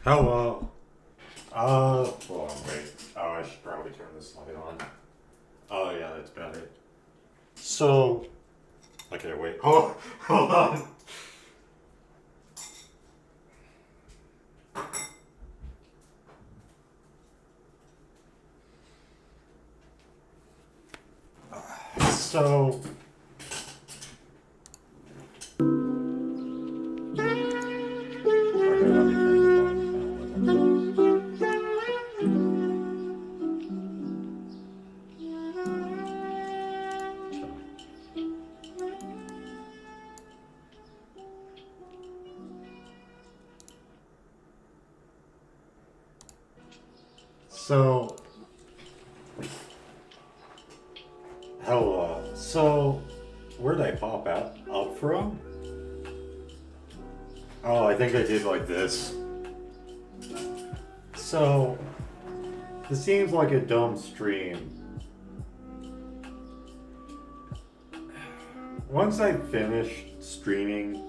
Hello. Hold on, wait. Oh, I should probably turn this light on. Oh, yeah, that's better. So, okay, wait. Oh, hold on. So, okay, let me turn the volume down a little. So, hello. So, where'd I pop out up from? Oh, I think I did like this. So, this seems like a dumb stream. Once I finish streaming,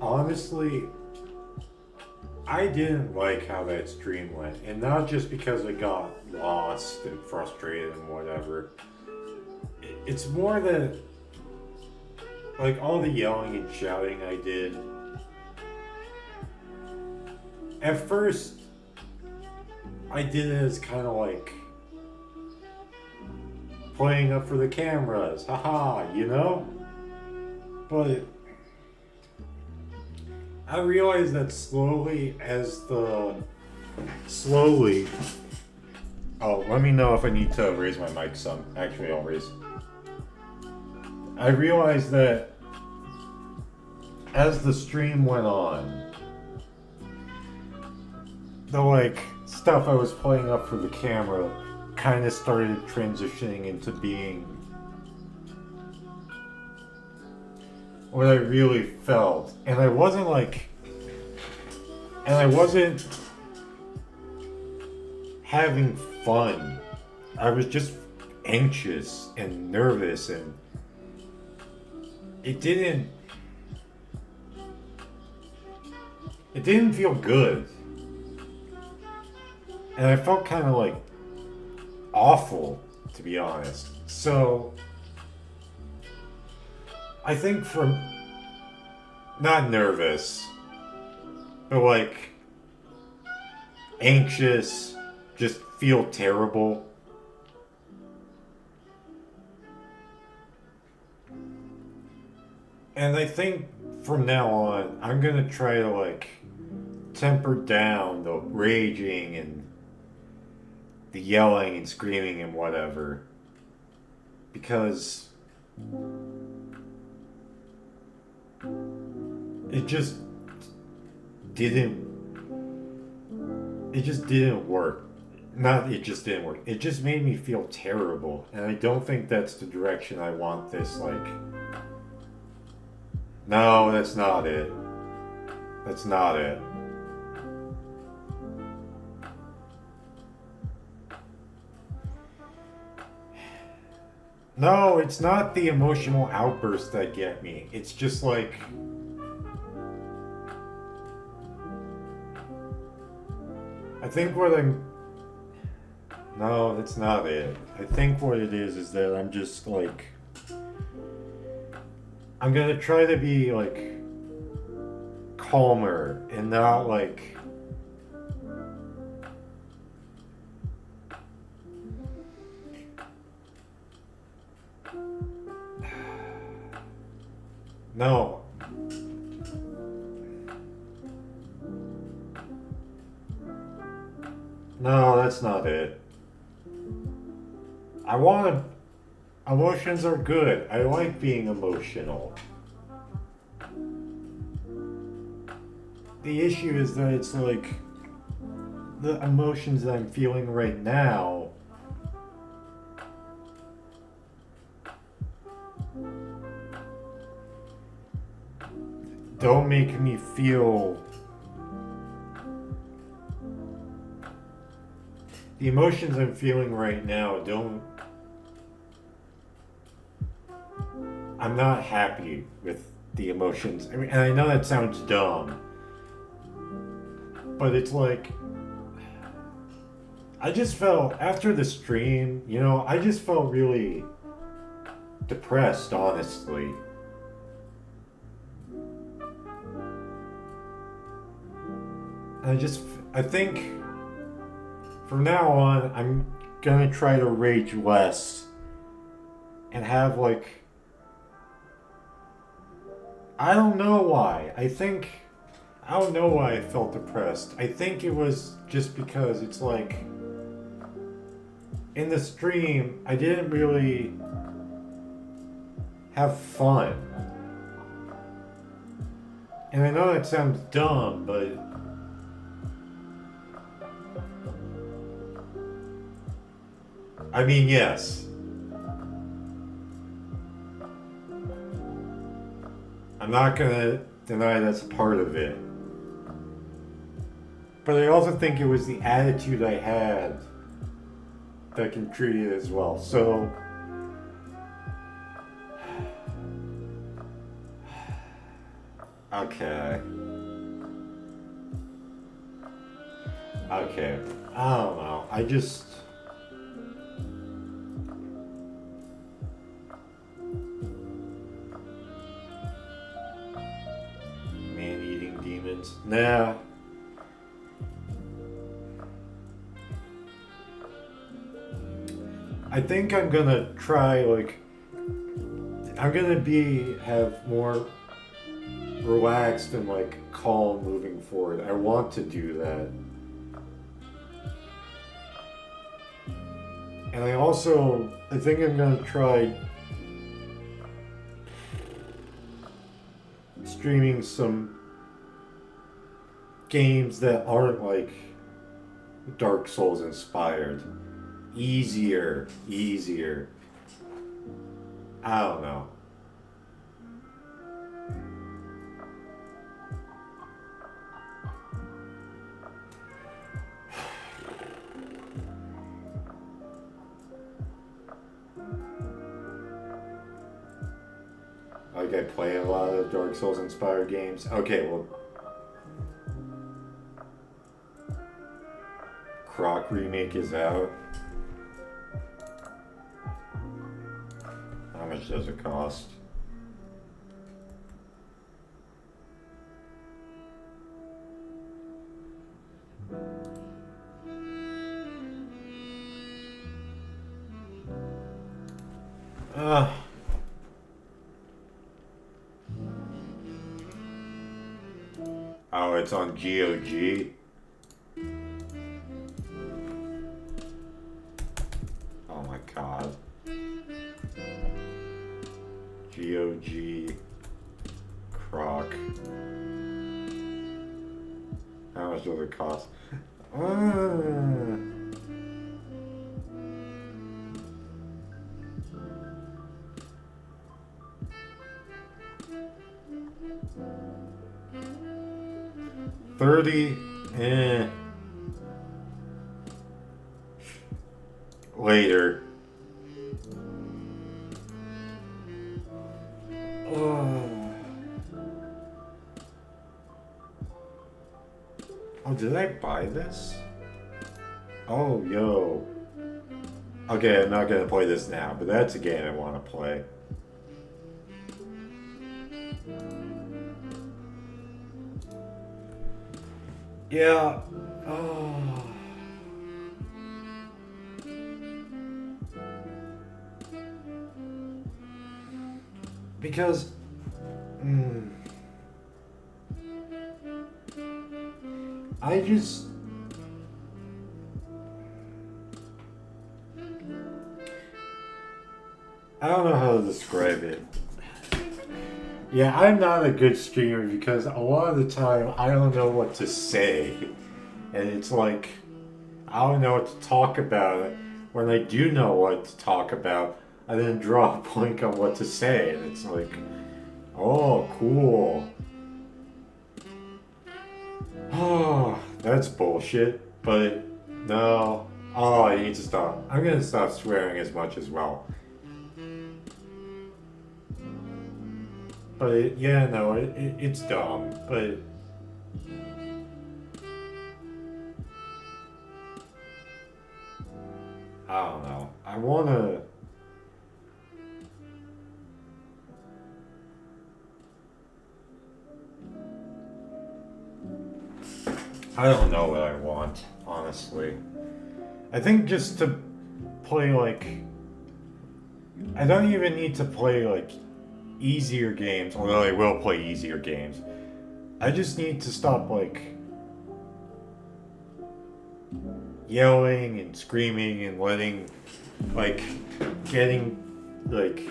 honestly, I didn't like how that stream went. And not just because I got lost and frustrated and whatever. It's more that, like, all the yelling and shouting I did. At first, I did it as kind of like playing up for the cameras. Haha, you know? But I realized that slowly. Oh, let me know if I need to raise my mic some. Actually, I'll raise. I realized that as the stream went on, the like stuff I was playing up for the camera kind of started transitioning into being what I really felt. And I wasn't having fun. I was just anxious and nervous, and it didn't it didn't feel good. And I felt kind of like awful, to be honest. So I think from not nervous, but like anxious, just feel terrible. And I think from now on, I'm gonna try to like temper down the raging and the yelling and screaming and whatever. Because it just didn't it just didn't work. Not it just didn't work. It just made me feel terrible. And I don't think that's the direction I want this like. No, that's not it. That's not it. No, it's not the emotional outbursts that get me. It's just like I think what I'm no, that's not it. I think what it is that I'm just like I'm gonna try to be like calmer and not like no. No, that's not it. I want emotions are good. I like being emotional. The issue is that it's like the emotions that I'm feeling right now don't make me feel the emotions I'm feeling right now don't I'm not happy with the emotions. I mean, and I know that sounds dumb, But it's like, I just felt, after the stream, you know, I just felt really depressed, honestly. I think from now on, I'm gonna try to rage less and have like, I don't know why. I don't know why I felt depressed. I think it was just because it's like, in the stream, I didn't really have fun. And I know that sounds dumb, but I mean, yes. I'm not gonna deny that's a part of it. But I also think it was the attitude I had that contributed as well. So, okay. Okay. I don't know. I just. Man eating demons. Nah. I think I'm gonna try, like. I'm gonna have more relaxed and, like, calm moving forward. I want to do that. And I think I'm gonna try streaming some games that aren't like Dark Souls inspired. Easier. I don't know. Like, I play a lot of Dark Souls inspired games. Okay, well, Croc remake is out. How much does it cost? Oh, it's on GOG. Oh my god. GOG Croc. How much does it cost? $30. Later. Oh, did I buy this? Oh, yo. Okay, I'm not gonna play this now, but that's a game I want to play. Yeah. Oh. Because. I just. I don't know how to describe it. Yeah, I'm not a good streamer because a lot of the time I don't know what to say. And it's like, I don't know what to talk about. When I do know what to talk about, I then draw a blank on what to say. And it's like, oh, cool. Oh, that's bullshit. But no. Oh, I need to stop. I'm gonna stop swearing as much as well. But yeah, no, it's dumb. But wanna. I don't know what I want, honestly. I think just to play like. I don't even need to play like easier games, although I will play easier games. I just need to stop like yelling and screaming and letting like getting like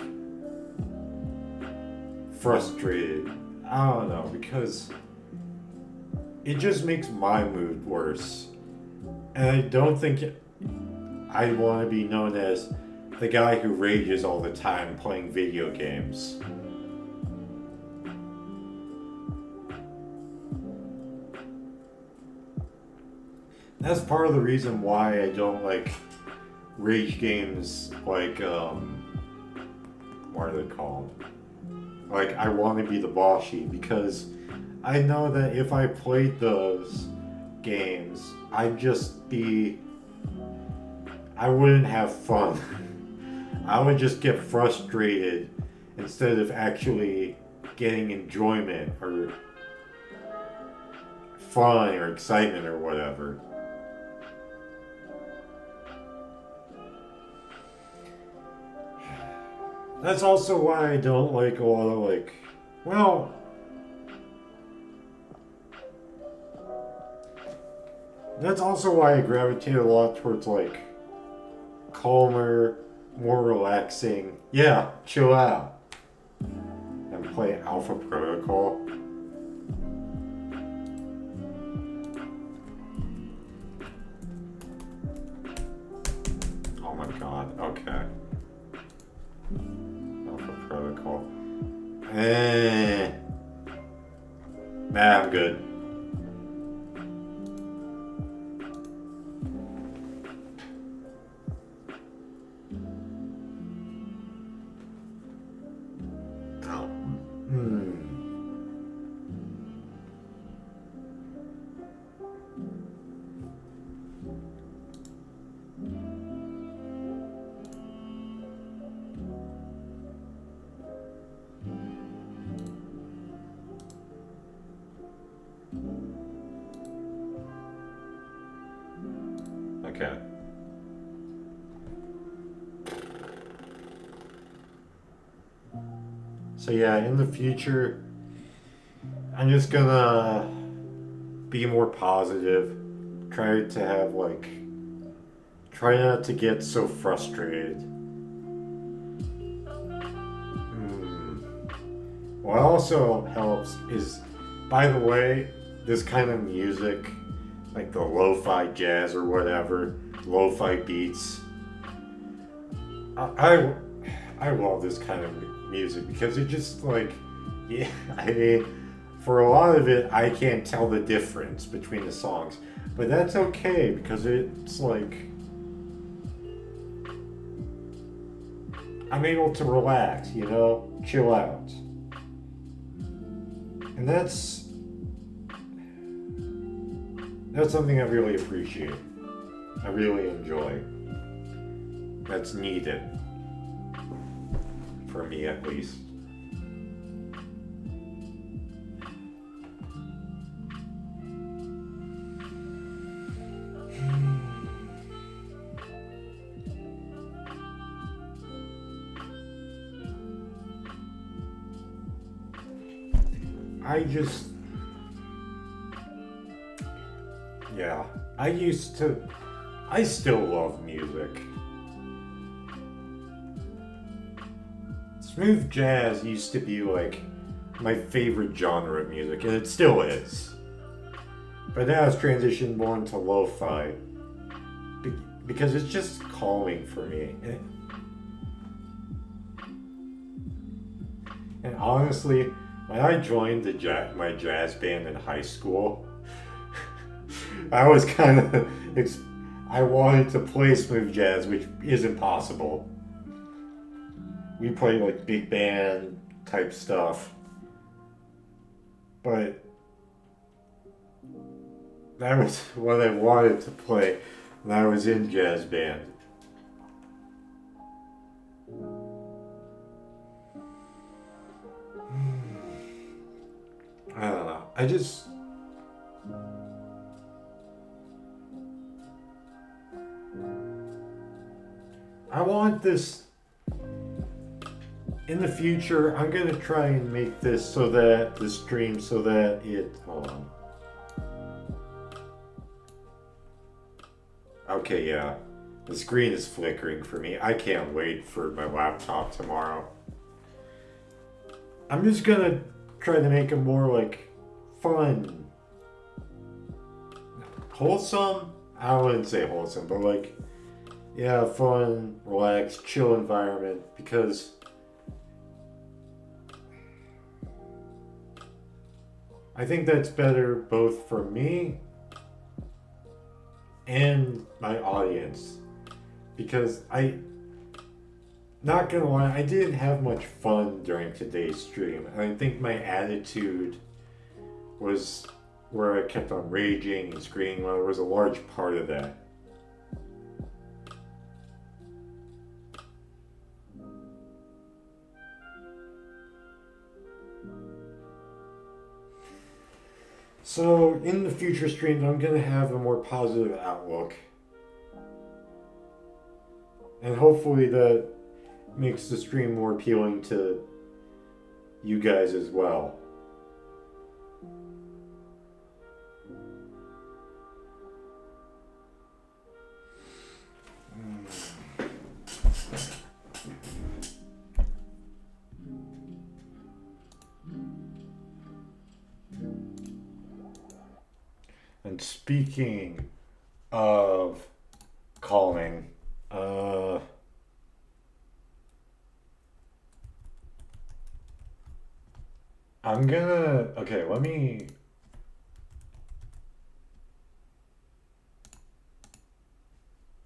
frustrated. I don't know, because it just makes my mood worse. And I don't think I want to be known as the guy who rages all the time playing video games. That's part of the reason why I don't like rage games like what are they called? Like I want to be the boss sheep, because I know that if I played those games, I wouldn't have fun. I would just get frustrated instead of actually getting enjoyment or fun or excitement or whatever. That's also why I don't like a lot of like, well, that's also why I gravitate a lot towards like calmer, more relaxing. Yeah, chill out. And play Alpha Protocol. Oh my god, okay. Alpha Protocol. Nah, I'm good. Okay. So yeah, in the future, I'm just gonna be more positive. Try to have like, try not to get so frustrated. What also helps is, by the way, this kind of music, like the lo-fi jazz or whatever, lo-fi beats. I love this kind of music because it just like, yeah, I mean, for a lot of it, I can't tell the difference between the songs, but that's okay because it's like I'm able to relax, chill out, and that's something I really appreciate. I really enjoy. That's needed. For me, at least. Yeah, I still love music. Smooth jazz used to be like my favorite genre of music, and it still is. But now it's transitioned more into lo-fi because it's just calming for me. And honestly, when I joined my jazz band in high school, I was kind of I wanted to play smooth jazz, which isn't possible. We play like big band type stuff, but that was what I wanted to play when I was in jazz band. I just... I want this... In the future, I'm gonna try and make this so that the stream so that it... Hold on. Okay, yeah. The screen is flickering for me. I can't wait for my laptop tomorrow. I'm just gonna try to make it more like fun. Wholesome? I wouldn't say wholesome, but like, yeah, fun, relaxed, chill environment, because I think that's better both for me and my audience. Because not gonna lie, I didn't have much fun during today's stream. And I think my attitude was where I kept on raging and screaming. Well, there was a large part of that. So, in the future streams, I'm gonna have a more positive outlook. And hopefully that makes the stream more appealing to you guys as well. And speaking of calming, I'm gonna, okay, let me,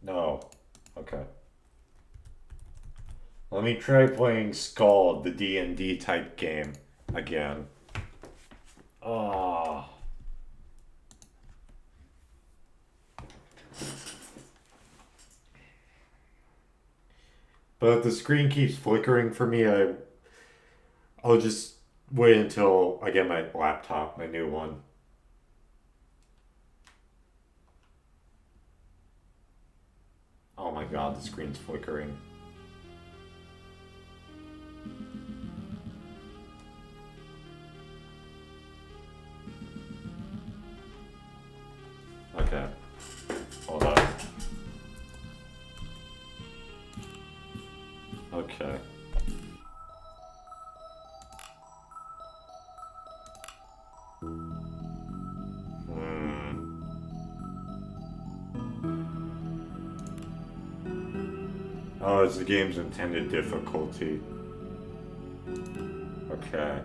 no, okay. Let me try playing Skald, the D&D type game, again. Ah. But if the screen keeps flickering for me, I'll just wait until I get my laptop, my new one. Oh my god, the screen's flickering. Okay. Hold on. Okay. Oh, it's the game's intended difficulty. Okay.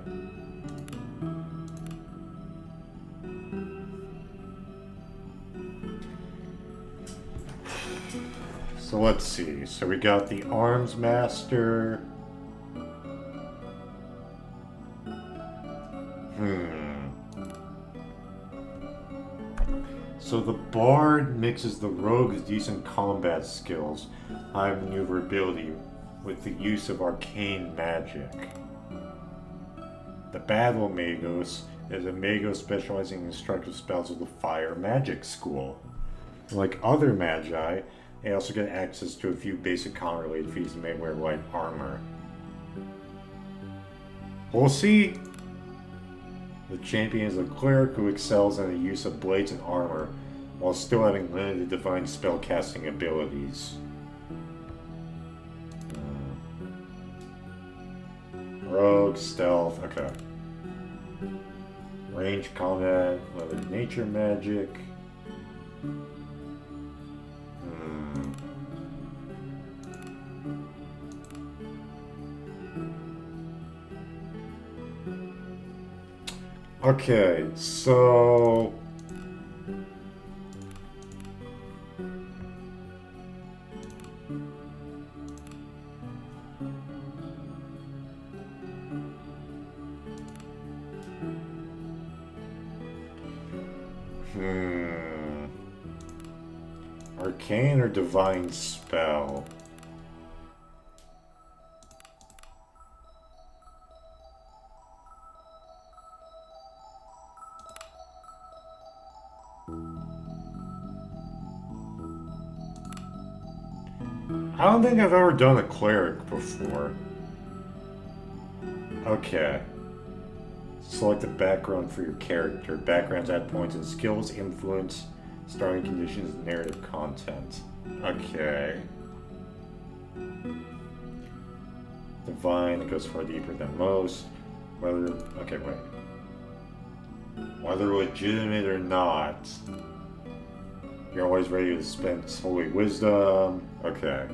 So let's see. So we got the Arms Master. So the Bard mixes the Rogue's decent combat skills, high maneuverability, with the use of arcane magic. The Battle Magos is a Mago specializing in destructive spells of the Fire Magic School. Like other Magi, they also get access to a few basic con-related feats and may wear light armor. We'll see! The champion is a cleric who excels in the use of blades and armor, while still having limited divine spellcasting abilities. Rogue, stealth, okay. Range combat, limited nature magic. Okay, so... Arcane or divine spell? I don't think I've ever done a cleric before. Okay. Select a background for your character. Backgrounds add points and skills, influence, starting conditions, narrative content. Okay. Divine, it goes far deeper than most. Whether, okay, wait. Whether legitimate or not, you're always ready to spend holy wisdom. Okay.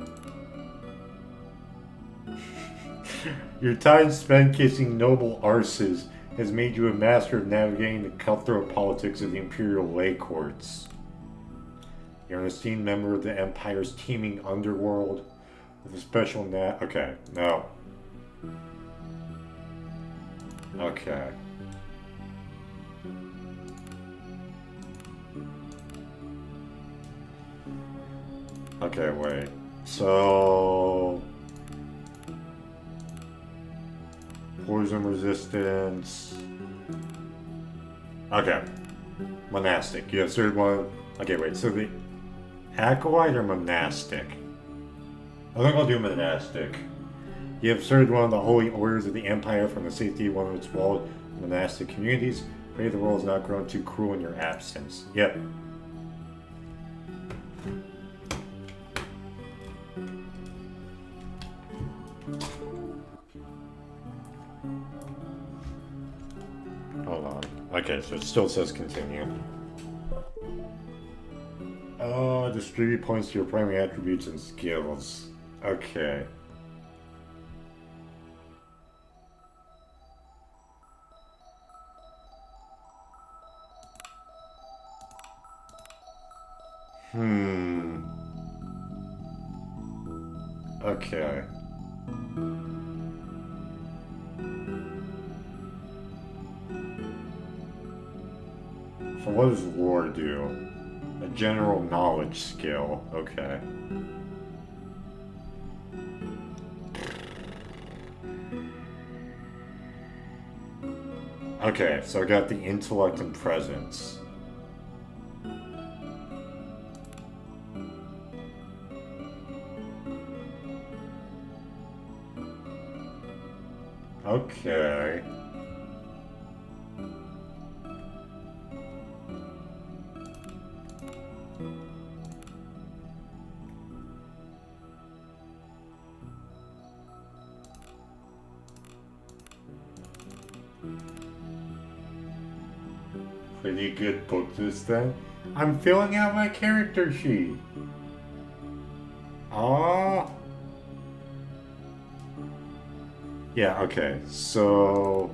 Your time spent kissing noble arses has made you a master of navigating the cutthroat politics of the Imperial Lay Courts. You're an esteemed member of the Empire's teeming underworld with a special okay, no. Okay. Okay, wait. So... Poison resistance... Okay. Monastic. You have certain one... Okay, wait, so the... Acolyte or monastic? I think I'll do monastic. You have served one of the holy orders of the Empire from the safety of one of its walled monastic communities. Pray the world has not grown too cruel in your absence. Yep. Hold on. Okay, so it still says continue. Distribute points to your primary attributes and skills. Okay. Okay. So what does lore do? A general knowledge skill. Okay. Okay, so I got the intellect and presence. Okay. Pretty good book this then. I'm filling out my character sheet. Ah. Yeah, okay. So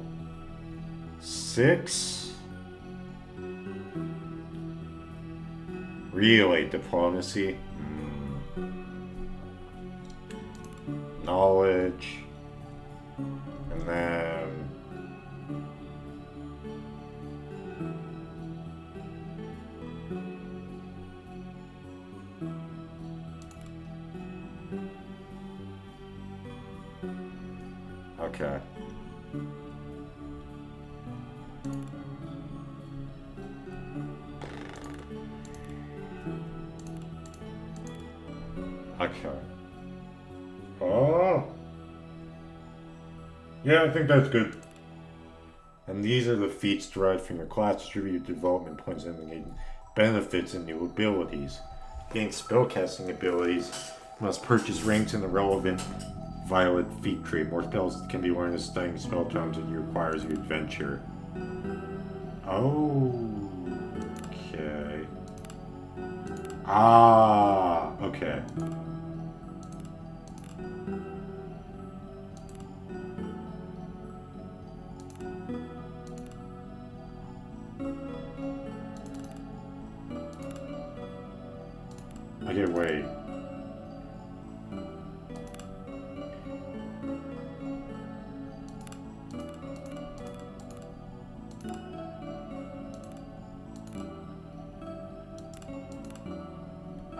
6. Really, diplomacy. Knowledge. And then okay. Okay. Oh. Yeah, I think that's good. And these are the feats derived from your class distributed development points and gain benefits and new abilities. Gain spellcasting abilities. Must purchase ranks in the relevant violet feat tree. More spells can be learned as studying spell tomes and you require as you adventure. Okay. Ah, okay. Okay, wait.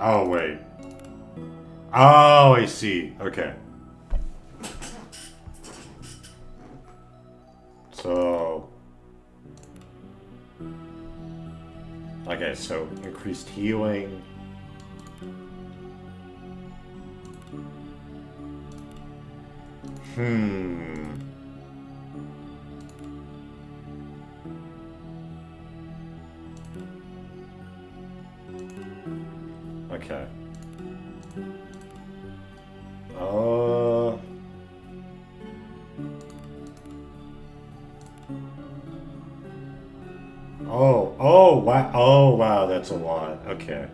Oh, wait. Oh, I see. Okay. So... Okay, so increased healing. Hmm. Okay. Uh. Oh. Oh. Wow. Oh. Wow. That's a lot. Okay.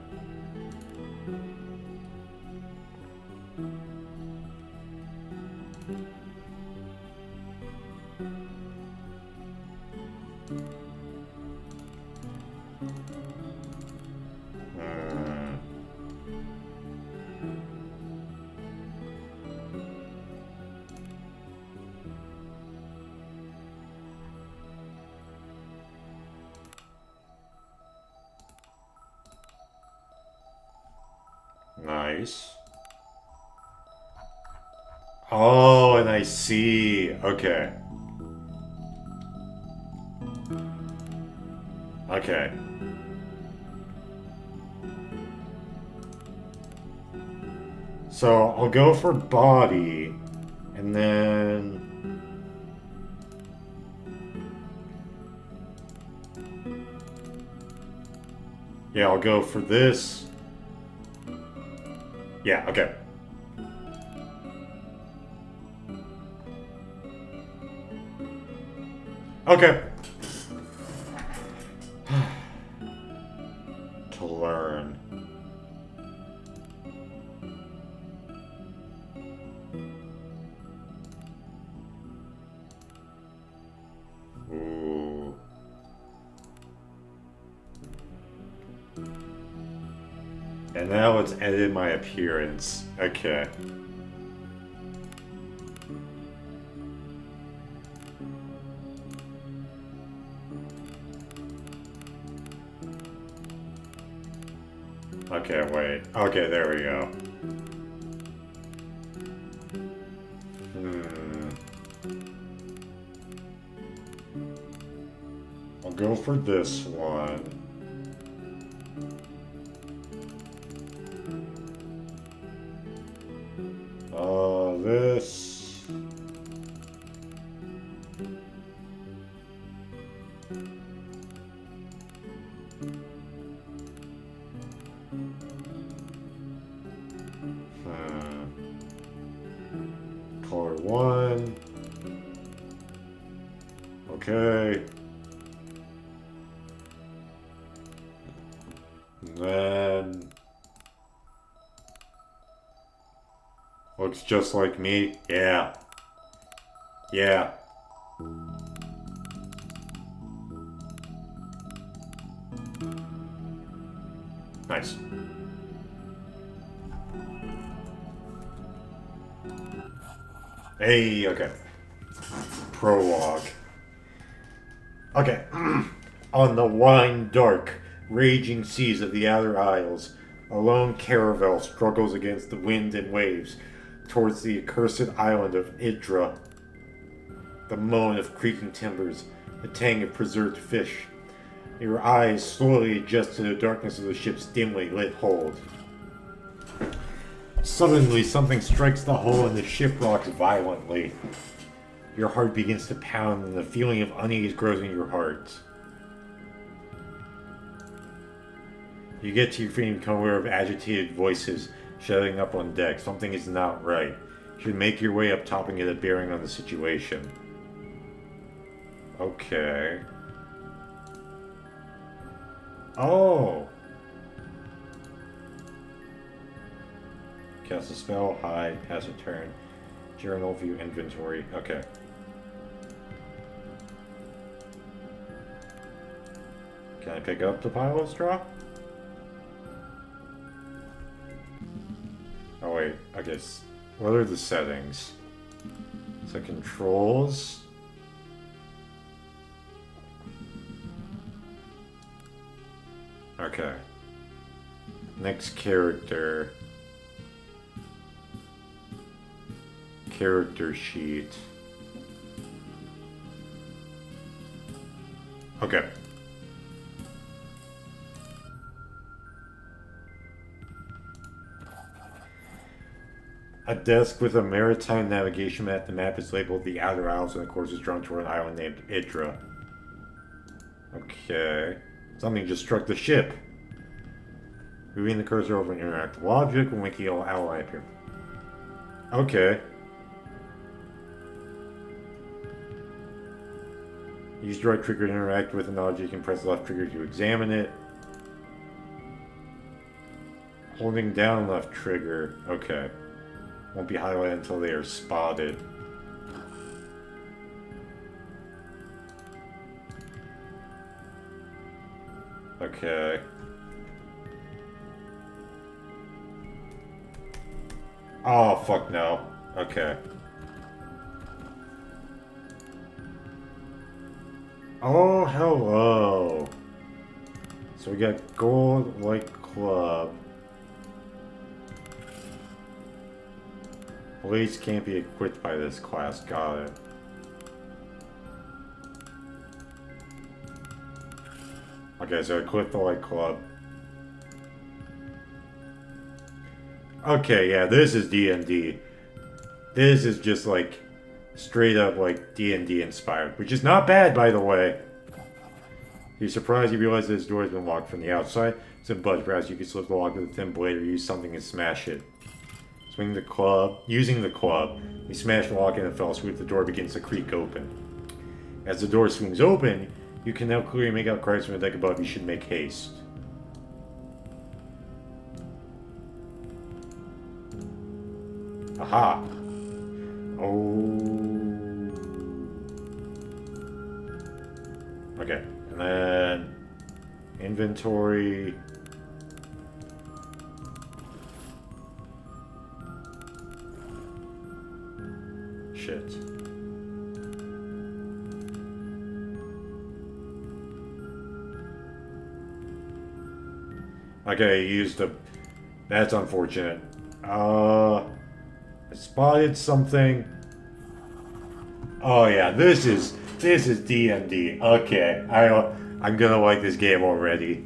Hmm. Nice. Oh, and I see. Okay. Okay. So I'll go for body, and then yeah, I'll go for this. Yeah. Okay. Okay. To learn. Ooh. And now it's edit my appearance. Okay. Okay, wait. Okay, there we go. Hmm. I'll go for this one. This. Hmm. Color one. Okay. And then looks just like me. Yeah. Yeah. Nice. Hey, okay. Prologue. Okay. On the wine dark, raging seas of the outer isles, a lone caravel struggles against the wind and waves towards the accursed island of Idra. The moan of creaking timbers, the tang of preserved fish. Your eyes slowly adjust to the darkness of the ship's dimly lit hold. Suddenly, something strikes the hull and the ship rocks violently. Your heart begins to pound and the feeling of unease grows in your heart. You get to your feet and become aware of agitated voices shouting up on deck. Something is not right. You should make your way up top and get a bearing on the situation. Okay. Oh! Cast a spell, hide, pass a turn. Journal, view inventory. Okay. Can I pick up the pile of straw? Oh wait, I guess. What are the settings? So controls. Okay. Next character. Character sheet. Okay. A desk with a maritime navigation map. The map is labeled the Outer Isles, and the course is drawn toward an island named Idra. Okay. Something just struck the ship. Moving the cursor over an interactive object will make the yellow outline appear. Okay. Use the right trigger to interact with an object and press the left trigger to examine it. Holding down left trigger. Okay. Won't be highlighted until they are spotted. Okay. Oh, fuck no. Okay. Oh, hello. So we got gold white club. Blades can't be equipped by this class. Got it. Okay, so equip the white club. Okay, yeah, this is D&D. This is just like straight up like D&D inspired, which is not bad, by the way. You're surprised you realize this door has been locked from the outside. It's a budge. Perhaps you can slip the lock with a thin blade or use something and smash it. Swing the club. Using the club, you smash the lock and a fell swoop. The door begins to creak open. As the door swings open, you can now clearly make out cries from the deck above. You should make haste. Aha! Oh. Okay, and then inventory. Shit. Okay, used the. That's unfortunate. I spotted something. Oh yeah, this is D&D. Okay, I'm gonna like this game already.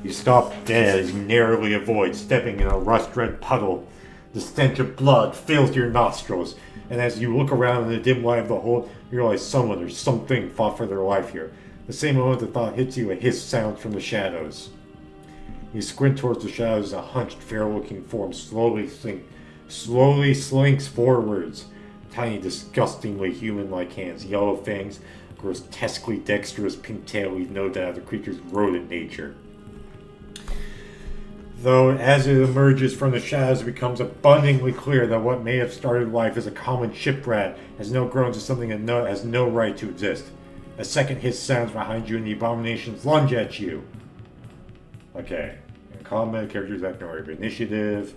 You stop dead as you narrowly avoid stepping in a rust-red puddle. The stench of blood fills your nostrils, and as you look around in the dim light of the hole, you realize someone or something fought for their life here. The same moment the thought hits you, a hiss sounds from the shadows. You squint towards the shadows as a hunched, fair-looking form slowly slinks forwards. Tiny, disgustingly human-like hands, yellow fangs, grotesquely dexterous pink tail leave no doubt of the creature's rodent nature. Though, as it emerges from the shadows, it becomes abundantly clear that what may have started life as a common ship rat has now grown to something that has no right to exist. A second hiss sounds behind you, and the abominations lunge at you. Okay. In combat, characters have no right of initiative.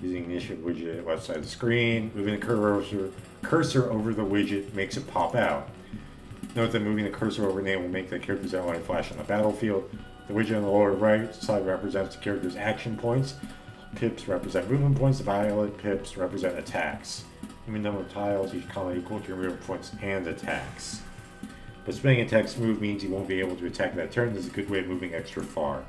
Using initiative widget left side of the screen. Moving the cursor over the widget makes it pop out. Note that moving the cursor over name will make the character's outline flash on the battlefield. The widget on the lower right side represents the character's action points. Pips represent movement points. The violet pips represent attacks. Even number of tiles, each column equal to your movement points and attacks. But spending attack's move means you won't be able to attack that turn. This is a good way of moving extra far.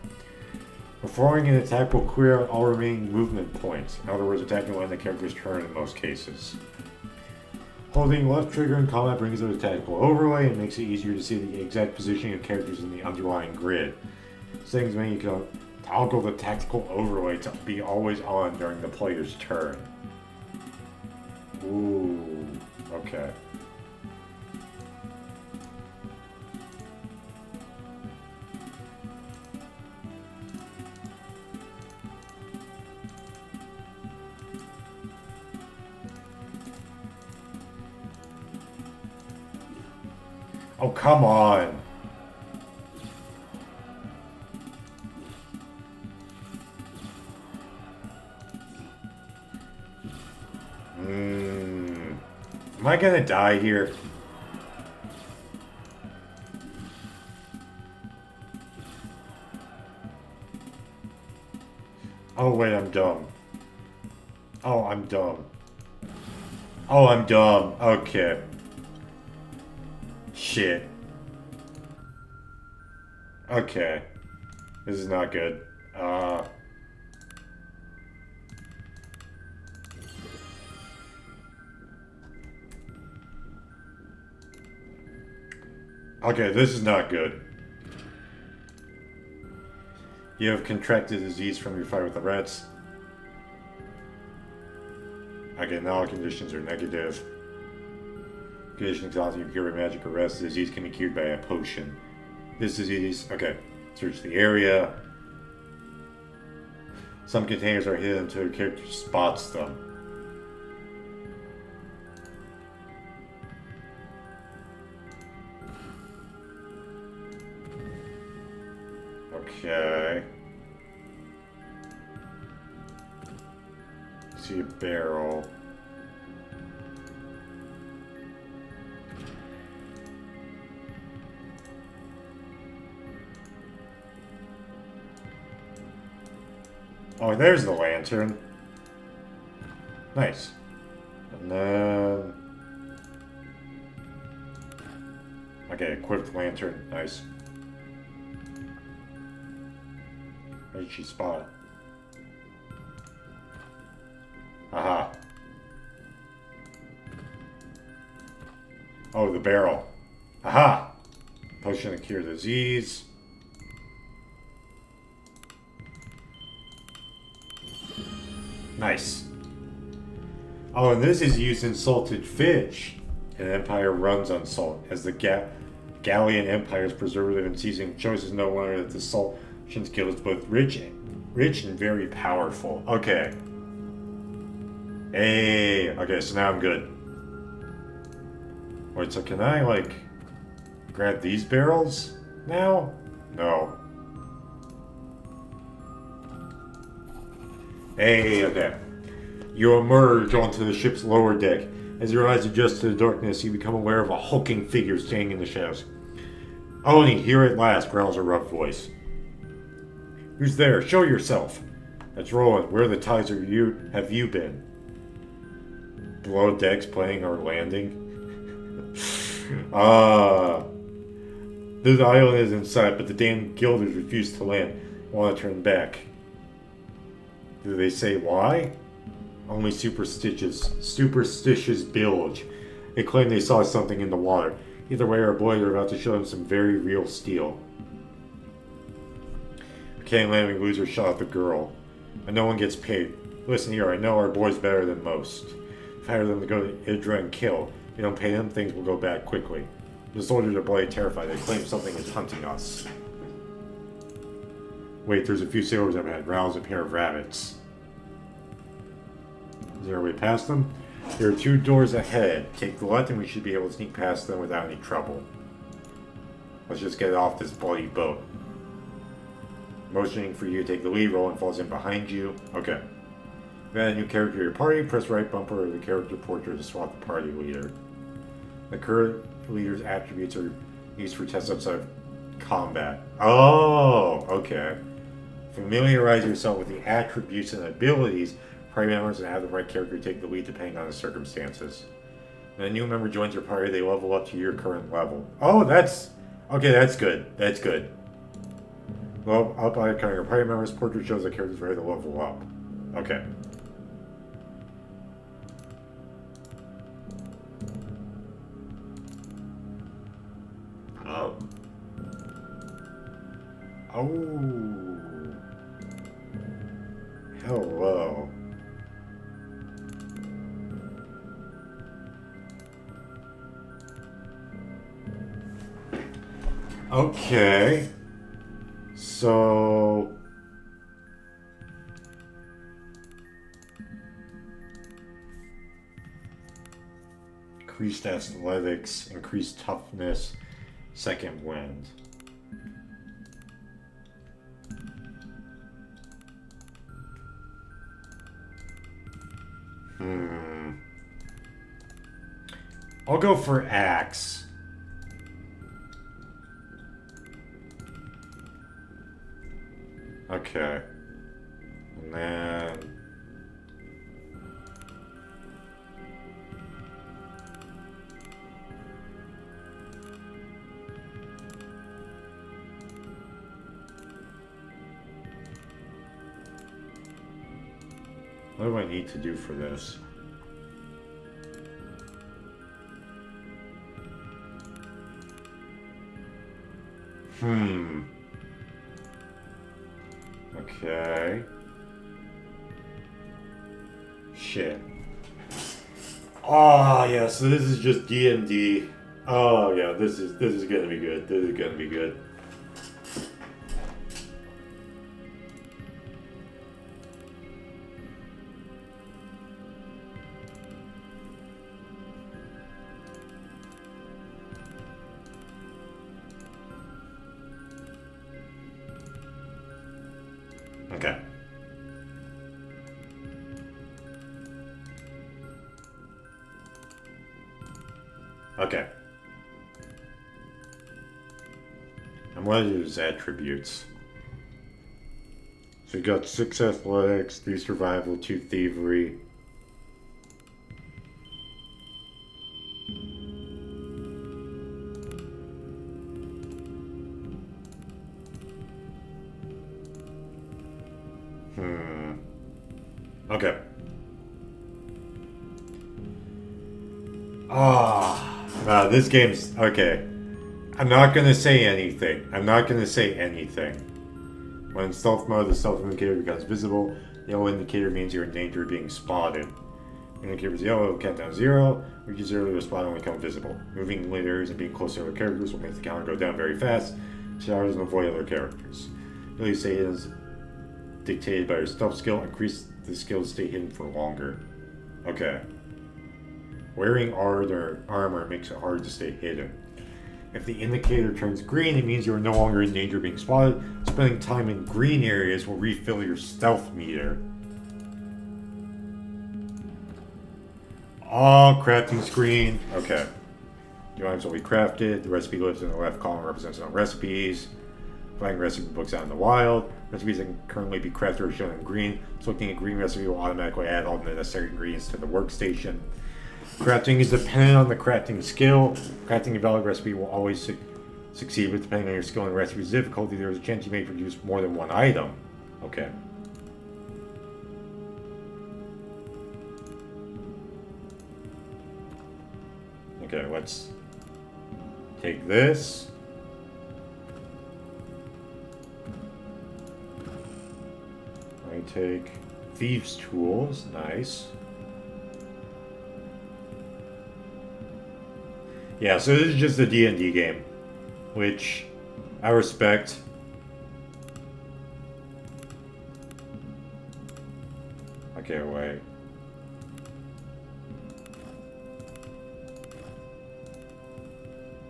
Performing an attack will clear out all remaining movement points. In other words, attacking will end the character's turn in most cases. Holding left trigger in combat brings out a tactical overlay and makes it easier to see the exact positioning of characters in the underlying grid. Settings mean you can toggle the tactical overlay to be always on during the player's turn. Ooh, okay. Oh, come on. Am I gonna die here? Oh, wait, I'm dumb. Oh, I'm dumb. Oh, I'm dumb. Okay. Shit. Okay. This is not good. Okay, this is not good. You have contracted disease from your fight with the rats. Okay, now all conditions are negative. Condition exhausting, you cure by magic or rest. The disease can be cured by a potion. This disease, okay. Search the area. Some containers are hidden until your character spots them. Okay. See a barrel. Oh, there's the lantern. Nice. And then... okay, equipped lantern. Nice. Where did she spot it? Aha. Oh, the barrel. Aha! Potion to cure disease. Nice. Oh, and this is used in salted fish. An empire runs on salt. As the Gallian Empire's preservative and seasoning choices, no wonder that the salt skill is both rich and very powerful. Okay. Hey. Okay, so now I'm good. Wait, so can I, like, grab these barrels now? No. Hey, okay. You emerge onto the ship's lower deck. As your eyes adjust to the darkness, you become aware of a hulking figure standing in the shadows. Oni, here at last, growls a rough voice. Who's there? Show yourself. That's Roland. Where the ties have you been? Below decks planning our landing? The island is in sight, but the damn guilders refuse to land. Want to turn back. Do they say why? Only superstitious bilge. They claim they saw something in the water. Either way, our boys are about to show them some very real steel. Can't land, we lose our shot at the girl. And no one gets paid. Listen here, I know our boys better than most. If I hire them to go to Idra and kill, if we don't pay them, things will go bad quickly. The soldiers are bloody terrified. They claim something is hunting us. Wait, there's a few sailors up ahead. Rouse a pair of rabbits. Is there a way past them? There are 2 doors ahead. Take the left and we should be able to sneak past them without any trouble. Let's just get off this bloody boat. Motioning for you to take the lead, Roland falls in behind you. Okay. If you add a new character to your party, press right bumper or the character portrait to swap the party leader. The current leader's attributes are used for tests outside of combat. Oh, okay. Familiarize yourself with the attributes and abilities of party members and have the right character take the lead depending on the circumstances. When a new member joins your party, they level up to your current level. Oh, that's... okay, that's good. That's good. Well, up by counting your party members, portrait shows the character's ready to level up. Okay. Oh. Oh. Hello. Okay. So... increased athletics, increased toughness, second wind. I'll go for axe. Okay. And then... what do I need to do for this? Hmm. Okay. Shit. Oh yeah, so this is just D&D. Oh yeah, this is gonna be good. This is gonna be good. Okay. Okay. And what are his attributes? So you got 6 athletics, 3 survival, 2 thievery. Okay. This game's okay. I'm not gonna say anything. I'm not gonna say anything. When in stealth mode, the stealth indicator becomes visible. The yellow indicator means you're in danger of being spotted. When the indicator is yellow, count down 0. Reach 0 to spot and become visible. Moving leaders and being close to other characters will make the counter go down very fast. Showers and avoid other characters. Really say it is dictated by your stealth skill. Increase the skill to stay hidden for longer. Okay. Wearing armor makes it hard to stay hidden. If the indicator turns green, it means you are no longer in danger of being spotted. Spending time in green areas will refill your stealth meter. Oh, crafting screen. Okay. New items will be crafted. The recipe list in the left column represents some recipes. Finding recipe books out in the wild. Recipes that can currently be crafted are shown in green. Selecting a green recipe will automatically add all the necessary ingredients to the workstation. Crafting is dependent on the crafting skill. Crafting a valid recipe will always succeed, but depending on your skill and recipe's difficulty, there is a chance you may produce more than one item. Okay. Okay, let's take this. I take Thieves' Tools. Nice. Yeah, so this is just a D&D game, which I respect. Okay, wait.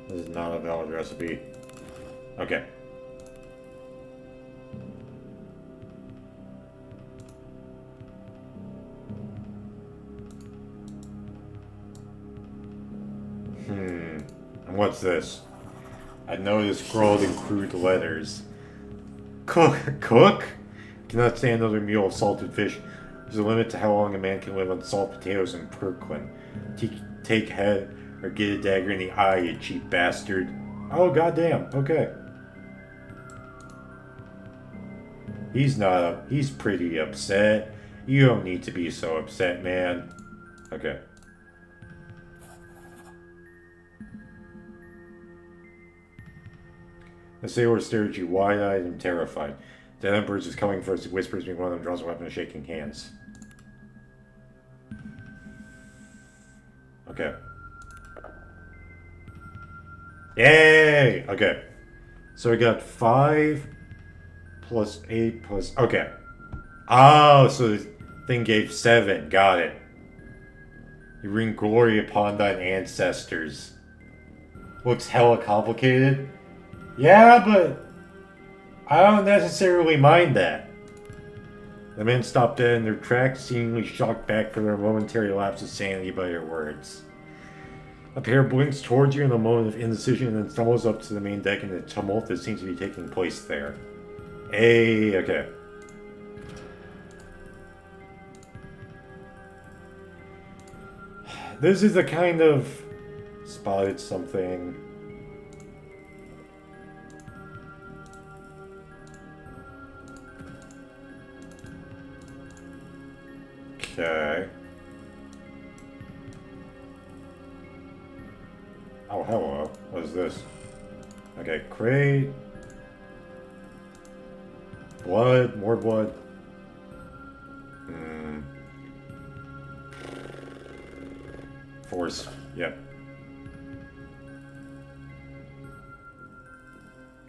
This is not a valid recipe. Okay. And what's this? I noticed scrawled in crude letters. Cook? Cannot stand another meal of salted fish. There's a limit to how long a man can live on salt potatoes in Kirkland. Take head or get a dagger in the eye, you cheap bastard. Oh, goddamn. Okay. He's pretty upset. You don't need to be so upset, man. Okay. The sailor stared at you wide-eyed and terrified. The emperor is coming for us, he whispers me. One of them draws a weapon, shaking hands. Okay. Yay! Okay. So we got 5 plus 8 plus... Okay. Oh, so the thing gave 7. Got it. You bring glory upon thine ancestors. Looks hella complicated. Yeah, but I don't necessarily mind that. The men stopped dead in their tracks, seemingly shocked back for their momentary lapse of sanity by your words. A pair blinks towards you in a moment of indecision and then stumbles up to the main deck in the tumult that seems to be taking place there. Hey, okay. This is a kind of... Spotted something... Okay. Oh, hello. What is this? Okay, crate. blood, more blood. Force, yep.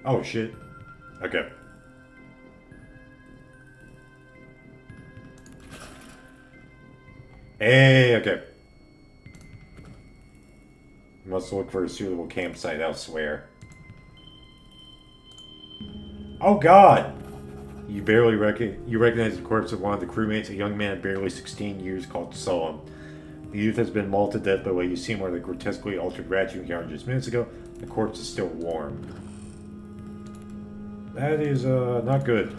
Oh shit. Okay. Hey, okay. Must look for a suitable campsite elsewhere. Oh god! You recognize the corpse of one of the crewmates, a young man of barely 16 years called Solom. The youth has been mauled to death by what you see one of the grotesquely altered rats you encountered just minutes ago. The corpse is still warm. That is, not good.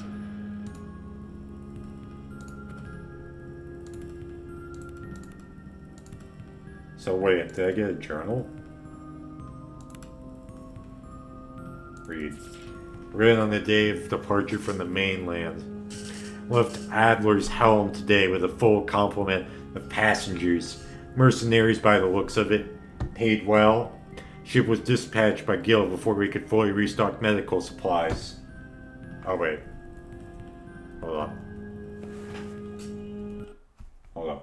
So wait, did I get a journal? Read. Written on the day of departure from the mainland. Left Adler's helm today with a full complement of passengers. Mercenaries by the looks of it. Paid well. Ship was dispatched by Gil before we could fully restock medical supplies. Oh wait. Hold on. Hold on.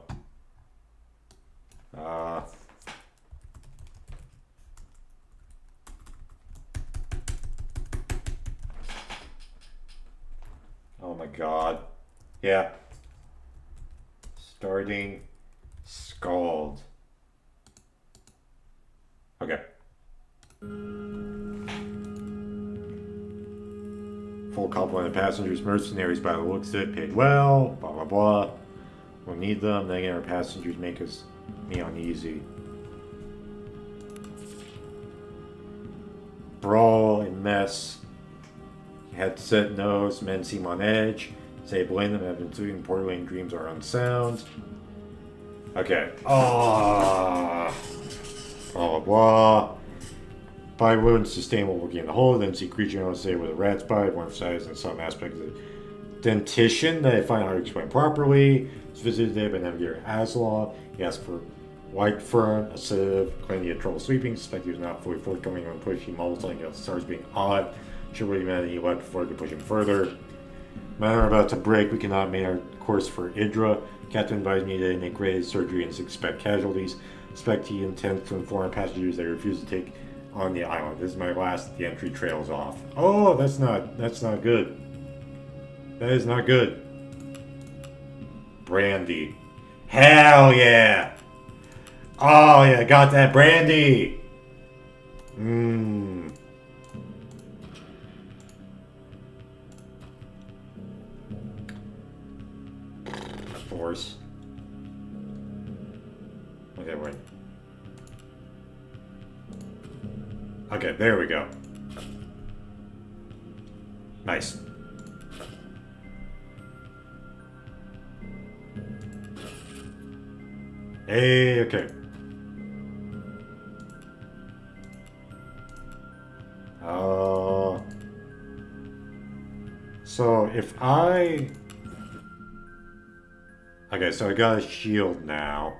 Oh my god. Yeah. Starting Skald. Okay. Full complement of passengers, mercenaries by the looks of it, paid well, blah blah blah. We'll need them, then again our passengers make me uneasy. Brawl and mess. Head set nose, men seem on edge. Say blame them, have been sleeping poorly and dreams are unsound. Okay. Blah blah blah. By wounds sustained while working in the hole, then see creature on say with a rat's bite, one size and some aspect of the dentition that I find hard to explain properly. It's visited today by Navigator Aslaw. He asked for white fern, a sedative, claimed he had trouble sleeping, suspect he was not fully forthcoming when pushed. He mumbled something about the stars being odd. Sure what he meant, he left before I could push him further. Men are about to break, we cannot make our course for Idra. Captain advised me to make ready surgery and expect casualties. Suspect he intends to inform passengers they refuse to take on the island. This is my last, the entry trails off. Oh, that's not good. That is not good. Brandy. Hell yeah! Oh yeah, got that brandy! Force. Okay, wait. Okay, there we go. Nice. Hey, okay. So if I... Okay, so I got a shield now.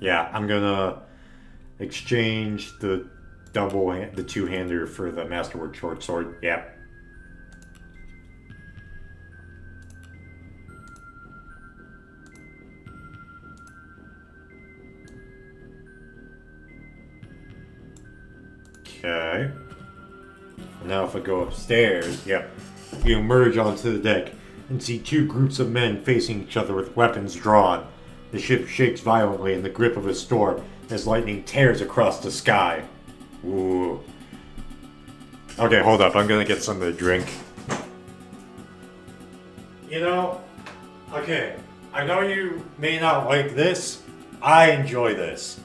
Yeah, I'm gonna exchange the the two-hander for the Masterwork short sword. Yeah. Okay. Now if I go upstairs, yep, you emerge onto the deck and see two groups of men facing each other with weapons drawn. The ship shakes violently in the grip of a storm as lightning tears across the sky. Ooh. Okay, hold up. I'm gonna get something to drink. You know, okay, I know you may not like this. I enjoy this.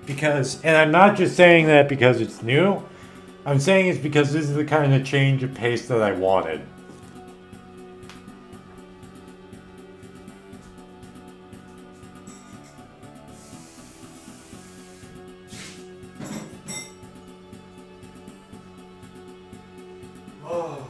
Because, and I'm not just saying that because it's new. I'm saying it's because this is the kind of change of pace that I wanted. Oh.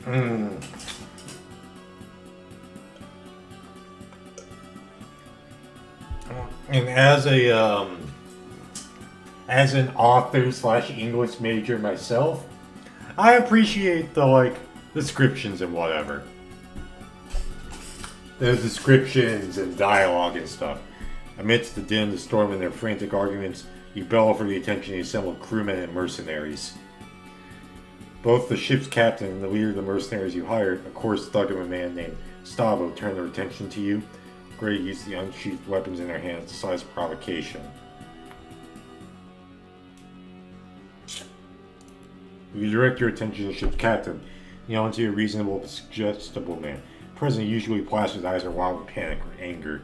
Mm. And as an author slash English major myself, I appreciate the descriptions and whatever. The descriptions and dialogue and stuff. Amidst the din, the storm, and their frantic arguments, you bellow for the attention of the assembled crewmen and mercenaries. Both the ship's captain and the leader of the mercenaries you hired, a coarse thug of a man named Stavo, turn their attention to you. Ready to use the unsheathed weapons in their hands to size provocation. You direct your attention to the ship's captain, yell into a reasonable, suggestible man. The president usually placid eyes are wild with panic or anger.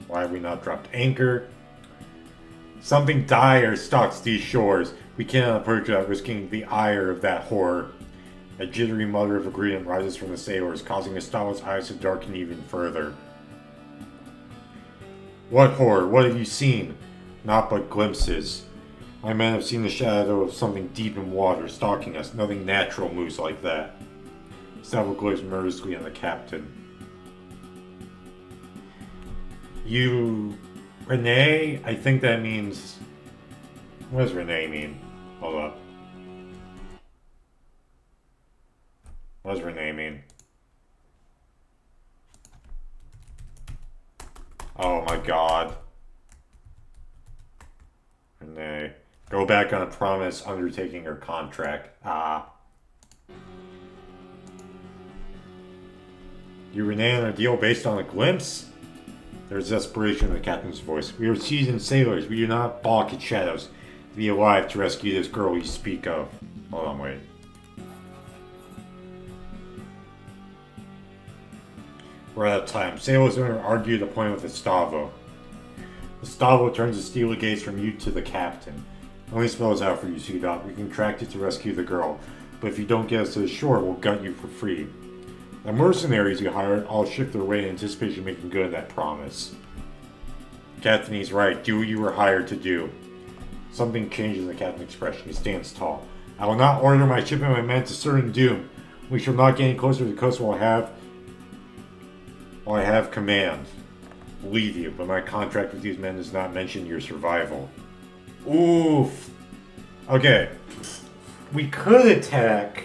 Why have we not dropped anchor? Something dire stalks these shores. We cannot approach without risking the ire of that horror. A jittery mutter of agreement rises from the sailors, causing Estava's eyes to darken even further. What horror? What have you seen? Not but glimpses. My men have seen the shadow of something deep in water stalking us. Nothing natural moves like that. Estava glares murderously on the captain. You... Renee? I think that means... What does Renee mean? Hold up. What does Renee mean? Oh my god. Renee. Go back on a promise undertaking her contract. Ah. You renege on a deal based on a glimpse? There's desperation in the captain's voice. We are seasoned sailors. We do not balk at shadows. To be alive to rescue this girl you speak of. Hold on, wait. We're out of time. Sailors are argue the point with Estavo. Estavo turns the steely gaze from you to the captain. Only spells out for you, Sea Dog. We contracted to rescue the girl, but if you don't get us to the shore, we'll gut you for free. The mercenaries you hired all shift their way in anticipation of making good on that promise. Captain, he's right. Do what you were hired to do. Something changes in the captain's expression. He stands tall. I will not order my ship and my men to certain doom. We shall not get any closer to the coast while I have command. Believe you, but my contract with these men does not mention your survival. Oof. Okay. We could attack,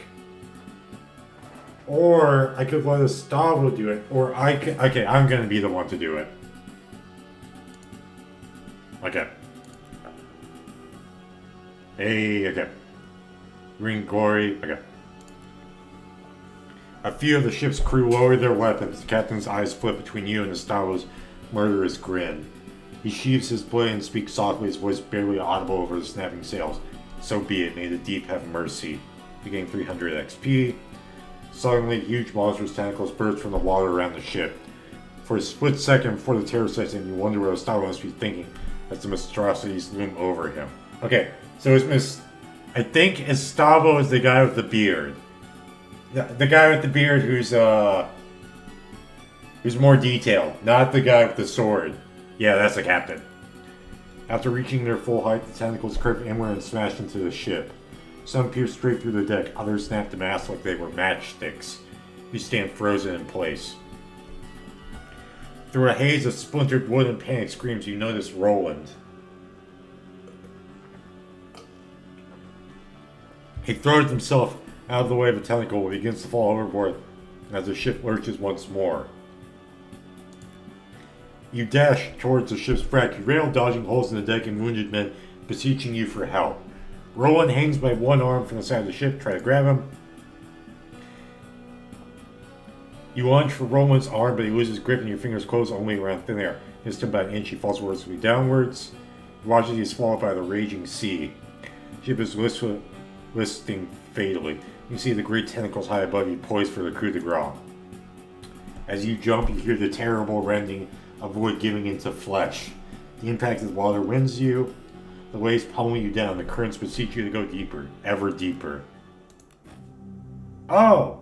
or I could let Estavo do it, or I could... Okay, I'm gonna be the one to do it. Okay. Hey, okay. Green glory, okay. A few of the ship's crew lower their weapons. The captain's eyes flip between you and Estavo's murderous grin. He sheathes his blade and speaks softly, his voice barely audible over the snapping sails. So be it, may the deep have mercy. You gain 300 XP. Suddenly, huge monstrous tentacles burst from the water around the ship. For a split second before the terror sets in, you wonder what Estavo must be thinking as the monstrosities loom over him. Okay, so I think Estavo is the guy with the beard. The guy with the beard who's more detailed, not the guy with the sword. Yeah, that's the captain. After reaching their full height, the tentacles curved inward and smashed into the ship. Some pierced straight through the deck, others snapped the mast like they were matchsticks. You stand frozen in place. Through a haze of splintered wood and panic screams, you notice Roland. He throws himself out of the way of a tentacle and begins to fall overboard as the ship lurches once more. You dash towards the ship's wreck, you rail dodging holes in the deck and wounded men beseeching you for help. Roland hangs by one arm from the side of the ship, try to grab him. You lunge for Roland's arm, but he loses grip and your fingers close only around thin air. Instant by an inch, he falls vertically downwards. You watch as he is swallowed by the raging sea. The ship is listing fatally. You see the great tentacles high above you, poised for the coup de grace. As you jump, you hear the terrible rending of wood giving into flesh. The impact of the water winds you. The waves pummel you down. The currents beseech you to go deeper, ever deeper. Oh!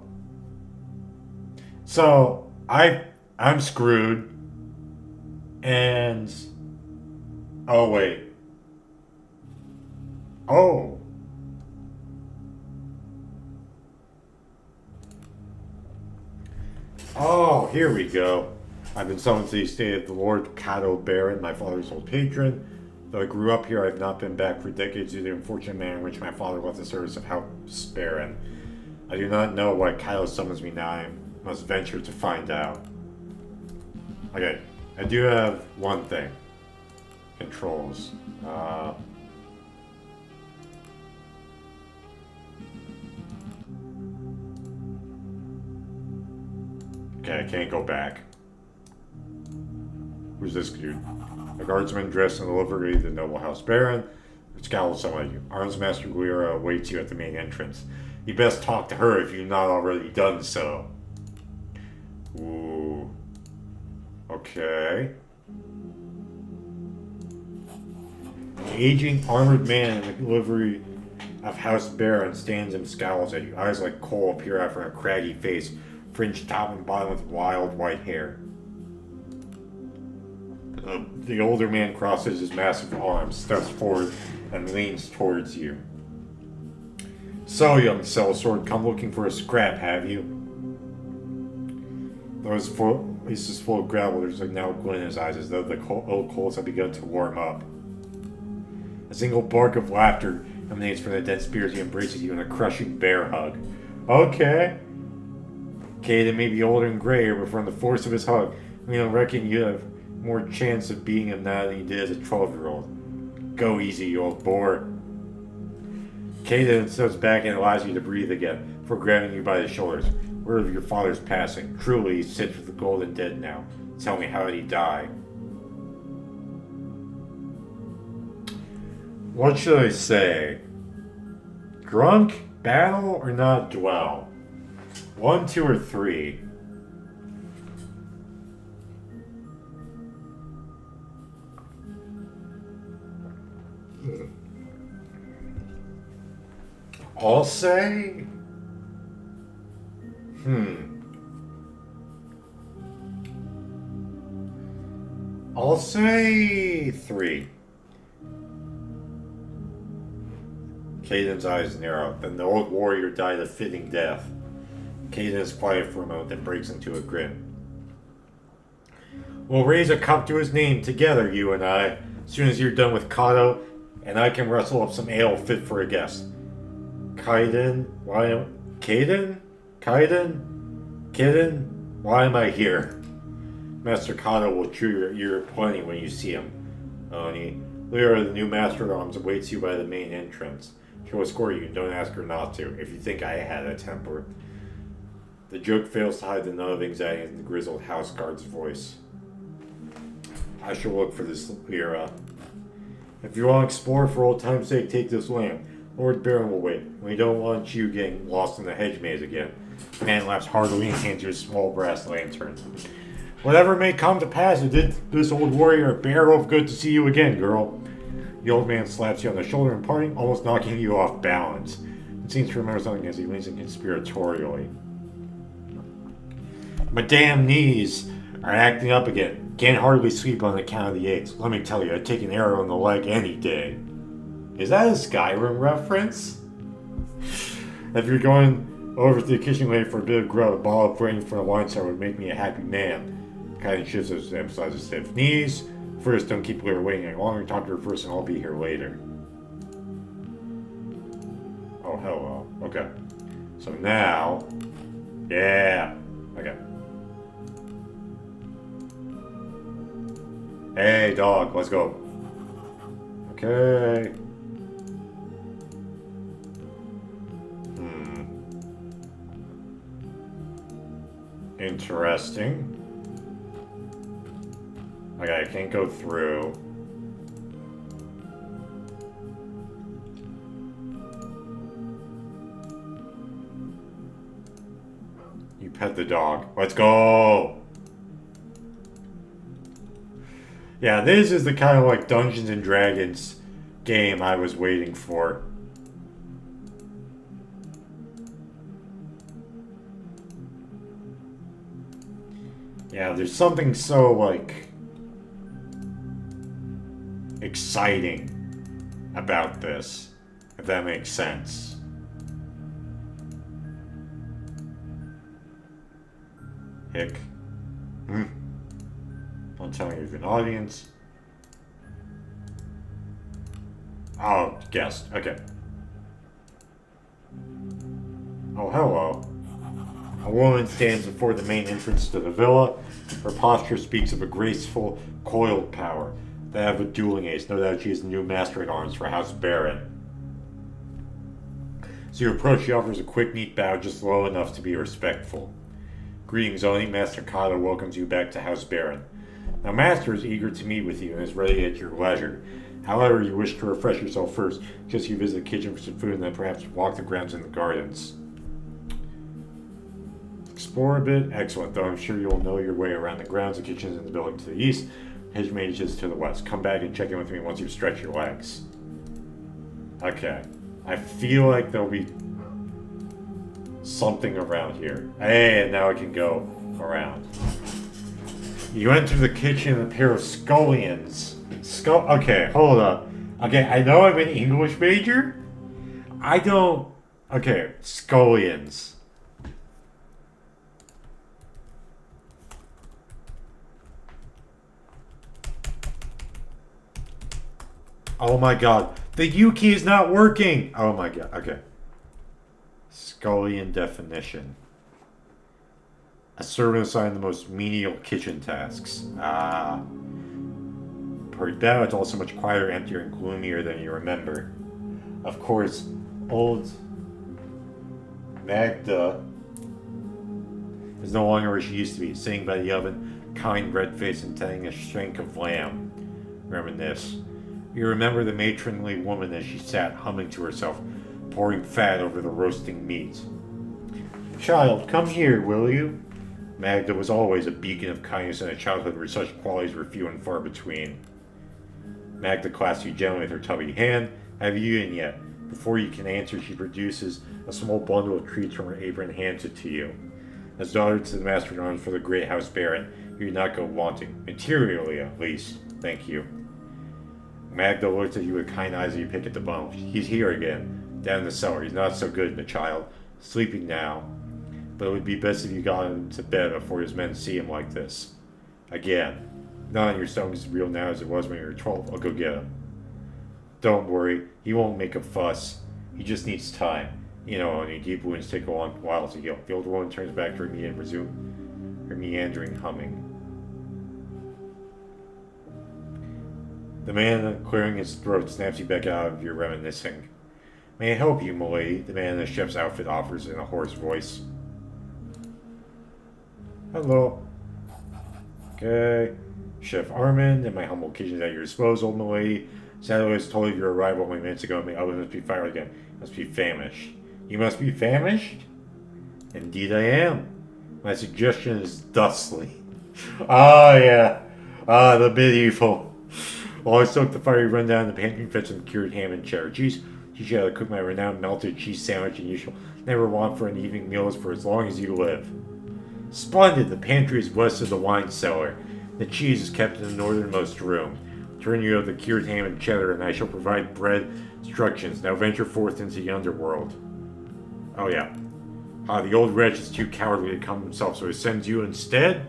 So, I'm screwed. And... Oh, wait. Oh. Oh, here we go. I've been summoned to the estate of the Lord Cato Baron, my father's old patron. Though I grew up here, I have not been back for decades due to the unfortunate manner in which my father left the service of House Baron. I do not know why Cato summons me now. I must venture to find out. Okay, I do have one thing. Controls. Okay, I can't go back. Who's this dude? A guardsman dressed in the livery of the noble house baron. Skald will summon you. Armsmaster Guira awaits you at the main entrance. You best talk to her if you've not already done so. Ooh. Okay. An aging armored man in the livery of House Baron stands and scowls at you. Eyes like coal appear out from a craggy face, fringed top and bottom with wild white hair. The older man crosses his massive arms, steps forward, and leans towards you. So, young sellsword, come looking for a scrap, have you? Though his face is full of gravel, there's a now glint in his eyes, as though the old coals have begun to warm up. A single bark of laughter emanates from the dead spears. He embraces you in a crushing bear hug. Okay. Caden may be older and grayer, but from the force of his hug, we don't reckon you have more chance of beating him now than you did as a 12-year-old. Go easy, you old boar. Caden steps back and allows you to breathe again, before grabbing you by the shoulders. Word of your father's passing. Truly, he sits with the golden dead now. Tell me, how did he die? What should I say? Drunk, battle, or not dwell? 1, 2, or 3? I'll say... I'll say 3. Caden's eyes narrow. Then the old warrior died a fitting death. Caden is quiet for a moment, then breaks into a grin. We'll raise a cup to his name together, you and I, as soon as you're done with Kato, and I can rustle up some ale fit for a guest. Kaiden, why am I here? Master Kato will chew your ear plenty when you see him. Oni, Lyra, the new Master at Arms, awaits you by the main entrance. She'll escort you, and don't ask her not to, if you think I had a temper. The joke fails to hide the note of anxiety in the grizzled house guard's voice. I shall look for this Lyra. If you want to explore for old time's sake, take this lamp. Lord Baron will wait. We don't want you getting lost in the hedge maze again. The man laughs heartily and hands you a small brass lantern. Whatever may come to pass, it did this old warrior a barrel of good to see you again, girl. The old man slaps you on the shoulder in parting, almost knocking you off balance. It seems to remember something as he leans in conspiratorially. My damn knees are acting up again. Can't hardly sleep on account of the aches. Let me tell you, I'd take an arrow in the leg any day. Is that a Skyrim reference? If you're going over to the kitchen lady for a bit of grub, a bottle of rain from the wine cellar would make me a happy man. Kind of shifts to emphasize his stiff knees. First, don't keep Lyra waiting any longer. Talk to her first and I'll be here later. Oh, hello. Okay. So now... Yeah. Okay. Hey, dog. Let's go. Okay. Interesting. Okay, I can't go through. You pet the dog. Let's go! Yeah, this is the kind of like Dungeons and Dragons game I was waiting for. Yeah, there's something so, like, exciting about this, if that makes sense. Hick. Don't tell me you have an audience. Oh, guest. Okay. Oh, hello. A woman stands before the main entrance to the villa. Her posture speaks of a graceful, coiled power. They have a dueling ace. No doubt she is the new master at arms for House Baron. As you approach, she offers a quick, neat bow just low enough to be respectful. Greetings, Oni. Master Kata welcomes you back to House Baron. Now, Master is eager to meet with you and is ready at your leisure. However, you wish to refresh yourself first, just you visit the kitchen for some food and then perhaps walk the grounds in the gardens. Explore a bit? Excellent, though I'm sure you'll know your way around the grounds. The kitchen is in the building to the east, Hedge Mage is to the west. Come back and check in with me once you've stretched your legs. Okay. I feel like there'll be something around here. Hey, and now I can go around. You enter the kitchen in a pair of scullions. Okay, hold up. Okay, I know I'm an English major. I don't... Okay, scullions. Oh my god. The U key is not working! Oh my god, okay. Scullion definition. A servant assigned the most menial kitchen tasks. Ah. Per now, it's also much quieter, emptier, and gloomier than you remember. Of course, old Magda is no longer where she used to be, sitting by the oven, kind, red-faced, and tending a shank of lamb. Reminisce. You remember the matronly woman as she sat humming to herself, pouring fat over the roasting meat. Child, come here, will you? Magda was always a beacon of kindness in a childhood where such qualities were few and far between. Magda clasped you gently with her tubby hand. Have you eaten yet? Before you can answer, she produces a small bundle of treats from her apron and hands it to you. As daughter to the Master at Arms for the Great House Baron, you do not go wanting. Materially, at least. Thank you. Magda looks at you with kind eyes as you pick at the bundle. He's here again, down in the cellar. He's not so good, my child. Sleeping now. But it would be best if you got him to bed before his men see him like this. Again. Not on your stomach is real now as it was when you were 12. I'll go get him. Don't worry. He won't make a fuss. He just needs time. You know, any deep wounds take a long while to heal. The old woman turns back to her knee and resumes her meandering humming. The man, clearing his throat, snaps you back out of your reminiscing. May I help you, milady? The man in the chef's outfit offers in a hoarse voice. Hello. Okay. Chef Armand, and my humble kitchen is at your disposal, milady. Sadly, I was told of your arrival only minutes ago, and the oven must be fired again. Must be famished. You must be famished? Indeed I am. My suggestion is thusly. Ah, yeah. Ah, the medieval. While I soak the fire, you run down the pantry and fetch some cured ham and cheddar cheese. Teach you how to cook my renowned melted cheese sandwich, and you shall never want for an evening meal for as long as you live. Splendid! The pantry is west of the wine cellar. The cheese is kept in the northernmost room. Turn you out the cured ham and cheddar, and I shall provide bread instructions. Now venture forth into the underworld. Oh yeah. The old wretch is too cowardly to come himself, so he sends you instead?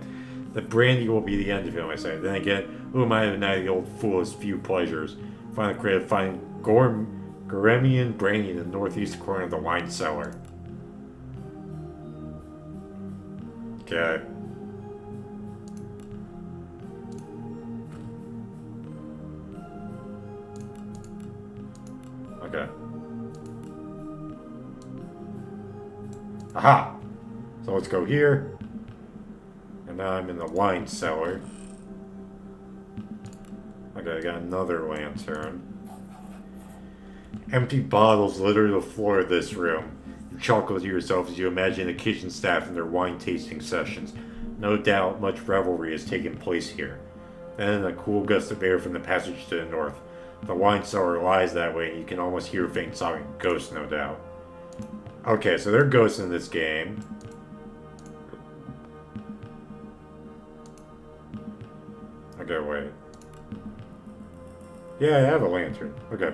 The brandy will be the end of him, I say. Then again, who am I to deny the old fool his few pleasures? Find the creative finding Goremian brandy in the northeast corner of the wine cellar. Okay. Okay. Aha! So let's go here. And now I'm in the wine cellar. Okay, I got another lantern. Empty bottles litter the floor of this room. You chuckle to yourself as you imagine the kitchen staff in their wine tasting sessions. No doubt much revelry has taken place here. Then a cool gust of air from the passage to the north. The wine cellar lies that way, and you can almost hear faint sobbing. Ghosts, no doubt. Okay, so there are ghosts in this game. Okay, wait. Yeah, I have a lantern. Okay.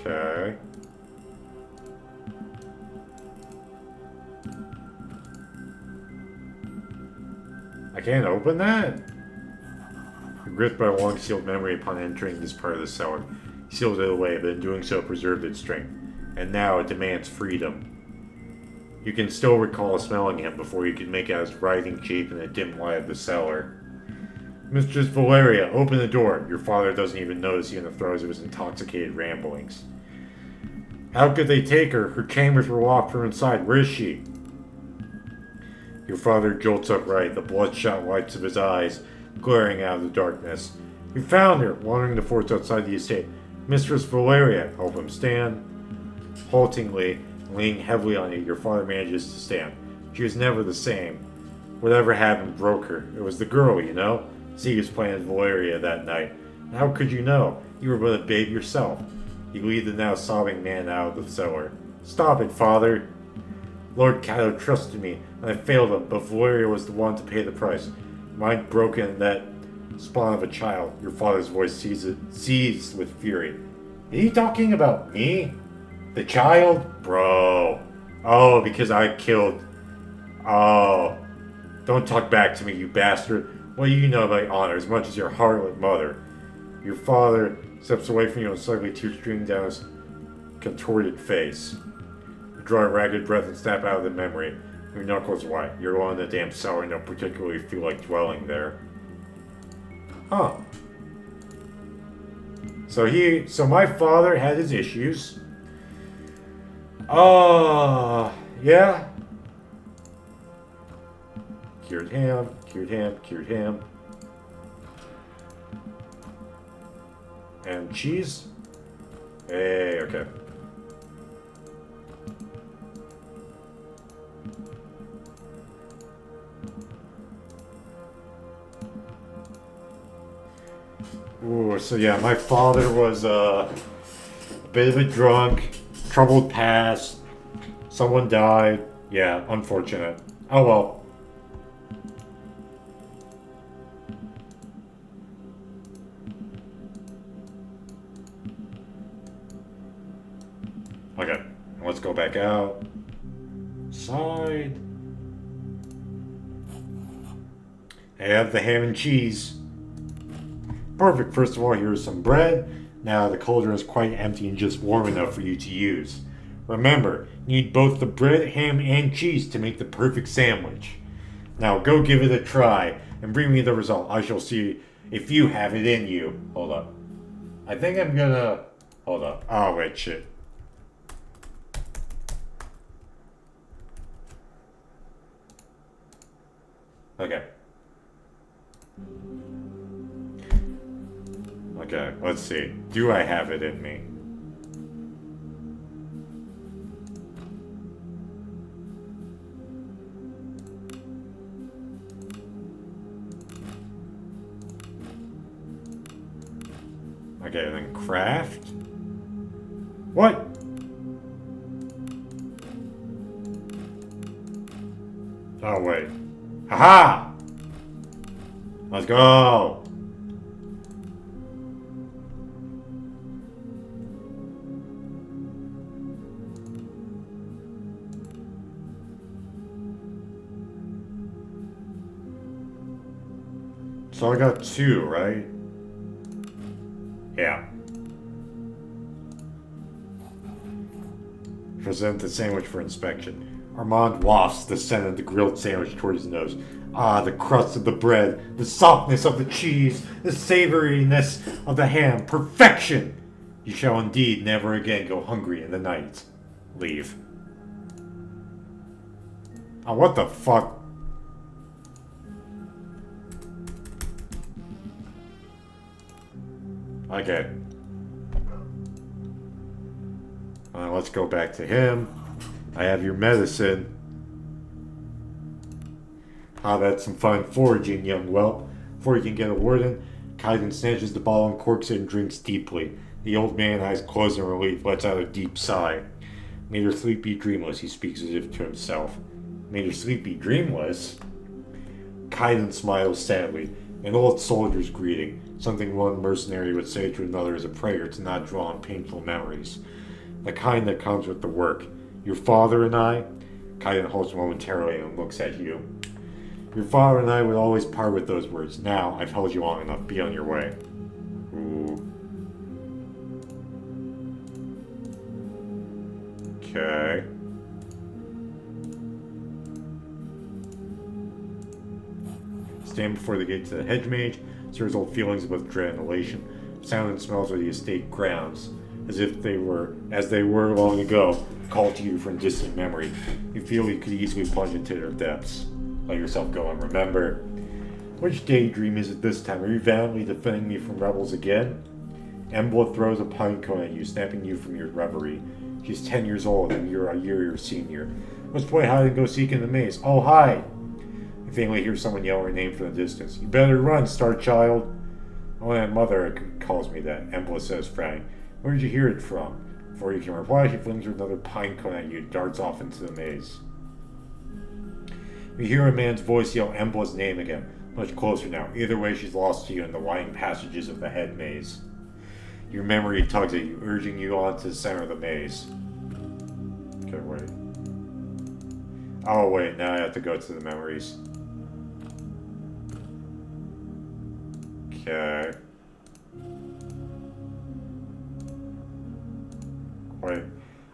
Okay. I can't open that? He gripped by a long sealed memory upon entering this part of the cellar. He sealed it away, but in doing so preserved its strength. And now it demands freedom. You can still recall smelling him before you can make out his writhing shape in the dim light of the cellar. Mistress Valeria, open the door. Your father doesn't even notice you in the throes of his intoxicated ramblings. How could they take her? Her chambers were locked from inside. Where is she? Your father jolts upright, the bloodshot whites of his eyes glaring out of the darkness. You found her, wandering the forest outside the estate. Mistress Valeria, help him stand. Haltingly, leaning heavily on you, your father manages to stand. She was never the same. Whatever happened broke her. It was the girl, you know? See, he was playing with Valeria that night. How could you know? You were but a babe yourself. He lead the now sobbing man out of the cellar. Stop it, father! Lord Cato trusted me, and I failed him, but Valeria was the one to pay the price. Mind broken in that spawn of a child. Your father's voice seized with fury. Are you talking about me? The child? Bro. Oh, because I killed... Oh. Don't talk back to me, you bastard. What do you know about honor as much as your harlot mother? Your father steps away from you and suddenly tears streaming down his contorted face. You draw a ragged breath and snap out of the memory. Your knuckles white. You're alone in the damn cellar and don't particularly feel like dwelling there. Huh. So my father had his issues. Yeah. Cured ham, cured ham, cured ham. And cheese? Hey, okay. Ooh, so yeah, my father was a bit of a drunk, troubled past, someone died. Yeah, unfortunate. Oh well. Okay, let's go back out. Side. I have the ham and cheese. Perfect. First of all, here's some bread. Now the cauldron is quite empty and just warm enough for you to use. Remember, you need both the bread, ham, and cheese to make the perfect sandwich. Now go give it a try and bring me the result. I shall see if you have it in you. Hold up. I think I'm gonna... Hold up. Oh, wait, shit. Okay. Okay, let's see. Do I have it in me? Okay, then craft? What? Oh, wait. Haha! Let's go! So I got 2, right? Yeah. Present the sandwich for inspection. Armand wafts the scent of the grilled sandwich toward his nose. Ah, the crust of the bread, the softness of the cheese, the savoriness of the ham. Perfection! You shall indeed never again go hungry in the night. Leave. Oh, what the fuck? Okay. Let's go back to him. I have your medicine. I've had some fine foraging, young whelp. Before you can get a word in, Kaiden snatches the bottle and corks it and drinks deeply. The old man, eyes closed in relief, lets out a deep sigh. Made her sleep be dreamless, he speaks as if to himself. Made her sleep be dreamless? Kaiden smiles sadly. An old soldier's greeting, something one mercenary would say to another as a prayer to not draw on painful memories. The kind that comes with the work. Your father and I, Kaiden halts momentarily and looks at you. Your father and I would always part with those words. Now, I've held you long enough. Be on your way. Ooh. Okay. Stand before the gate to the hedge mage, stirs old feelings of dread and elation. Sound and smells of the estate grounds, as they were long ago, called to you from distant memory. You feel you could easily plunge into their depths. Let yourself go and remember. Which daydream is it this time? Are you valiantly defending me from rebels again? Embla throws a pine cone at you, snapping you from your reverie. She's 10 years old, and you're a year your senior. Let's play hide and go seek in the maze. Oh, hi! You faintly hear someone yell her name from the distance. You better run, Star Child! Oh, my mother calls me that, Embla says, frowning. Where did you hear it from? Before you can reply, she flings another pine cone at you and darts off into the maze. You hear a man's voice yell Embla's name again, much closer now. Either way, she's lost to you in the winding passages of the head maze. Your memory tugs at you, urging you on to the center of the maze. Okay, wait. Oh, wait, now I have to go to the memories. Okay. Wait.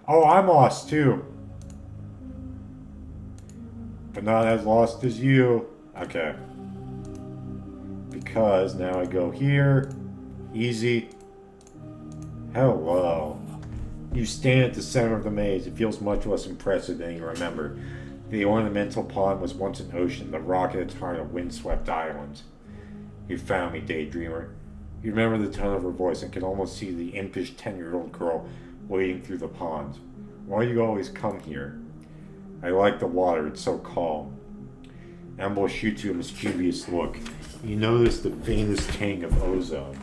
Oh, I'm lost too. But not as lost as you. Okay. Because now I go here. Easy. Hello. You stand at the center of the maze. It feels much less impressive than you remember. The ornamental pond was once an ocean, the rock at its heart a windswept island. You found me, daydreamer. You remember the tone of her voice and can almost see the impish 10-year-old girl wading through the pond. Why do you always come here? I like the water, it's so calm. Embla shoots you a mischievous look. You notice the faintest tang of ozone.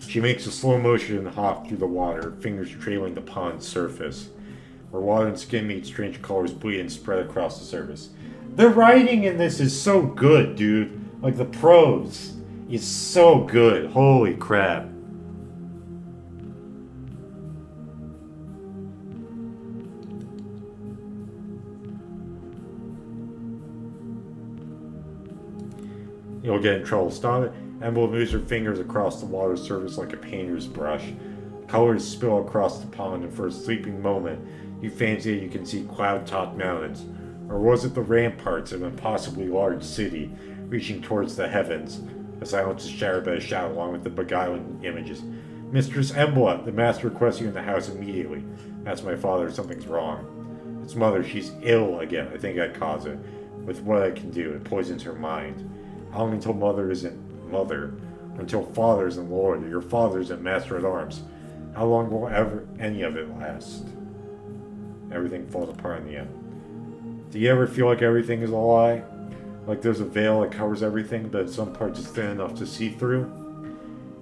She makes a slow motion and hop through the water, her fingers trailing the pond's surface. Where water and skin meet, strange colors bleed and spread across the surface. The writing in this is so good, dude. Like, the prose is so good. Holy crap. You'll get in trouble. Stop it. Embla moves her fingers across the water's surface like a painter's brush. Colors spill across the pond, and for a sleeping moment, you fancy that you can see cloud-topped mountains. Or was it the ramparts of an impossibly large city, reaching towards the heavens? The silence is shattered by a shout along with the beguiling images. Mistress Embla, the master requests you in the house immediately. That's my father, something's wrong. It's mother, she's ill again. I think I caused it. With what I can do, it poisons her mind. How long until mother isn't mother? Until father isn't lord, or your father isn't master at arms? How long will ever any of it last? Everything falls apart in the end. Do you ever feel like everything is a lie? Like there's a veil that covers everything, but some parts is thin enough to see through?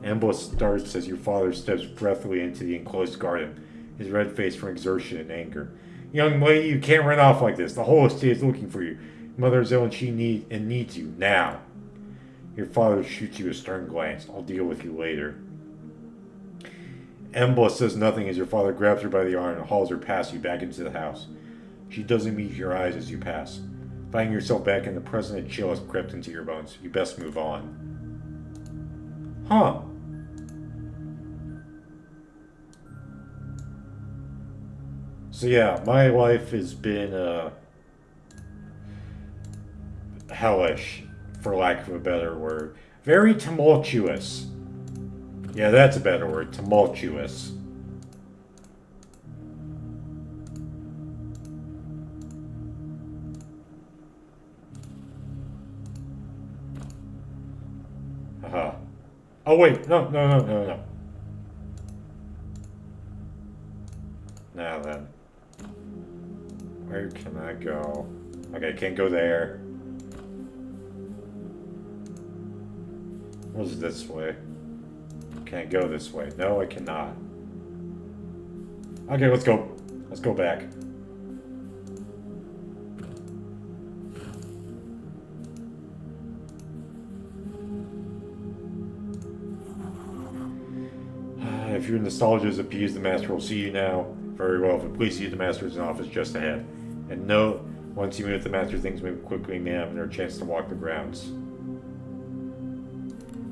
Embla starts as your father steps breathily into the enclosed garden, his red face from exertion and anger. Young lady, you can't run off like this. The whole estate is looking for you. Mother's ill and she needs you, now. Your father shoots you a stern glance. I'll deal with you later. Embla says nothing as your father grabs her by the arm and hauls her past you back into the house. She doesn't meet your eyes as you pass. Finding yourself back in the present, a chill has crept into your bones. You best move on. Huh. So yeah, my life has been, hellish, for lack of a better word. Very tumultuous. Yeah, that's a better word. Tumultuous. Haha. Oh wait, no. Now then. Where can I go? Okay, can't go there. What's this way? Can't go this way. No, I cannot. Okay, let's go. Let's go back. If your nostalgia is appeased, the master will see you now. Very well. If it pleases you, the master is in office just ahead. And note, once you move, the master things move quickly, ma'am, and there are a chance to walk the grounds.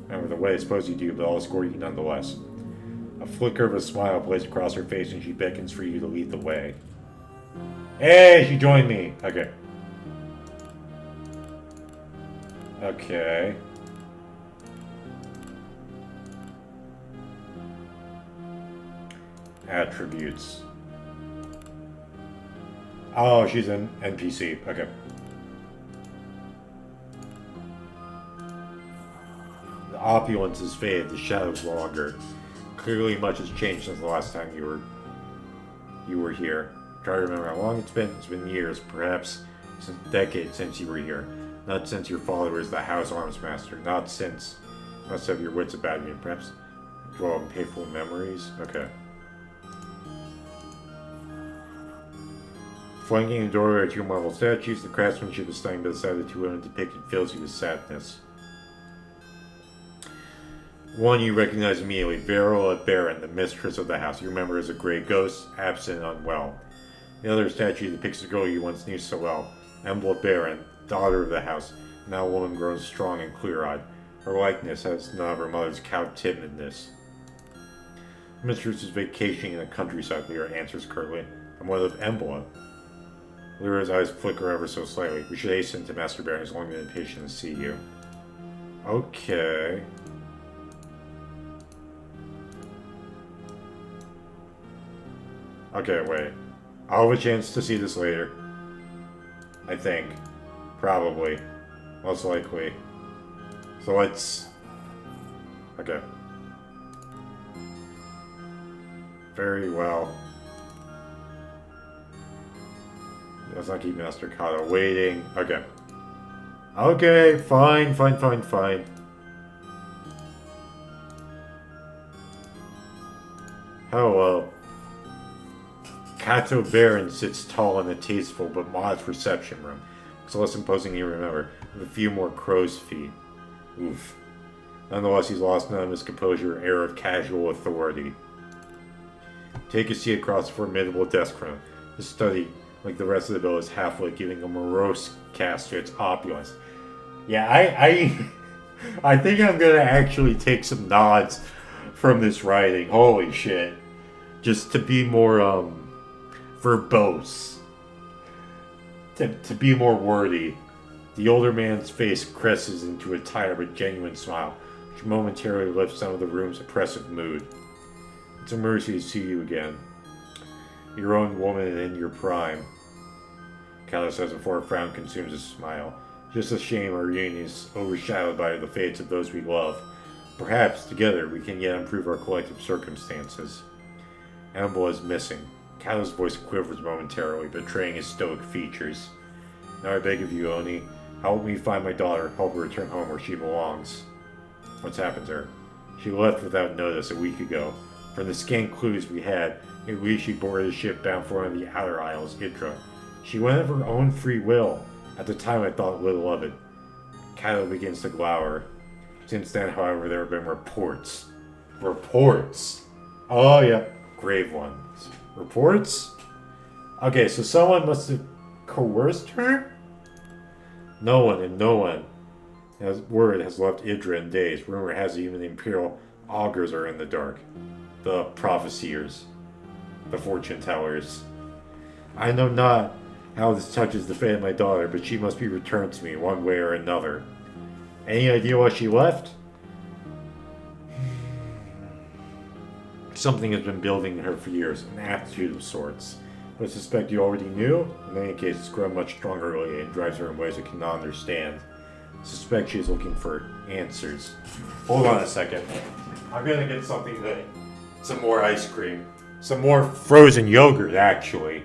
Remember, the way I suppose you do, but I'll escort you nonetheless. A flicker of a smile plays across her face and she beckons for you to lead the way. Hey, she joined me! Okay. Okay. Attributes. Oh, she's an NPC. Okay. The opulence is faded, the shadows longer. Clearly much has changed since the last time you were here. Try to remember how long it's been. It's been years, perhaps since decades since you were here. Not since your father was the house arms master. Not since. Must have your wits about you. Perhaps draw on painful memories. Okay. Flanking the doorway are two marble statues. The craftsmanship is stunning, but the sight of the two women depicted fills you with sadness. One you recognize immediately, Viola Baron, the mistress of the house. You remember as a gray ghost, absent and unwell. The other statue depicts the girl you once knew so well, Embla Baron, daughter of the house, now a woman grown strong and clear-eyed. Her likeness has none of her mother's cowed timidness. The mistress is vacationing in the countryside, Lyra answers curtly. And what of Embla? Lyra's eyes flicker ever so slightly. We should hasten to Master Baron. He's long been impatient to see you. Okay. Okay, wait. I'll have a chance to see this later. I think. Probably. Most likely. So let's... Okay. Very well. Let's not keep Master Kato waiting. Okay. Okay, fine. Hello. Kato Baron sits tall in a tasteful but modest reception room. It's less imposing than you remember, with a few more crow's feet. Oof. Nonetheless, he's lost none of his composure or air of casual authority. Take a seat across the formidable desk from him. The study, like the rest of the bill, is half-lit, giving a morose cast to its opulence. Yeah, I think I'm gonna actually take some nods from this writing. Holy shit. Just to be more, verbose. To be more wordy. The older man's face cresses into a tired but genuine smile, which momentarily lifts some of the room's oppressive mood. It's a mercy to see you again. Your own woman and in your prime. Kato says before a frown consumes his smile. Just a shame our union is overshadowed by the fates of those we love. Perhaps, together, we can yet improve our collective circumstances. Embla is missing. Kato's voice quivers momentarily, betraying his stoic features. Now I beg of you, Oni, help me find my daughter, help her return home where she belongs. What's happened to her? She left without notice a week ago. From the scant clues we had, it believed she boarded a ship bound for one of the outer isles, Idra. She went of her own free will. At the time I thought little of it. Kato begins to glower. Since then, however, there have been reports. Reports? Oh, yeah. Grave ones. Reports? Okay, so someone must have coerced her? No one word has left Idra in days. Rumor has it even the Imperial augurs are in the dark. The prophesiers. The fortune tellers. I know not how this touches the fate of my daughter, but she must be returned to me one way or another. Any idea why she left? Something has been building in her for years, an aptitude of sorts. But I suspect you already knew? In any case, it's grown much stronger lately and drives her in ways I cannot understand. I suspect she's looking for answers. Hold on a second. I'm gonna get something that... Some more ice cream. Some more frozen yogurt, actually.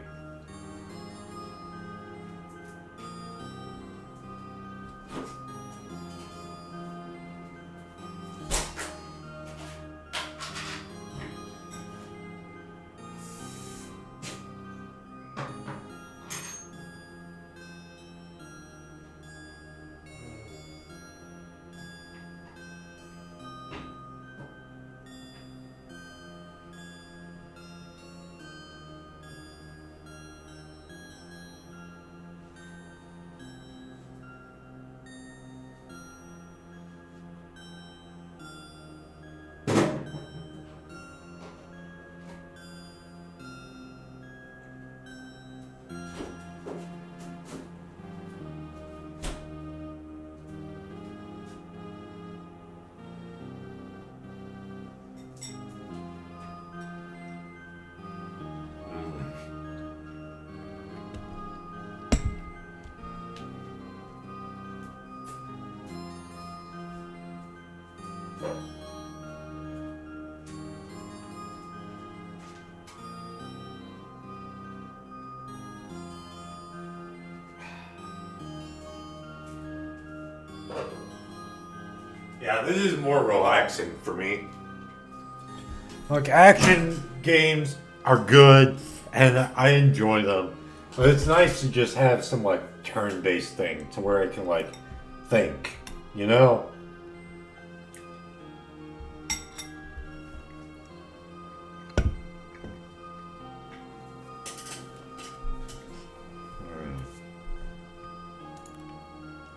Yeah, this is more relaxing for me. Like, action games are good, and I enjoy them. But it's nice to just have some, like, turn-based thing to where I can, like, think, you know?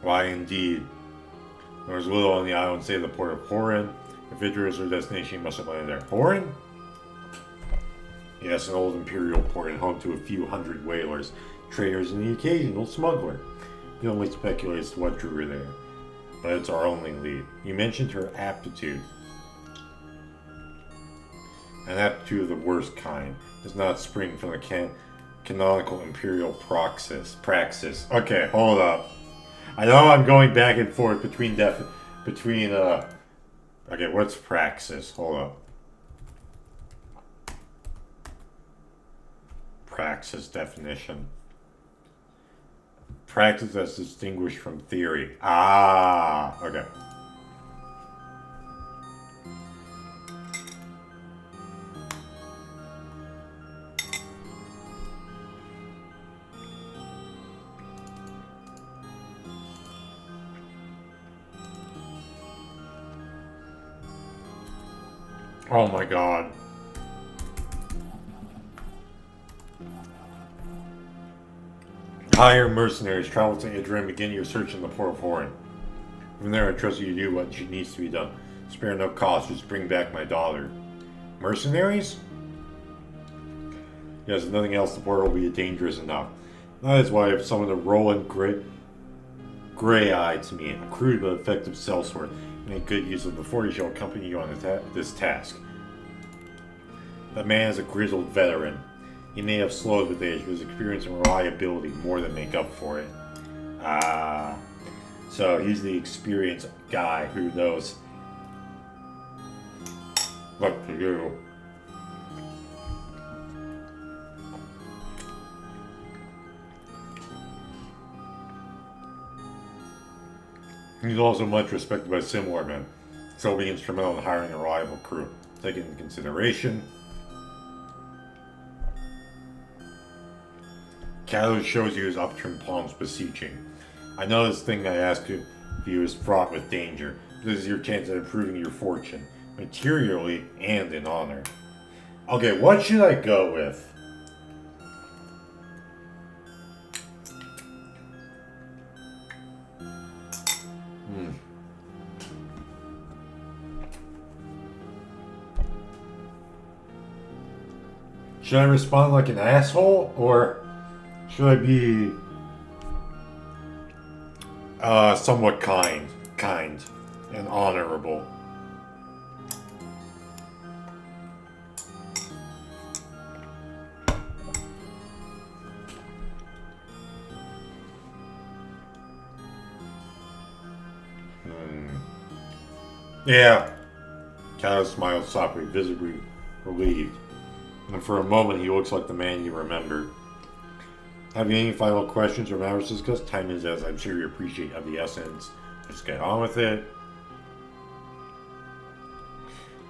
Why, indeed. There was little on the island save the port of Horin. If Idra is her destination, you must have landed there. Horin? Yes, an old imperial port and home to a few hundred whalers, traders, and the occasional smuggler. You can only speculate as to what drew her there, but it's our only lead. You mentioned her aptitude. An aptitude of the worst kind does not spring from the canonical imperial praxis. Okay, hold up. I know I'm going back and forth between okay, what's praxis? Hold up. Praxis definition. Practice as distinguished from theory. Ah, okay. Oh my god. Hire mercenaries, travel to Idra, and begin your search in the port of Horin. From there, I trust you to do what needs to be done. Spare no cost, just bring back my daughter. Mercenaries? Yes, if nothing else, the port will be dangerous enough. That is why I have summoned a Roland Grey-Eye to me, a crude but effective sellsword. Make good use of before he shall accompany you on this task. That man is a grizzled veteran. He may have slowed with age, but his experience and reliability more than make up for it. Ah. So he's the experienced guy who knows what to do. He's also much respected by similar men, so he'll be instrumental in hiring a reliable crew. Take it into consideration. Kalos shows you his upturned palms beseeching. I know this thing I ask you is fraught with danger. This is your chance at improving your fortune, materially and in honor. Okay, what should I go with? Should I respond like an asshole, or should I be somewhat kind and honorable? Yeah. Kyle smiles softly, visibly relieved. And for a moment, he looks like the man you remember. Have you any final questions or matters to discuss? Time is, as I'm sure you appreciate, of the essence. Just get on with it.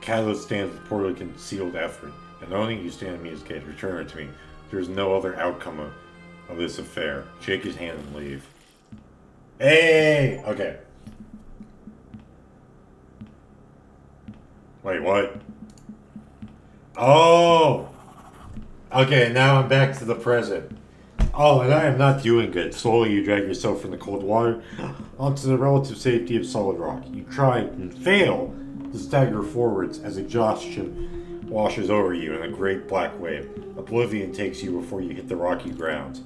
Catalyst stands with poorly concealed effort, and owning you stand me as gate. Return it to me. There is no other outcome of this affair. Shake his hand and leave. Hey! Okay. Wait, what? Oh! Okay, now I'm back to the present. Oh, and I am not doing good. Slowly you drag yourself from the cold water onto the relative safety of solid rock. You try and fail to stagger forwards as exhaustion washes over you in a great black wave. Oblivion takes you before you hit the rocky ground.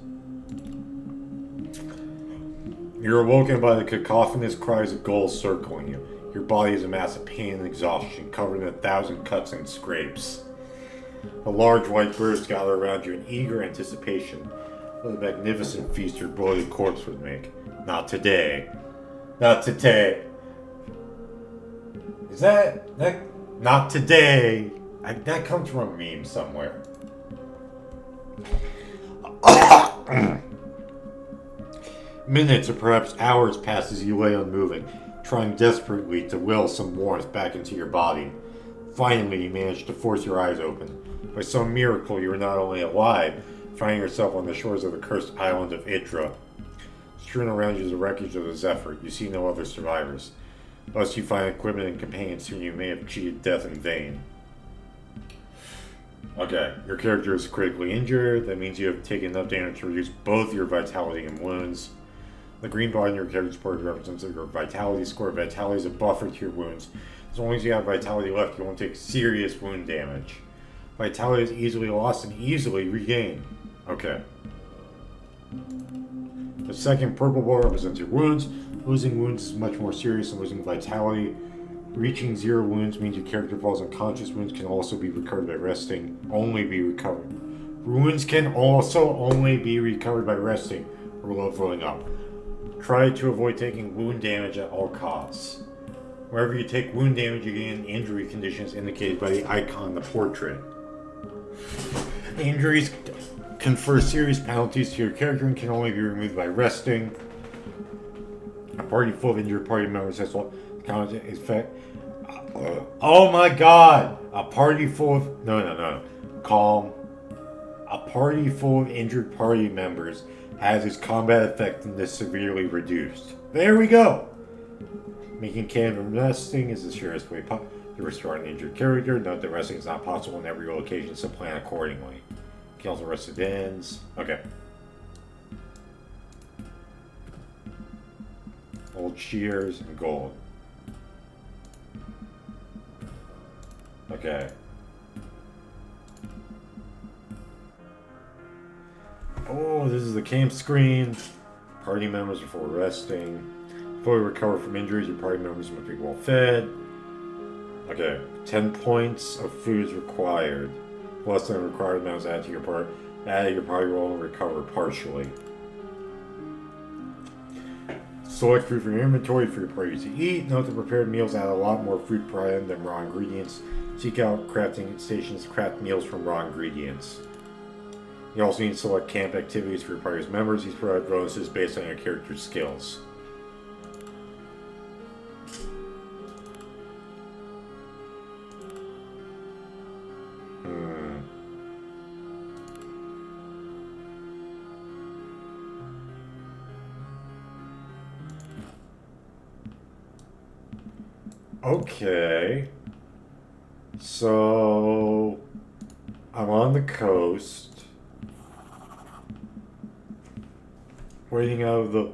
You're awoken by the cacophonous cries of gulls circling you. Your body is a mass of pain and exhaustion, covered in 1,000 cuts and scrapes. The large white birds gather around you in eager anticipation of the magnificent feast your bloated corpse would make. Not today. Not today. Is that not today? That comes from a meme somewhere. Minutes or perhaps hours pass as you lay unmoving, trying desperately to will some warmth back into your body. Finally, you manage to force your eyes open. By some miracle, you are not only alive, finding yourself on the shores of the cursed island of Idra. Strewn around you is the wreckage of the Zephyr. You see no other survivors. Unless you find equipment and companions whom you may have cheated death in vain. Okay, your character is critically injured. That means you have taken enough damage to reduce both your vitality and wounds. The green bar in your character's board represents your vitality score. Vitality is a buffer to your wounds. As long as you have vitality left, you won't take serious wound damage. Vitality is easily lost and easily regained. Okay. The second purple bar represents your wounds. Losing wounds is much more serious than losing vitality. Reaching 0 wounds means your character falls unconscious. Wounds can also be recovered by resting. Only be recovered. Wounds can also only be recovered by resting or leveling up. Try to avoid taking wound damage at all costs. Wherever you take wound damage, you gain injury conditions indicated by the icon in the portrait. Injuries confer serious penalties to your character and can only be removed by resting. A party full of injured party members has what counts as effect. Oh my god! A party full of... No. Calm. A party full of injured party members has its combat effectiveness severely reduced. There we go! Making canon resting is the surest way to restore an injured character. Note that resting is not possible in every location, so plan accordingly. Kills arrested ends. Okay. Old shears and gold. Okay. Oh, this is the camp screen. Party members before resting. Before you recover from injuries, your party members must be well fed. Okay. 10 points of food is required. Less than the required amounts added to your party. Added your party will only recover partially. Select food from your inventory for your party to eat. Note that prepared meals add a lot more food per item than raw ingredients. Seek out crafting stations to craft meals from raw ingredients. You also need to select camp activities for your party's members. These provide bonuses based on your character's skills. Okay. So I'm on the coast. Wading out of the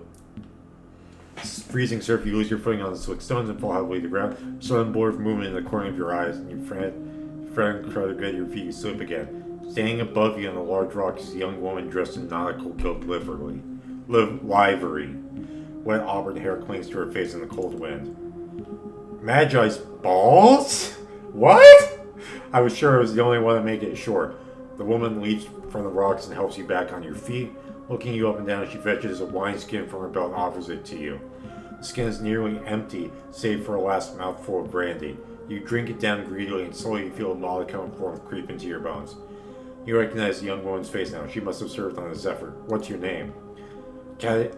freezing surf, you lose your footing on the slick stones and fall heavily to the ground. Sudden blur of movement in the corner of your eyes, and your friend try to get your feet, you slip again. Standing above you on a large rock is a young woman dressed in nautical kilt livery. Wet auburn hair clings to her face in the cold wind. Magi's balls? What? I was sure I was the only one to make it short. The woman leaps from the rocks and helps you back on your feet. Looking you up and down, she fetches a wineskin from her belt and offers it to you. The skin is nearly empty, save for a last mouthful of brandy. You drink it down greedily and slowly feel a modicum of warmth creep into your bones. You recognize the young woman's face now. She must have served on the Zephyr. What's your name? Katya's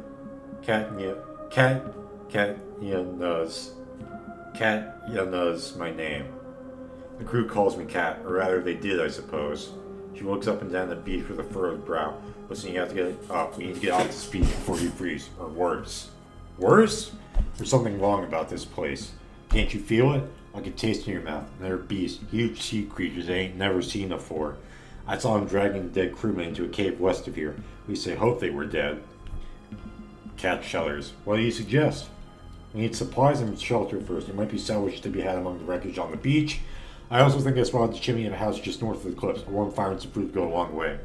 my name. The crew calls me Kat, or rather they did, I suppose. She looks up and down the beach with a furrowed brow. Listen, you have to get up. We need to get off to speed before you freeze. Or worse. Worse? There's something wrong about this place. Can't you feel it? I can taste it in your mouth. And they're beasts, huge sea creatures I ain't never seen before. I saw them dragging dead crewmen into a cave west of here. At least I hope they were dead. Kat shudders. What do you suggest? We need supplies and shelter first. There might be salvage to be had among the wreckage on the beach. I also think I spotted the chimney of a house just north of the cliffs. A warm fire and some food go a long way.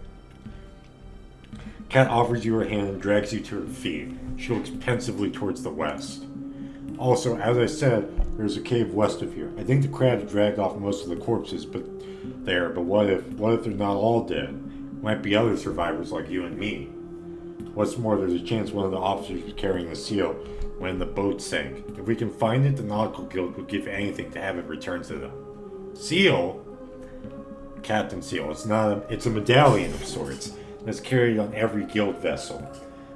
Kat offers you her hand and drags you to her feet. She looks pensively towards the west. Also, as I said, there's a cave west of here. I think the crabs dragged off most of the corpses, but what if they're not all dead? Might be other survivors like you and me. What's more, there's a chance one of the officers was carrying the seal when the boat sank. If we can find it, the Nautical Guild would give anything to have it returned to them. Seal? Captain Seal. It's a medallion of sorts. That's carried on every guild vessel.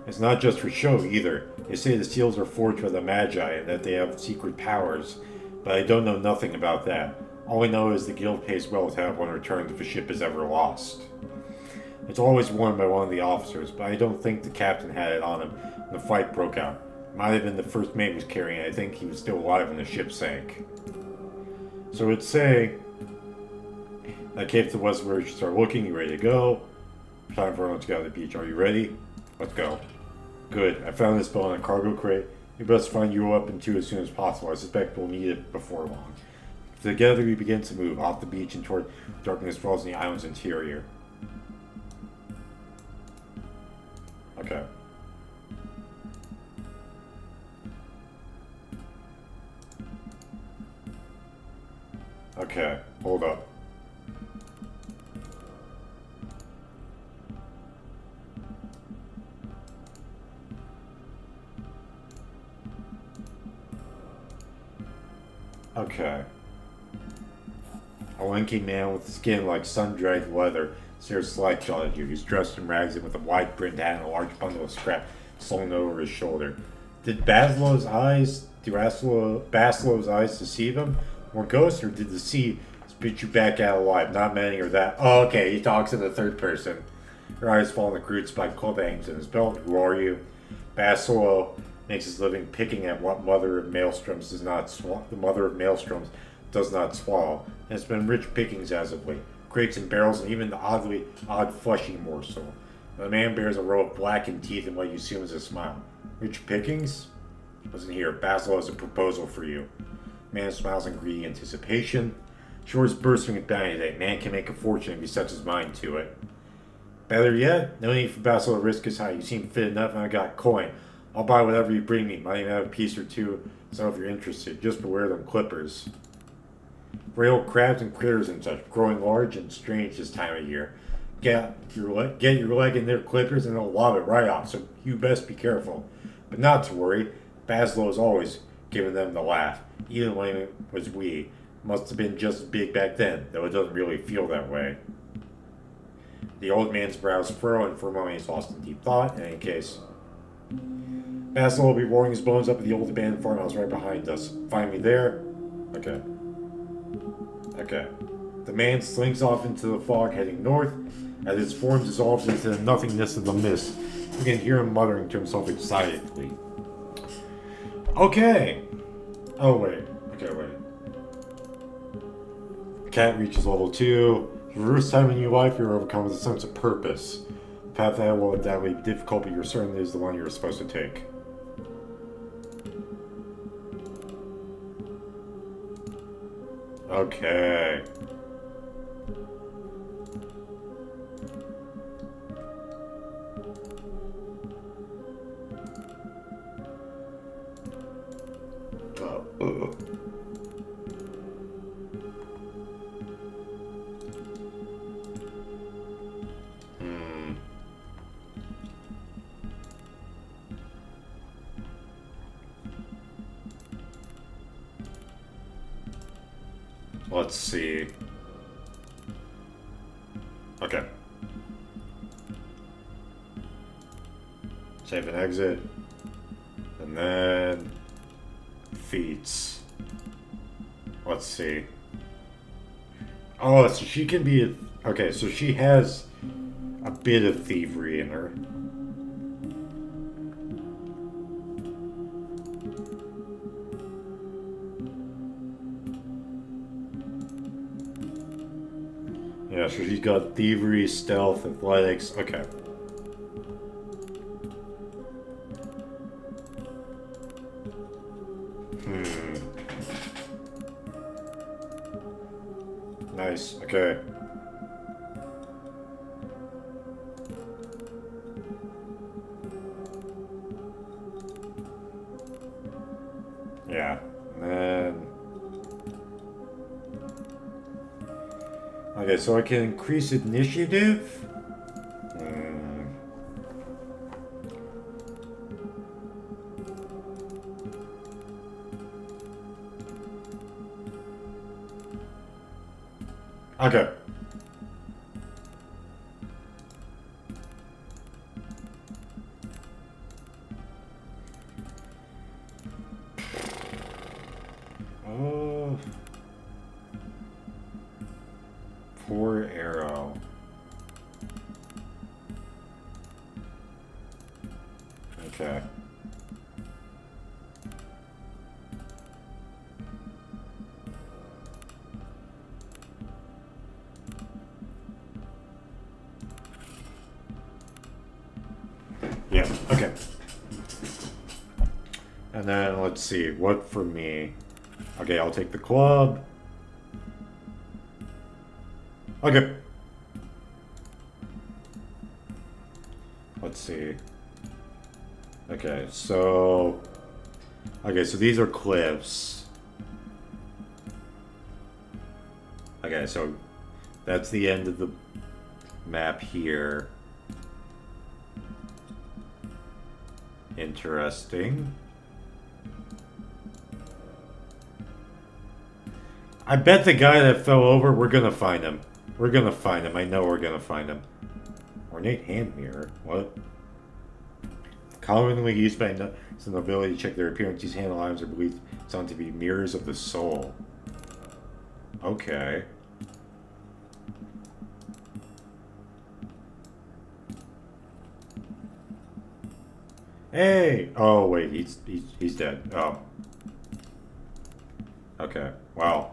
It's not just for show either. They say the seals are forged by the Magi and that they have secret powers, but I don't know nothing about that. All I know is the guild pays well to have one returned if a ship is ever lost. It's always worn by one of the officers, but I don't think the captain had it on him when the fight broke out. It might have been the first mate was carrying it. I think he was still alive when the ship sank. So it'd say that cave to the west where you should start looking. You ready to go? Time for everyone to get on the beach. Are you ready? Let's go. Good. I found this boat in a cargo crate. We best find you up into as soon as possible. I suspect we'll need it before long. Together we begin to move off the beach and toward darkness falls in the island's interior. Okay. Okay, hold up. Okay. A lanky man with skin like sun-dried leather stares slack-jawed at you. He's dressed in rags and with a wide-brimmed hat and a large bundle of scrap slung over his shoulder. Did Baslow's eyes deceive him? Or ghosts, or did the sea spit you back out alive? Not many or that. Oh, okay, he talks in the third person. Your eyes fall on the crude spike cloth that hangs in his belt. Who are you? Baslow makes his living picking at what mother of maelstroms does not swallow. And it's been rich pickings as of late. Crates and barrels and even the odd fleshy morsel. The man bears a row of blackened teeth and what you assume is a smile. Rich pickings? Listen here, Baslow has a proposal for you. Man smiles in greedy anticipation. Shore's bursting with bounty today. Man can make a fortune if he sets his mind to it. Better yet, no need for Baslow to risk his hide. You seem fit enough and I got coin. I'll buy whatever you bring me. Might even have a piece or two, so if you're interested. Just beware them clippers. Frail crabs and critters and such, growing large and strange this time of year. Get your leg in their clippers and they'll lob it right off, so you best be careful. But not to worry, Baslow is always giving them the laugh. Even when it was wee. Must have been just as big back then, though it doesn't really feel that way. The old man's brows furrow, and for a moment he's lost in deep thought. In any case, Baslow will be roaring his bones up at the old abandoned farmhouse right behind us. Find me there? Okay. Okay. The man slinks off into the fog, heading north, as his form dissolves into the nothingness of the mist. You can hear him muttering to himself excitedly. Okay! Oh, wait. Okay, wait. Cat reaches level 2. For the first time in your life, you're overcome with a sense of purpose. The path that will undoubtedly be difficult, but you're certain it is the one you're supposed to take. Okay. Let's see. Okay. Save and exit. And then feats. Let's see. Oh, so she can be okay, so she has a bit of thievery in her. Yeah, so she's got thievery, stealth, athletics. Okay. Nice. Okay. Yeah. And then... Okay, so I can increase initiative? Okay. Oh. Poor arrow. Okay. Yeah, okay. And then let's see, what for me? Okay, I'll take the club. Okay. Let's see. Okay, so... Okay, so these are cliffs. Okay, so that's the end of the map here. Interesting. I bet the guy that fell over, we're gonna find him. We're gonna find him. I know we're gonna find him. Ornate hand mirror? What? Commonly used by some ability to check their appearance, these hand alarms are believed to be mirrors of the soul. Okay. Hey! Oh wait, he's dead. Oh. Okay. Wow.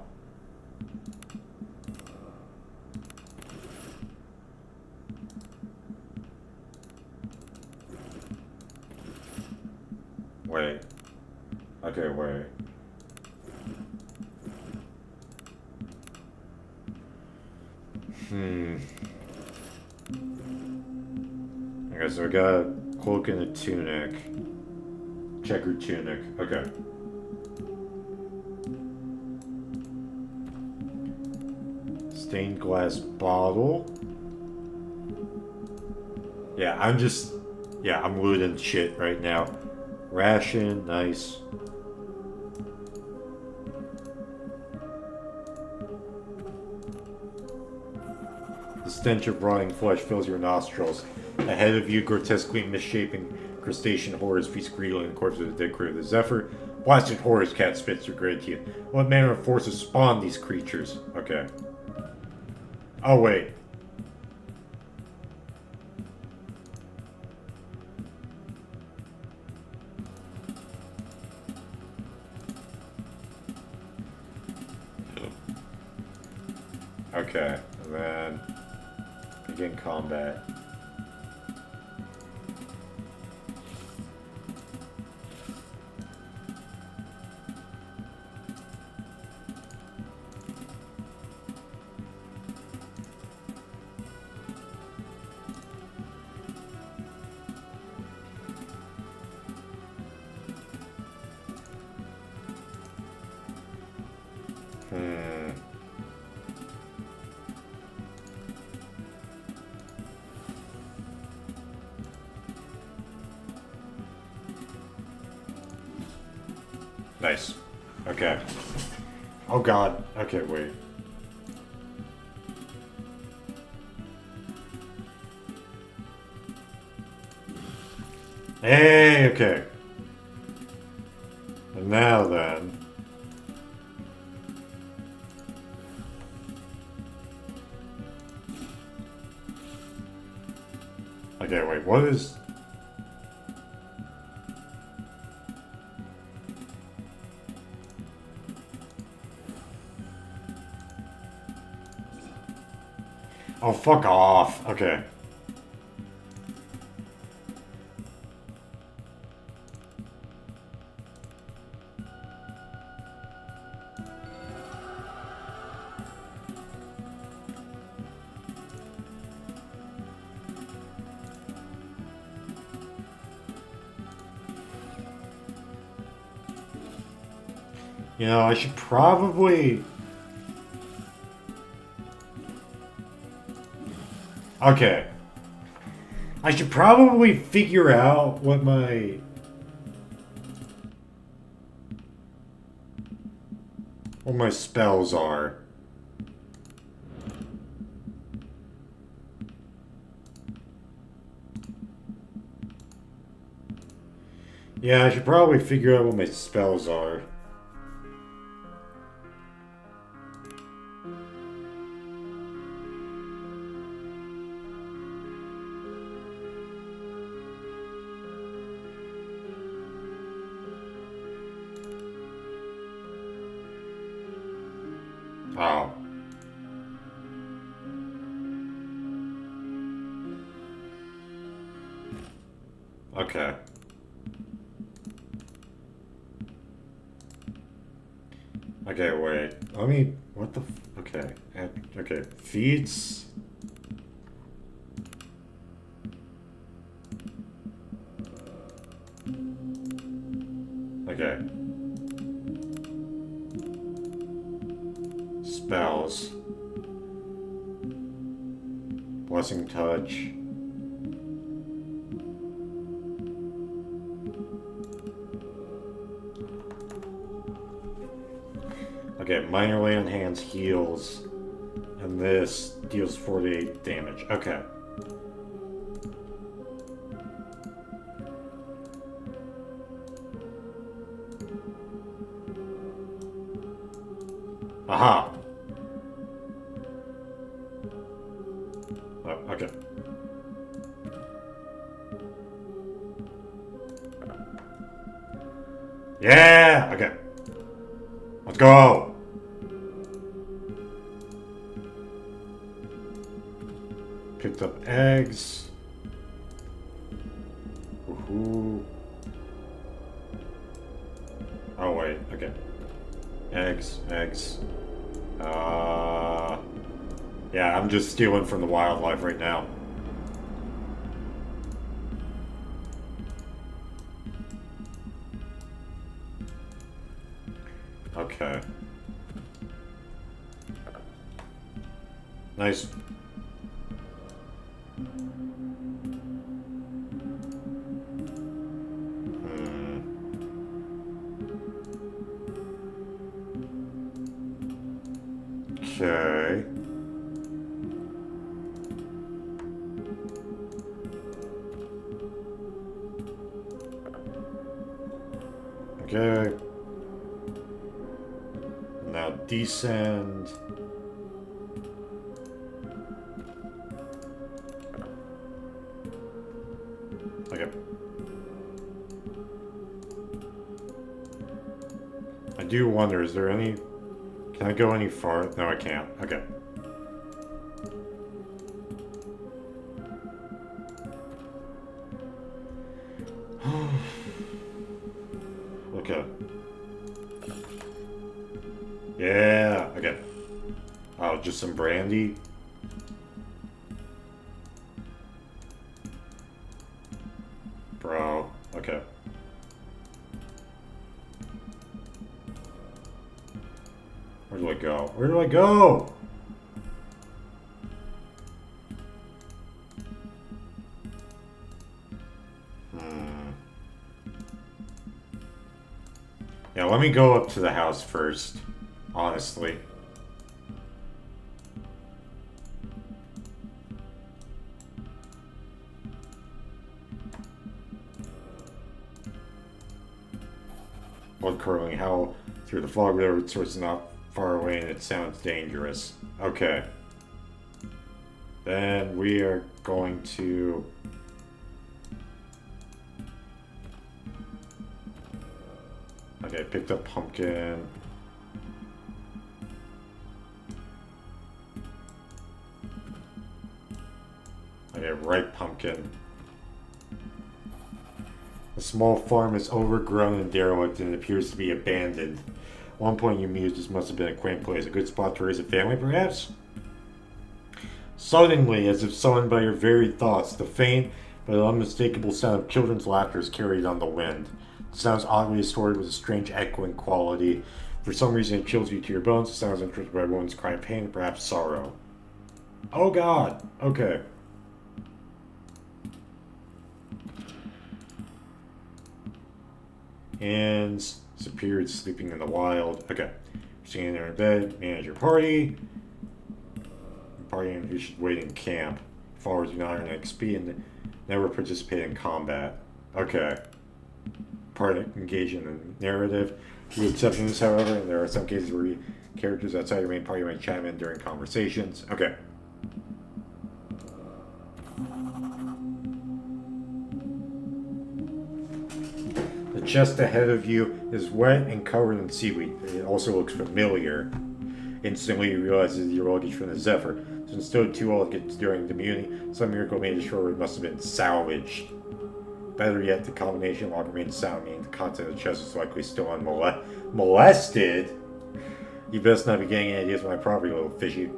Wait. Okay, wait. Okay, so I got a cloak and a tunic. Checkered tunic. Okay. Stained glass bottle. Yeah, I'm looting shit right now. Ration, nice. The stench of rotting flesh fills your nostrils. Ahead of you, grotesquely misshapen crustacean horrors feast greedily on the corpse of the dead crew of the Zephyr. Blasted horrors cat spits their grid teeth. What manner of forces spawn these creatures? Okay. Oh, wait. Okay, and then begin combat. Nice. Okay. Oh god. Okay, wait. Hey, okay. And now then. Okay, wait, what is... Oh, fuck off. Okay. You know, I should probably... Okay. I should probably figure out what my... what my spells are. Yeah, I should probably figure out what my spells are. Oh. Okay. Okay, wait. Let me. What the? Okay. Okay. Feeds. Okay. Spells. Blessing touch. Okay, minor lay on hands heals. And this deals 48 damage. Okay. Aha! Oh, okay. Yeah! Okay. Let's go! Picked up eggs. Woohoo. Oh, wait. Okay. Eggs. Yeah, I'm just stealing from the wildlife right now. Okay. Nice. Okay. Okay. Now descend. Okay. I do wonder, is there any... Can I go any far? No, I can't. Okay. Okay. Yeah, okay. Oh, just some brandy? Bro, okay. Where do I go? Where do I go? Yeah, let me go up to the house first, honestly. Blood curdling howl through the fog, whatever source is not far away, and it sounds dangerous. Okay. Then we are going to... Okay, picked up pumpkin. Okay, ripe pumpkin. The small farm is overgrown and derelict and appears to be abandoned. At one point you mused this must have been a quaint place. A good spot to raise a family, perhaps? Suddenly, as if summoned by your very thoughts, the faint but unmistakable sound of children's laughter is carried on the wind. The sounds oddly distorted with a strange echoing quality. For some reason it chills you to your bones. The sounds interrupted by woman's crying pain, perhaps sorrow. Oh god! Okay. Hands, disappeared, sleeping in the wild. Okay. Sitting there in bed, manage your party. Party who should wait in camp. Followers do not earn XP and never participate in combat. Okay. Part engage in the narrative. Few exceptions, however, and there are some cases where characters outside your main party might chime in during conversations. Okay. The chest ahead of you is wet and covered in seaweed. It also looks familiar. Instantly, he realizes your luggage from the Zephyr. So instead of 2 luggage during the mutiny, some miracle made sure it must have been salvaged. Better yet, the combination log remained sound, meaning the content of the chest was likely still unmolested. You best not be getting any ideas of my property, little fishy.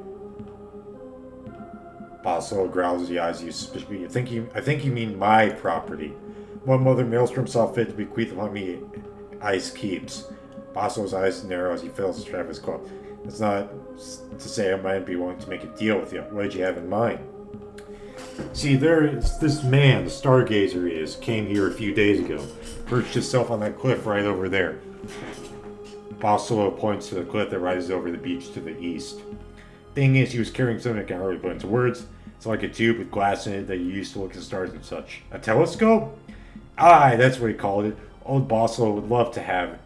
Basso growls as he eyes you suspiciously. I think you mean my property. What Mother Maelstrom saw fit to bequeath upon me, ice keeps. Basso's eyes narrow as he fills the strap of his cloak. That's not to say I might be willing to make a deal with you. What did you have in mind? See, there's this man, the stargazer he is, came here a few days ago. Perched himself on that cliff right over there. Basso points to the cliff that rises over the beach to the east. Thing is, he was carrying something I can't hardly put into words. It's like a tube with glass in it that you used to look at stars and such. A telescope? Aye, that's what he called it. Old Basso would love to have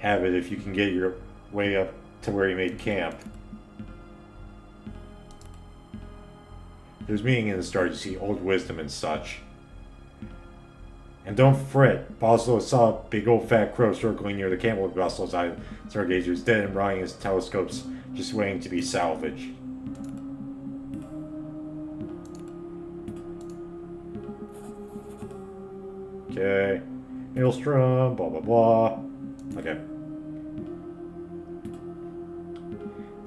it if you can get your way up to where he made camp. There's meaning in the stars, you see, old wisdom and such. And don't fret, Basso saw a big old fat crow circling near the camp with Basso's eye. Stargazer is dead and rotting his telescopes, just waiting to be salvaged. Okay. Maelstrom, blah blah blah. Okay.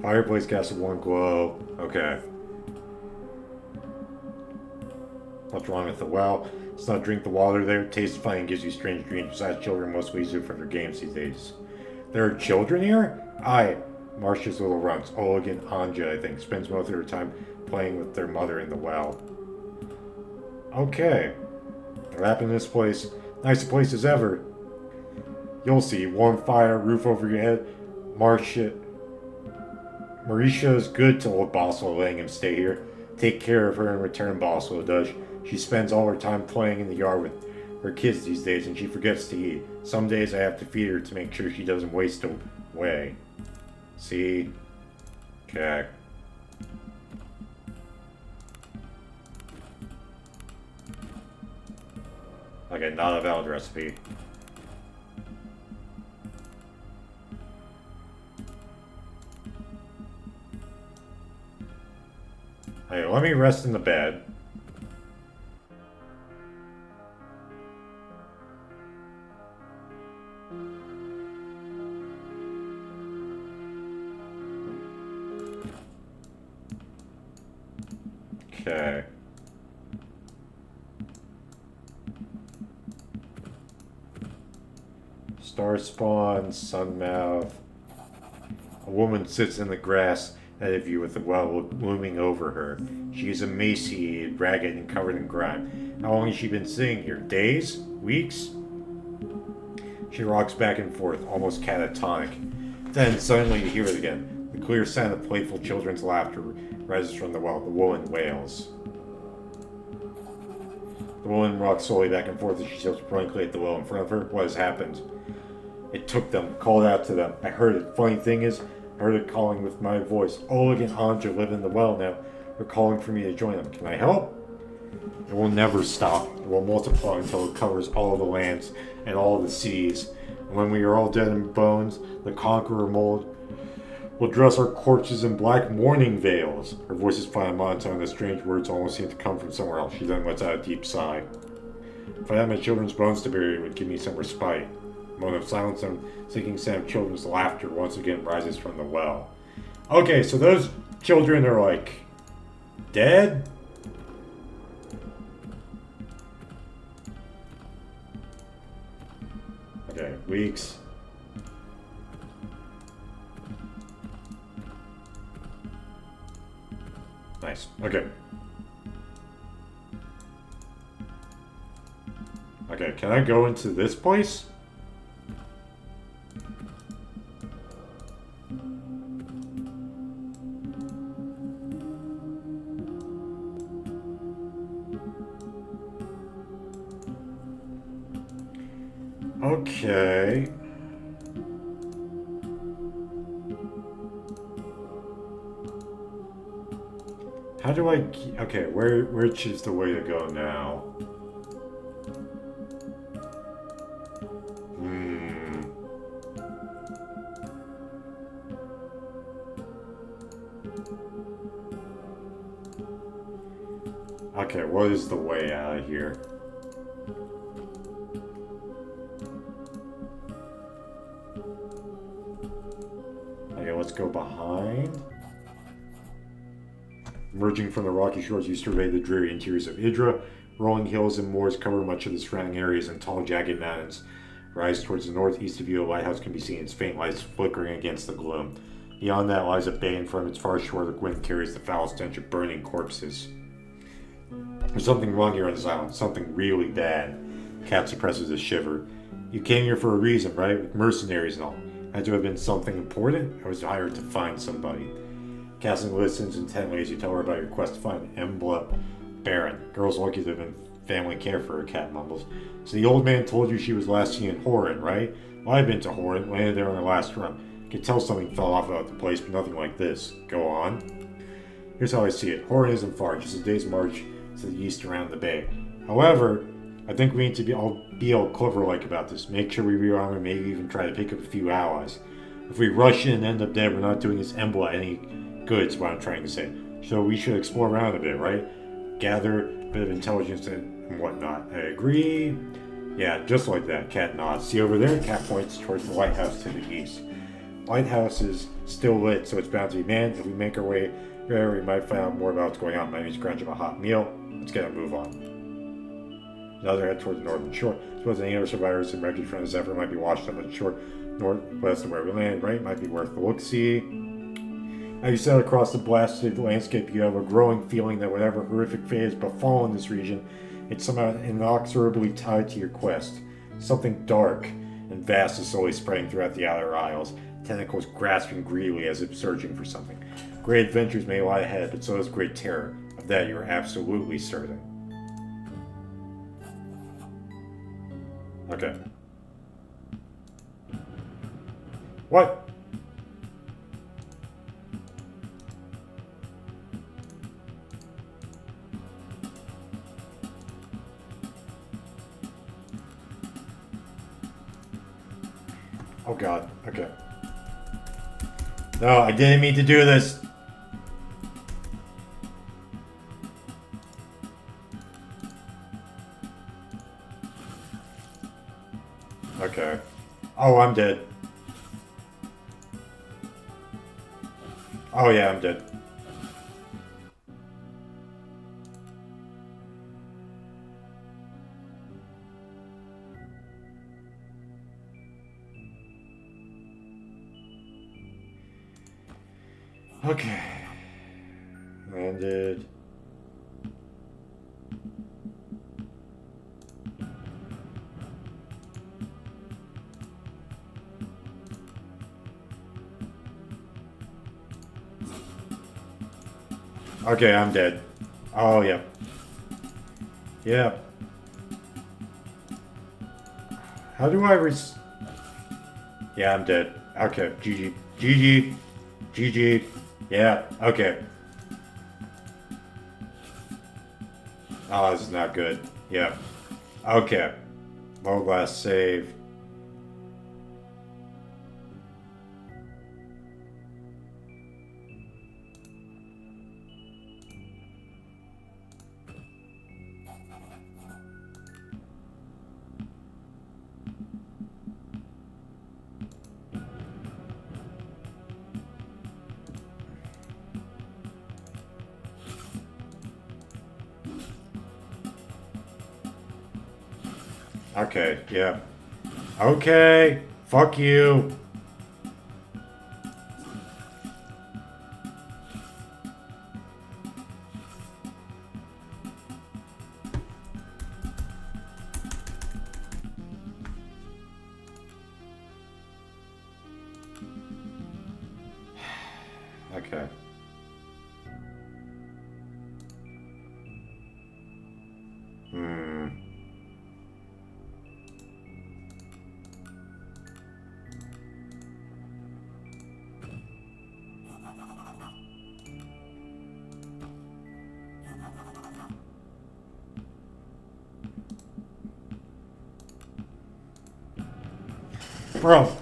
Fireplace casts a warm glow. Okay. What's wrong with the well? Let's not drink the water there. Tastes fine and gives you strange dreams. Besides, children mostly use it for their games these days. There are children here? Aye. Marcia's little runs. Oleg and Anja, I think, spends most of their time playing with their mother in the well. Okay. What happened in this place? Nice a place as ever. You'll see. Warm fire, roof over your head. Marisha is good to old Basso, letting him stay here. Take care of her in return, Basso does. She spends all her time playing in the yard with her kids these days, and she forgets to eat. Some days I have to feed her to make sure she doesn't waste away. See? Okay. Okay, not a valid recipe. Hey, let me rest in the bed. Okay. Star spawn, sunmouth. A woman sits in the grass ahead of you with the well looming over her. She is emaciated, ragged, and covered in grime. How long has she been sitting here? Days? Weeks? She rocks back and forth, almost catatonic. Then, suddenly, you hear it again. The clear sound of playful children's laughter rises from the well. The woman wails. The woman rocks slowly back and forth as she looks blankly at the well in front of her. What has happened? It took them, called out to them. I heard it. Funny thing is, I heard it calling with my voice. Oleg and Anja live in the well now. They're calling for me to join them. Can I help? It will never stop. It will multiply until it covers all the lands and all the seas. And when we are all dead and bones, the conqueror mold will dress our corpses in black mourning veils. Her voice is fine monotone, and the strange words almost seem to come from somewhere else. She then lets out a deep sigh. If I had my children's bones to bury, it would give me some respite. A moment of silence and sinking sound of children's laughter once again rises from the well. Okay, so those children are like dead? Okay, weeks. Nice. Okay. Okay, can I go into this place? Okay. How do I... Okay, which is the way to go now? Okay, what is the way out of here? Okay, let's go behind. Emerging from the rocky shores, you survey the dreary interiors of Idra. Rolling hills and moors cover much of the surrounding areas, and tall, jagged mountains rise towards the northeast of you. A lighthouse can be seen, its faint lights flickering against the gloom. Beyond that lies a bay, and from its far shore the wind carries the foul stench of burning corpses. There's something wrong here on this island, something really bad. Cat suppresses a shiver. You came here for a reason, right? With mercenaries and all. Had to have been something important? I was hired to find somebody. Cassie listens intently as you tell her about your quest to find Embla Baron. Girl's lucky to have been family care for her, Cat mumbles. So the old man told you she was last seen in Horan, right? Well, I've been to Horan, landed there on her last run. Could tell something fell off about the place, but nothing like this. Go on. Here's how I see it. Horan isn't far, just a day's march to the east around the bay. However, I think we need to be all clever-like about this. Make sure we rearm and maybe even try to pick up a few allies. If we rush in and end up dead, we're not doing this Embla any good, is what I'm trying to say. So we should explore around a bit, right? Gather a bit of intelligence and whatnot. I agree. Yeah, just like that. Cat nods. See over there? Cat points towards the lighthouse to the east. Lighthouse is still lit, so it's bound to be manned. If we make our way there, we might find out more about what's going on. Might need to scratch up a hot meal. Let's get a move on. Another head towards the northern shore. Suppose any other survivors and wreckage from this effort might be washed up on the shore northwest of where we landed, right? Might be worth the look-see. As you sail across the blasted landscape, you have a growing feeling that whatever horrific fate has befallen this region, it's somehow inexorably tied to your quest. Something dark and vast is slowly spreading throughout the outer isles, tentacles grasping greedily as if searching for something. Great adventures may lie ahead, but so does great terror. Of that you are absolutely certain. Okay. What? Oh god, okay. No, I didn't mean to do this. Okay. Oh, I'm dead. Oh yeah, I'm dead. Okay. Landed. Okay, I'm dead. Oh, yeah. Yeah. How do I Yeah, I'm dead. Okay, GG. GG. GG. Yeah, okay. Oh, this is not good. Yeah. Okay. Low glass save. Okay, yeah. Okay, fuck you. Okay. Bro.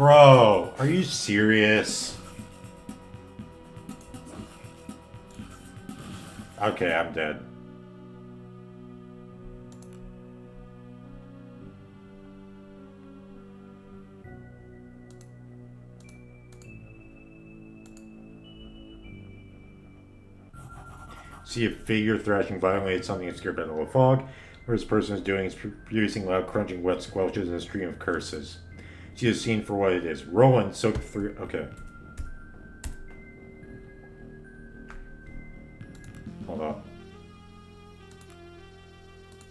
Bro, are you serious? Okay, I'm dead. See a figure thrashing violently at something obscured by the fog. What this person is doing is producing loud crunching wet squelches in a stream of curses. See the scene for what it is. Roland soaked through. Okay. Hold up.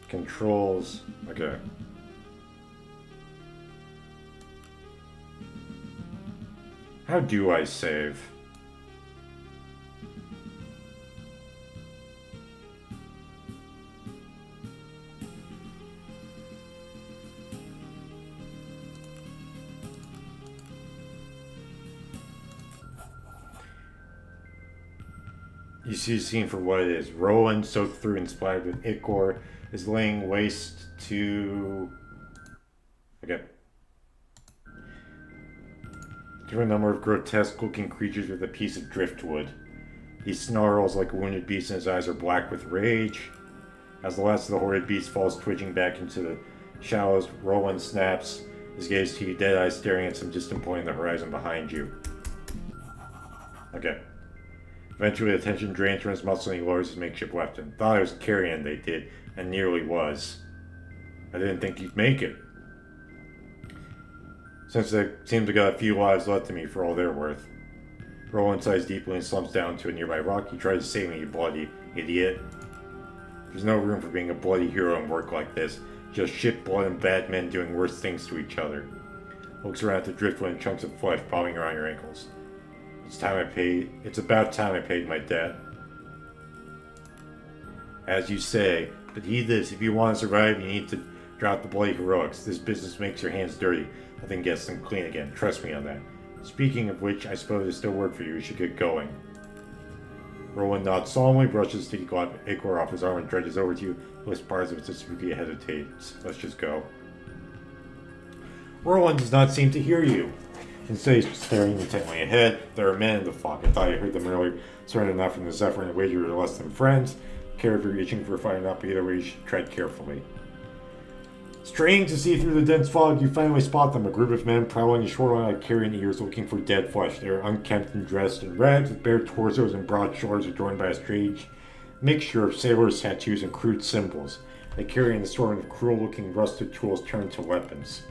Controls. Okay. How do I save? You see the scene for what it is. Roland, soaked through and splattered with ichor, is laying waste to... Okay. Through a number of grotesque-looking creatures with a piece of driftwood. He snarls like a wounded beast and his eyes are black with rage. As the last of the horrid beast falls twitching back into the shallows, Roland snaps, his gaze to you, dead eyes staring at some distant point in the horizon behind you. Okay. Eventually, the tension drains from his muscle and he lowers his makeshift weapon. Thought I was carrying, they did, and nearly was. I didn't think you'd make it. Since they seem to got a few lives left to me for all they're worth. Roland sighs deeply and slumps down to a nearby rock. He tries to save me, you bloody idiot. There's no room for being a bloody hero in work like this. Just shit, blood, and bad men doing worse things to each other. Looks around at the driftwood and chunks of flesh bobbing around your ankles. It's about time I paid my debt. As you say, but heed this, if you want to survive, you need to drop the bloody heroics. This business makes your hands dirty. Nothing gets them clean again. Trust me on that. Speaking of which, I suppose there's still work for you. We should get going. Roland nods solemnly, brushes sticky glob ichor off his arm and dredges over to you. Lifts parts of it as if he hesitates. Let's just go. Roland does not seem to hear you. Instead, he's staring intently ahead. There are men in the fog. I thought I heard them earlier. Surrounded enough from the Zephyr and wager are less than friends. Care if you're reaching for a fighting up, either way, you should tread carefully. Straining to see through the dense fog, you finally spot them. A group of men prowling the shoreline like carrion ears looking for dead flesh. They are unkempt and dressed in rags with bare torsos and broad shoulders adorned by a strange mixture of sailors' tattoos and crude symbols. They carry an assortment of cruel-looking rusted tools turned to weapons.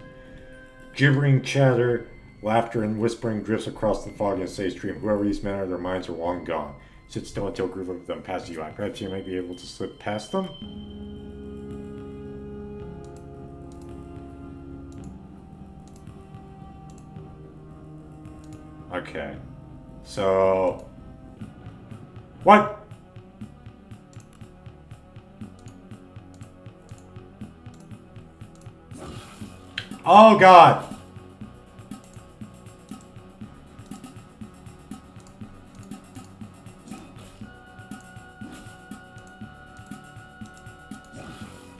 Gibbering chatter, laughter, and whispering drifts across the fog in a steady stream. Whoever these men are, their minds are long gone. Sit still until a group of them passes you by. Perhaps you might be able to slip past them? Okay. So... What? Oh, God!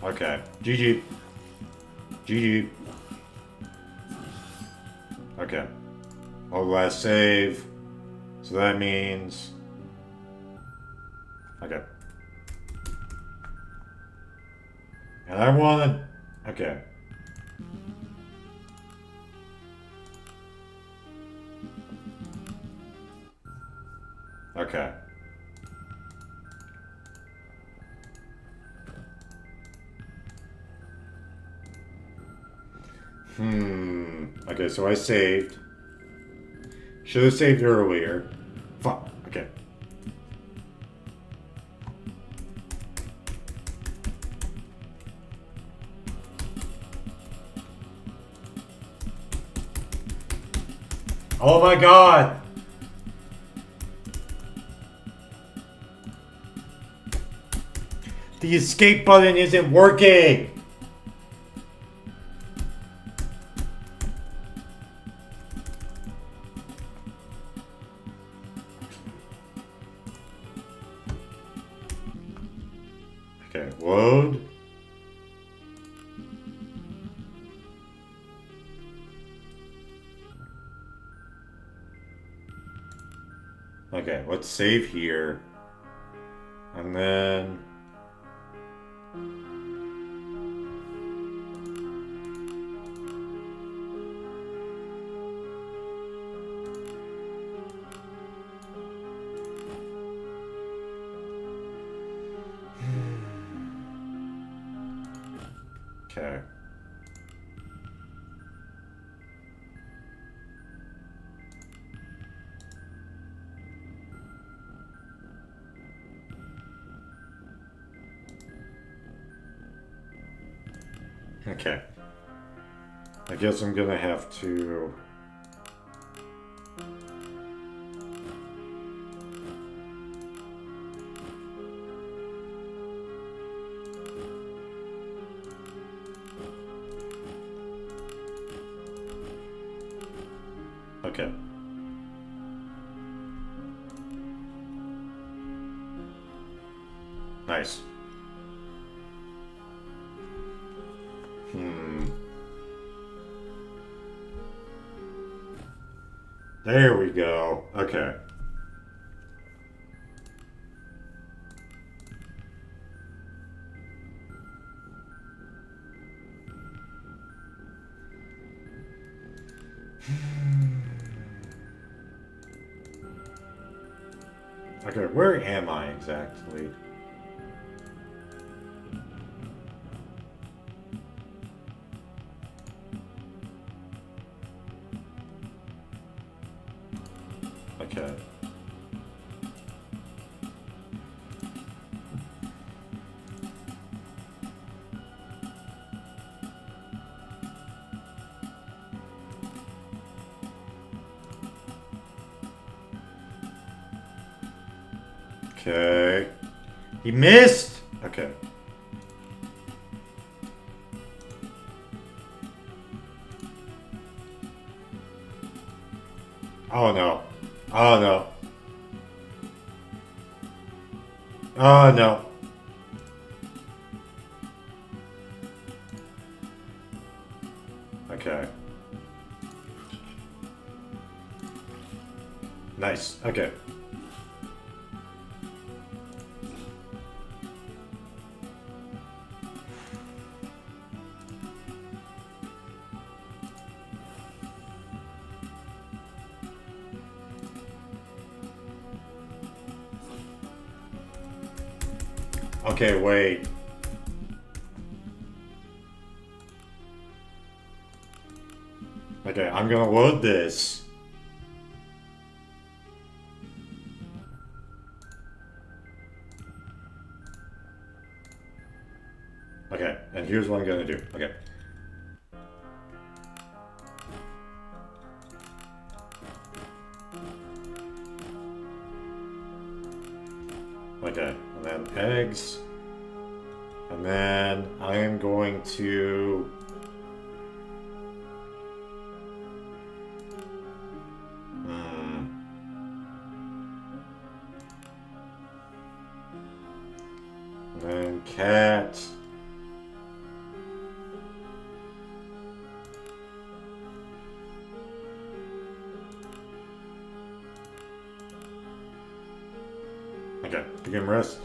Okay. GG. GG. Okay. Oh, last save. So that means... Okay. And I wanted... Okay. Okay. Okay, so I saved. Should have saved earlier. Fuck. Okay. Oh my God! The escape button isn't working! Okay, load. Okay, let's save here. And then... Okay. Okay. I guess I'm gonna have to... Okay. Nice. There we go. Okay. Okay, where am I exactly? Okay. Okay. He missed! Okay. Oh no. Oh no. Oh no. Okay. Nice. Okay. Okay, wait. Okay, I'm gonna load this. Okay, and here's what I'm gonna do. Okay. Okay, and then eggs. And then I am going to... And then cat. Okay, begin rest.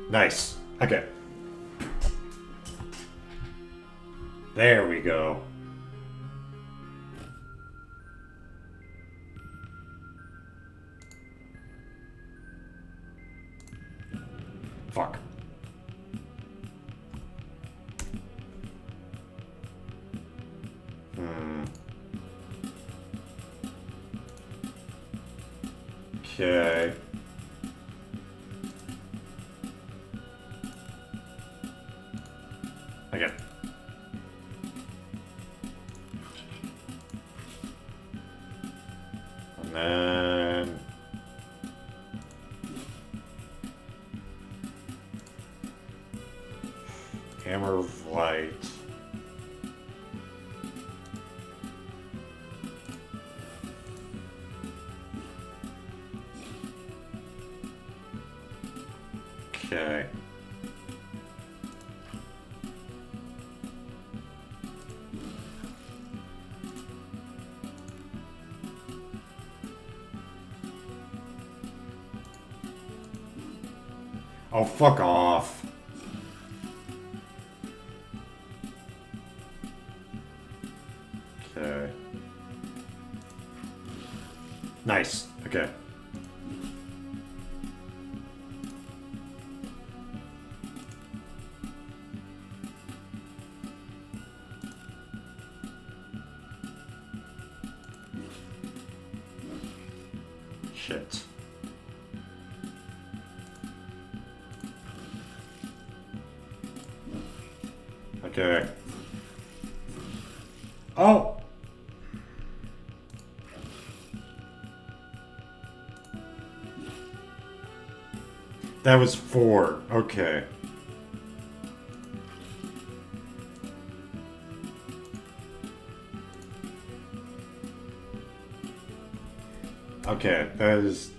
Nice. Okay. There we go. Fuck. Okay. Okay. And then... Hammer of Light. Okay. Oh, fuck off. Okay. Nice. Okay. Shit. Okay. Oh! That was 4. Okay. Okay, that is...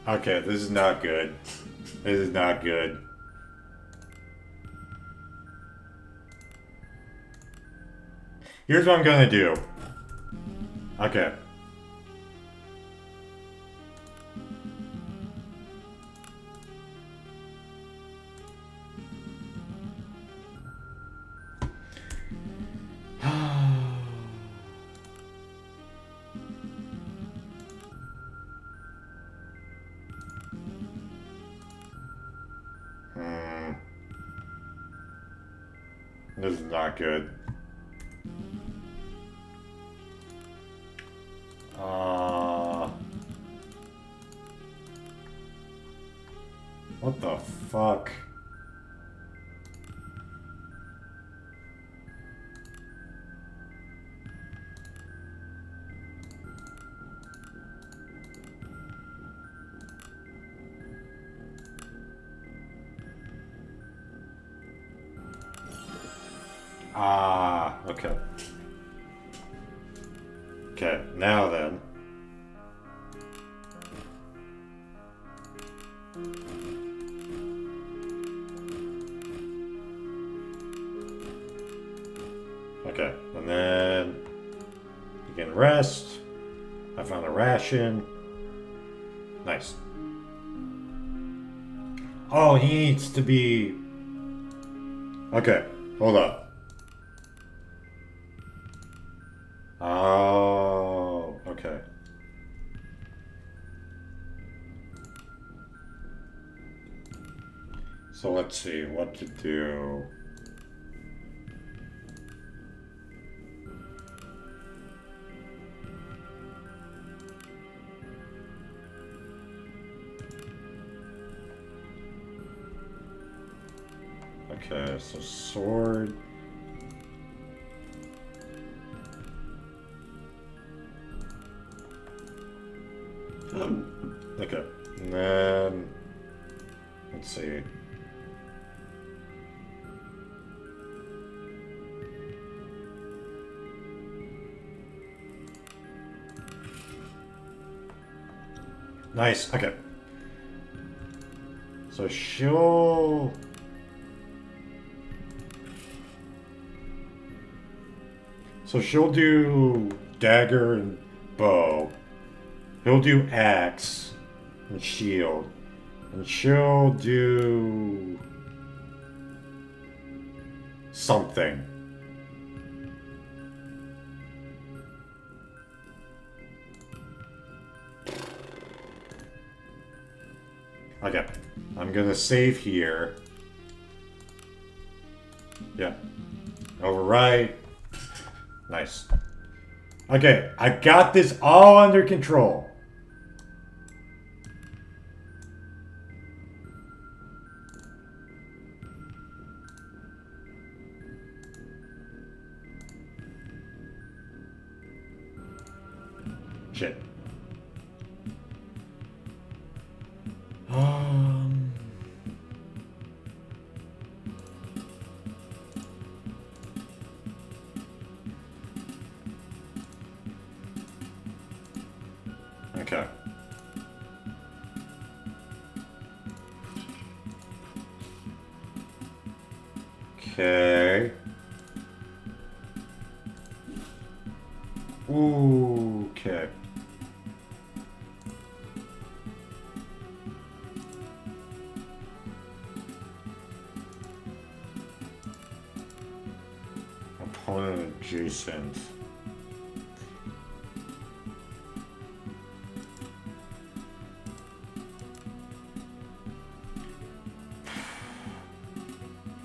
Okay, this is not good. This is not good. Here's what I'm gonna do. Okay. This is not good. What the fuck? Okay. Okay, now then. Okay, and then you can rest. I found a ration. Nice. Oh, he needs to be... Okay, hold up. Oh, okay. So let's see what to do. Okay, so sword. Okay, and then let's see. Nice. Okay. So she'll. So she'll do dagger and bow. He'll do axe and shield. And she'll do something. Okay. I'm gonna save here. Yeah. Overwrite. Nice. Okay, I got this all under control. Shit. Okay. Okay. Ooh, okay. adjacent.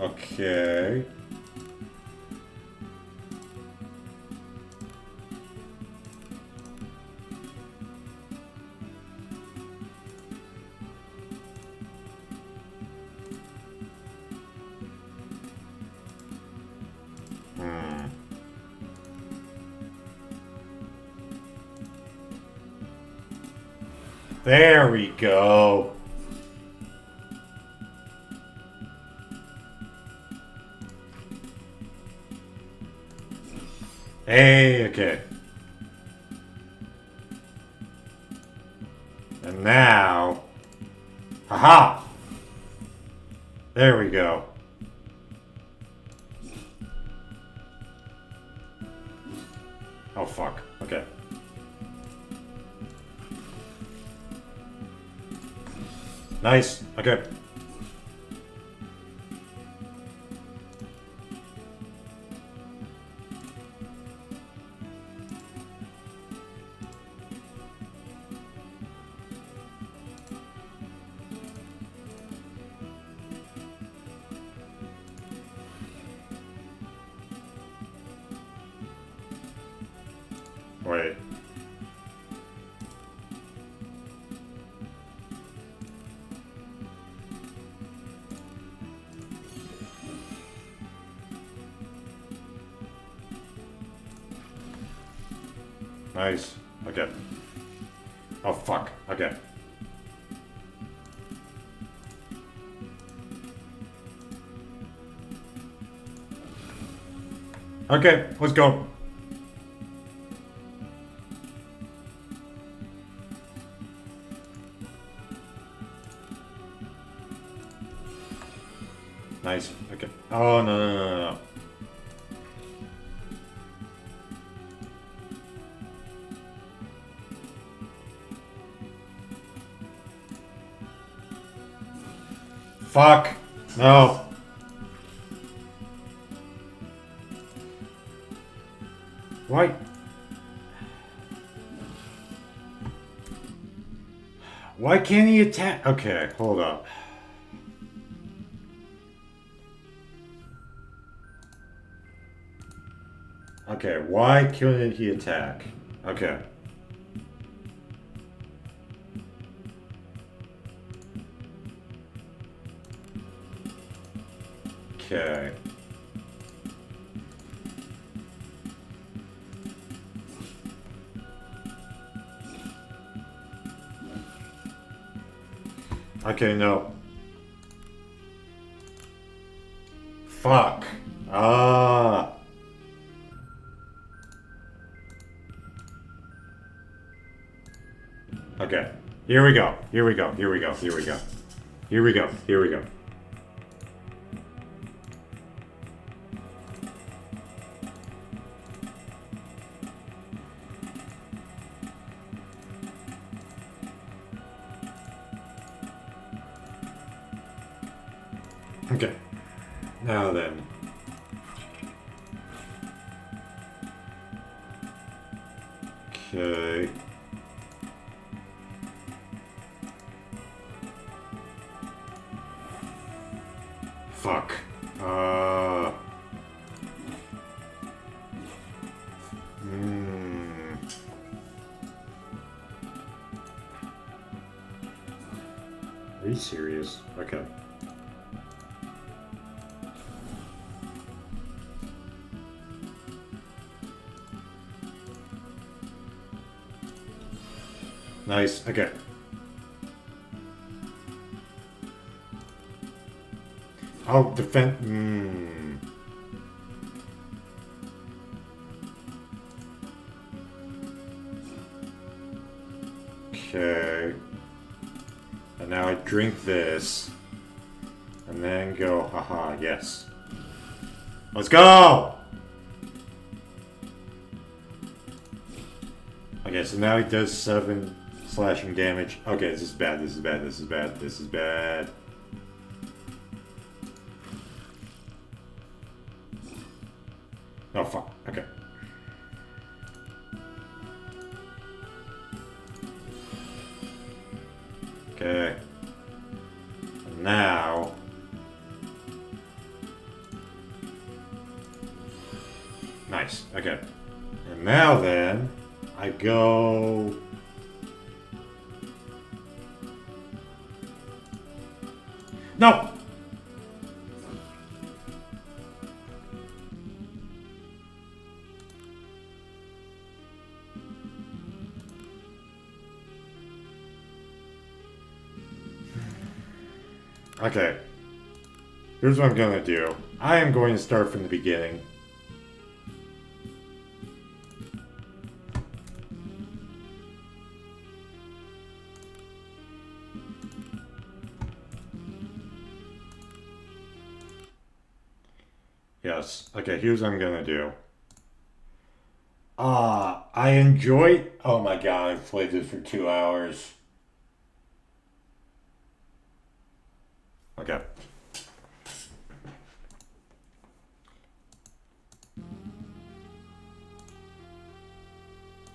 Okay. There we go. Hey, okay. And now... Haha! There we go. Oh, fuck. Okay. Nice. Okay. Wait. Nice. Okay. Oh, fuck. Okay. Okay, let's go. Nice. Okay. Oh, no. Fuck. No. Why? Why can't he attack? Okay, hold up. Okay, why couldn't he attack? Okay. Okay. Okay, no. Fuck. Ah. Okay. Here we go. Here we go. Here we go. Here we go. Here we go. Here we go. Okay. Now then. Okay. Fuck. Are you serious? Okay. Nice. Okay. I'll defend. Okay. And now I drink this. And then go, haha, yes. Let's go! Okay, so now he does 7 slashing damage. Okay, this is bad, this is bad, this is bad, this is bad. Oh, fuck. Okay. Okay. Now... Nice. Okay. And now then, I go... No! Okay. Here's what I'm gonna do. I am going to start from the beginning. Yes. Okay, here's what I'm gonna do. I enjoy... Oh my god, I've played this for 2 hours. Okay.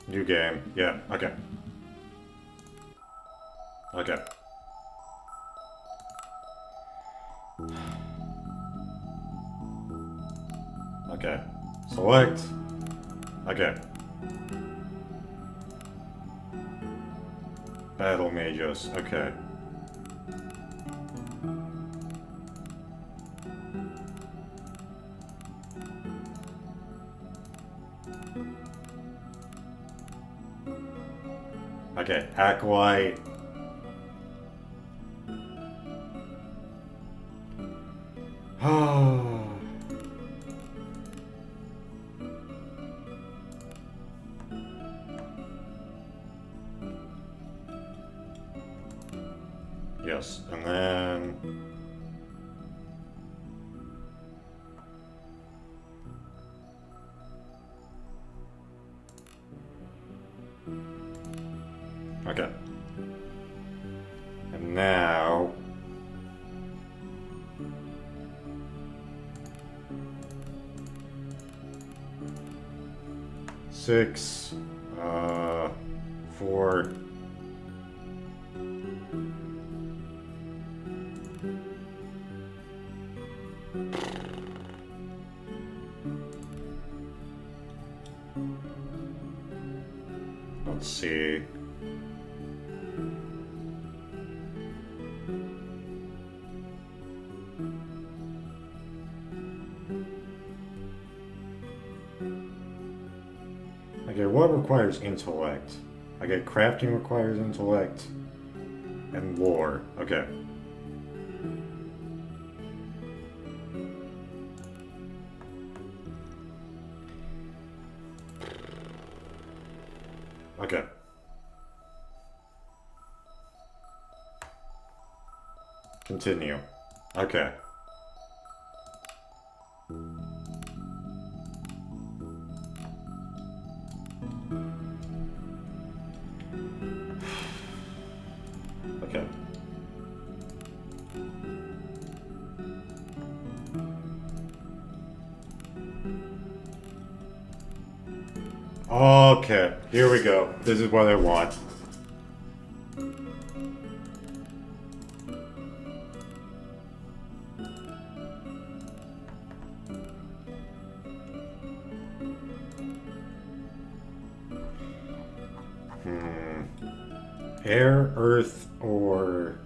New game. Yeah, okay. Okay. Okay. Select. Okay. Battle mages. Okay. Okay, Acolyte. Oh. Yes, and then... Okay. And now... Six... 4... Let's see... Okay, what requires intellect? Okay, crafting requires intellect. And lore. Okay. Okay. Continue. Okay. Okay. Okay, here we go. This is what I want. Air, earth, or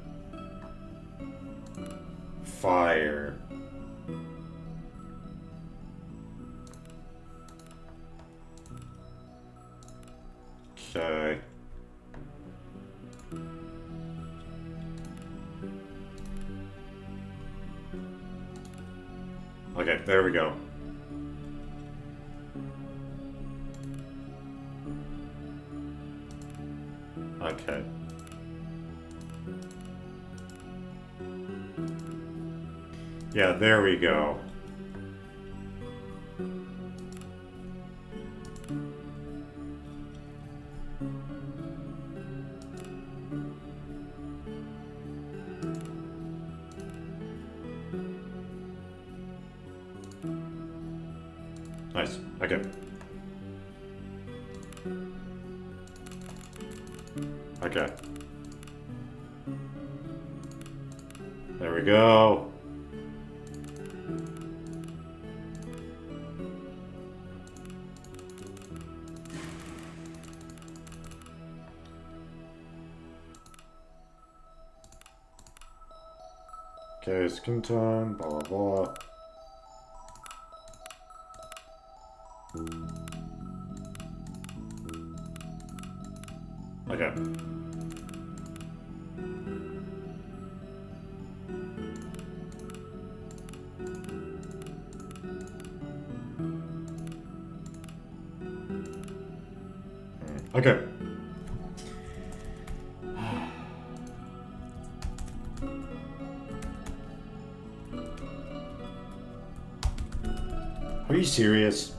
fire? Okay. Okay, there we go. Okay. Yeah, there we go. Nice. Okay. Okay. There we go. Okay, skin tone, blah blah blah. Okay. Okay. Are you serious?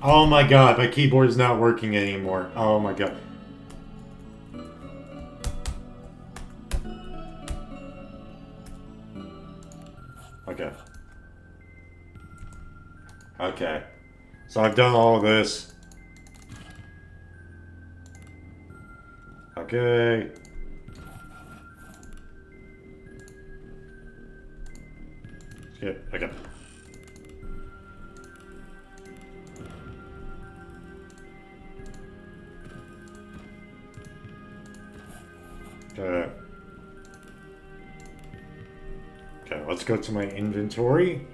Oh my god, my keyboard is not working anymore. Oh my god. Okay. Okay. So I've done all of this. Okay. Skip. Okay. Okay. Okay, let's go to my inventory.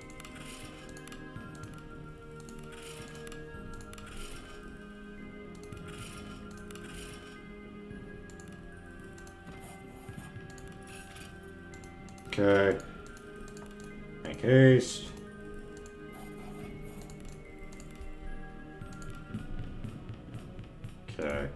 Okay. Make haste. Okay.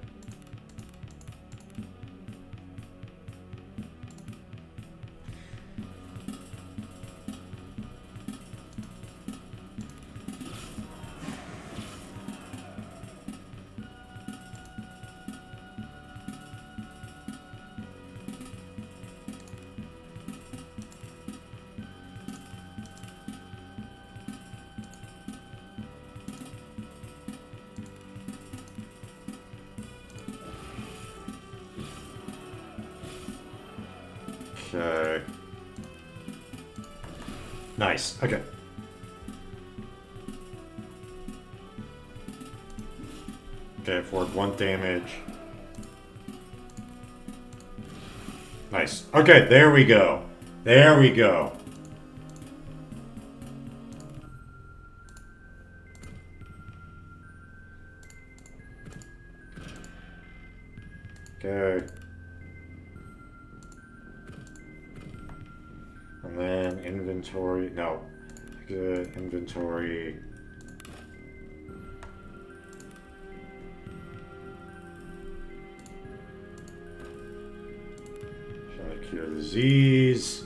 Okay. Nice. Okay. Okay, for 1 damage. Nice. Okay, there we go. There we go. Okay. And then inventory. No. Good. Inventory. Trying to cure disease.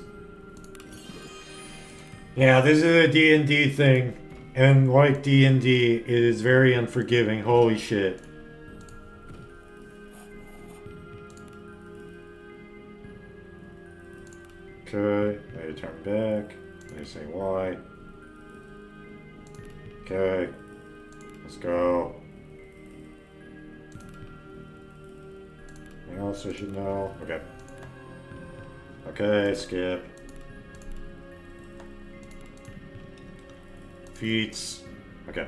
Yeah, this is a D&D thing. And like D&D, it is very unforgiving. Holy shit. Okay, I turn back. I say why. Okay, let's go. Anything else I should know? Okay. Okay, skip. Feats. Okay.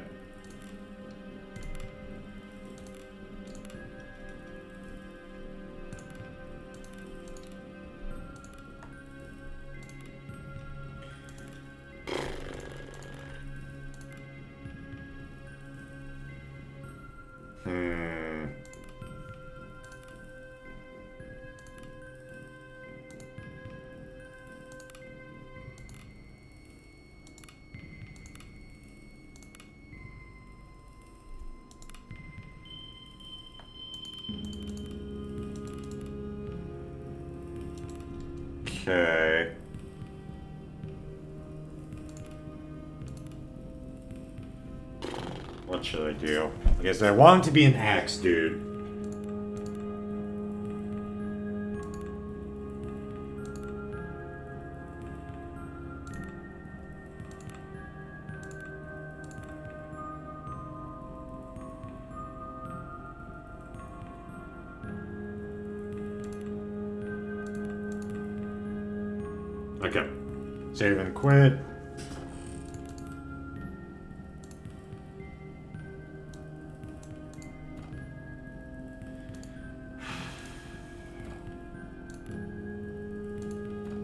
Okay. What should I do? I guess I want him to be an axe, dude. Okay. Save and quit.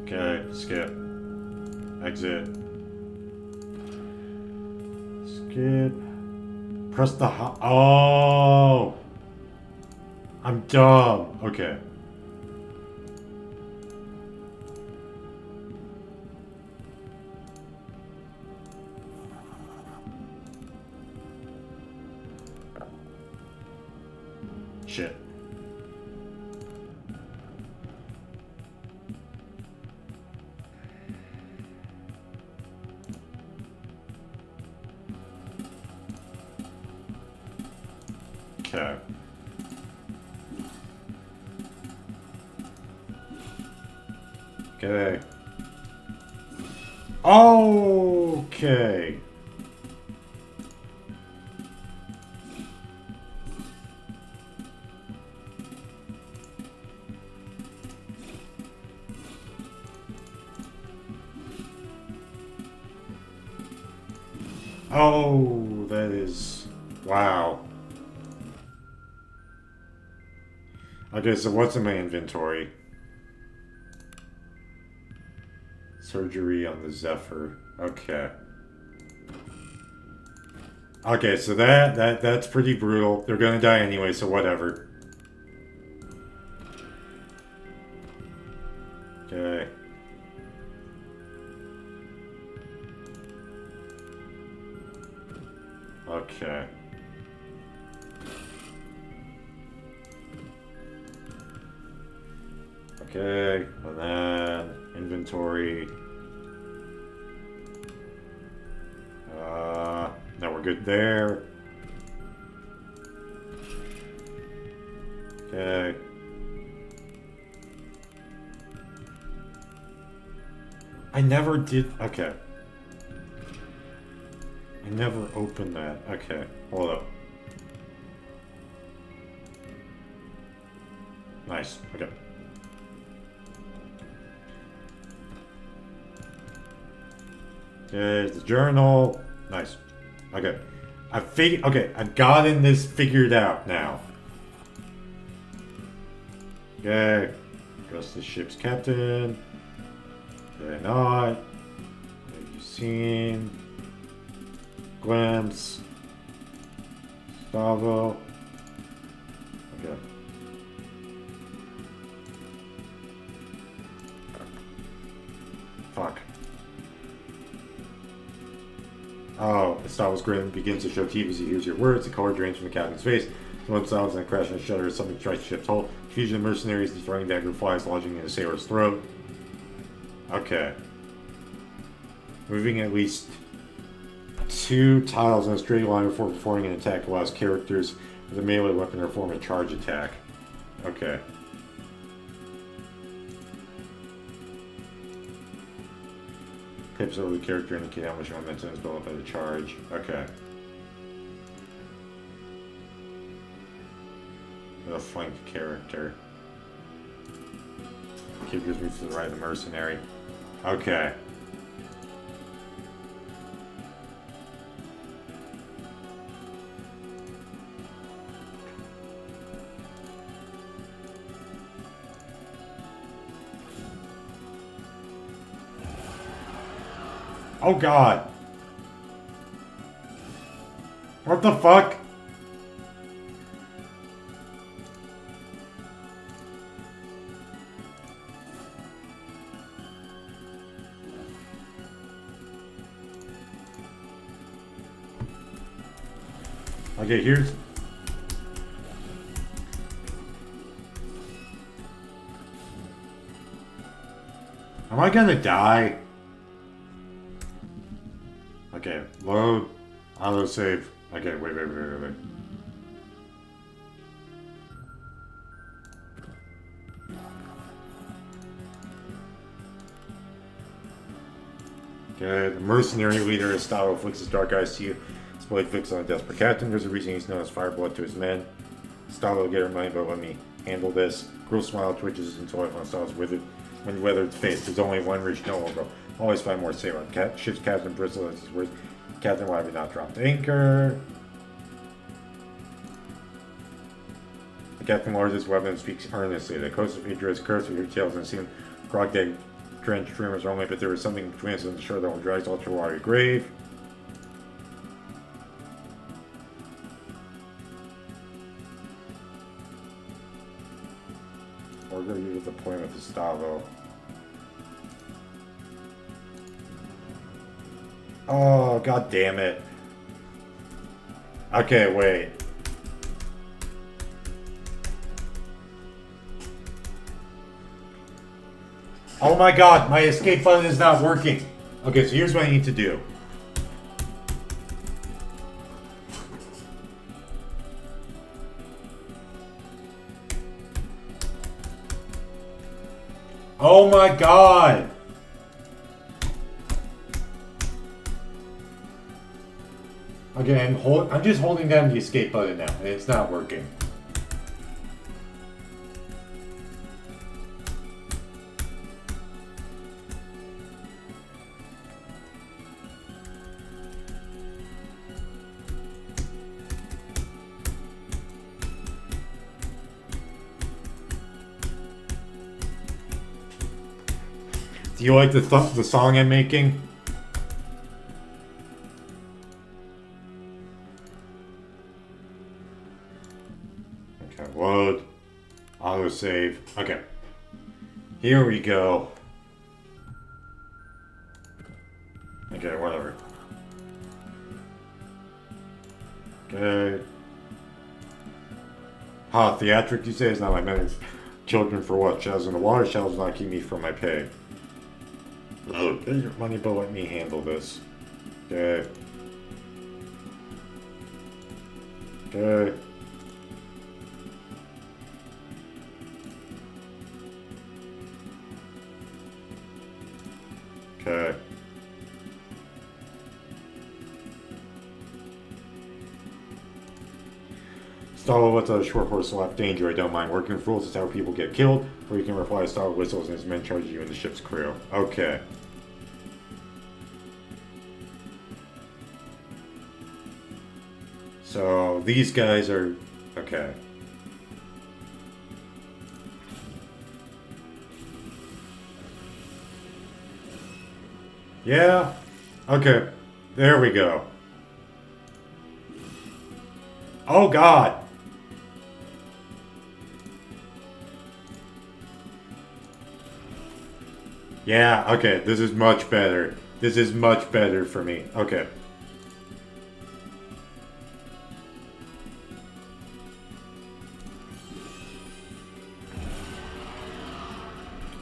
Okay, skip. Exit. Skip. Press the oh! I'm dumb. Okay. Shit. Okay. Okay. Okay. Oh, that is... Wow. Okay, so what's in my inventory? Surgery on the Zephyr. Okay. Okay, so that's pretty brutal. They're gonna die anyway, so whatever. Okay. Okay. Okay, and then inventory. Now we're good there. Okay. I never did. Okay. I never opened that. Okay, hold up. Nice. Okay. Okay, the journal. Nice. Okay. Okay, I've gotten this figured out now. Okay. Trust the ship's captain. Did I not? Have you seen? Glimpse. Gustavo. Okay. Fuck. Oh, Gustavo's grin begins to show teeth as he hears your words. The color drains from the captain's face. Someone sounds and a crash and a shudder as something strikes the ship's hull. Confusion of mercenaries, the throwing dagger flies, lodging in a sailor's throat. Okay. Moving at least 2 tiles in a straight line before performing an attack allows characters with a melee weapon to perform a charge attack. Okay. Tips over the character indicate how much momentum is built up by the charge. Okay. A flanked character. Characters move to the right of the mercenary. Okay. Oh god. What the fuck? Okay, here's... Am I gonna die? Okay, load, autosave. Okay, wait. Okay, the mercenary leader Estado flicks his dark eyes to you. His blade fixed on a desperate captain. There's a reason he's known as Fireblood to his men. Estado will get her money, but let me handle this. Cruel smile twitches until everyone stops with it. When you weather its face, there's only one reach, no one go. Always find more to say about it. Ship's captain bristle as his words. Captain, why have you not dropped anchor? The captain lowers his weapon and speaks earnestly. The coast of Idra is cursed with your tails and seem grog-dead drenched dreamers only, but there was something between us and the shore that will drag us to a watery grave. We're going to use the point of Gustavo. Oh, god damn it. Okay, wait. Oh my god, my escape button is not working. Okay, so here's what I need to do. Oh my god! Okay, I'm just holding down the escape button now, and it's not working. Do you like the song I'm making? Okay, load. Autosave. Okay. Here we go. Okay, whatever. Okay. Theatric, you say, is not my many children for what? Shells in the water, shells not keep me from my pay. Oh, get your money, but let me handle this. Okay. Okay. Okay. Stall what's a short horse left danger. I don't mind working with rules. It's how people get killed. Or you can reply style whistles and his men charge you and the ship's crew. Okay. So these guys are okay. Yeah. Okay. There we go. Oh God. Yeah, okay, this is much better. This is much better for me. Okay.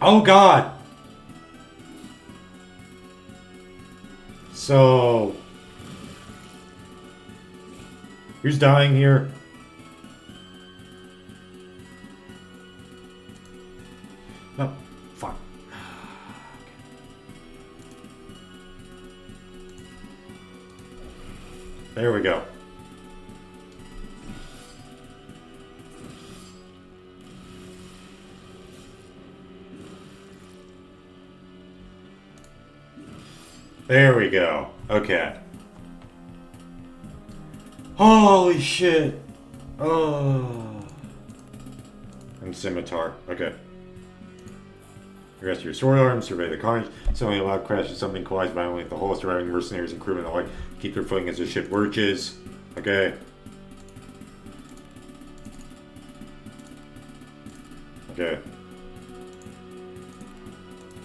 Oh god! So... who's dying here? No, fuck. There we go. There we go. Okay. Holy shit. Oh. And scimitar. Okay. Rest your sword arm, survey the carnage. Suddenly a loud crash as something collides violently with the hull, surviving mercenaries and crewmen alike keep their footing as the ship lurches. Okay. Okay.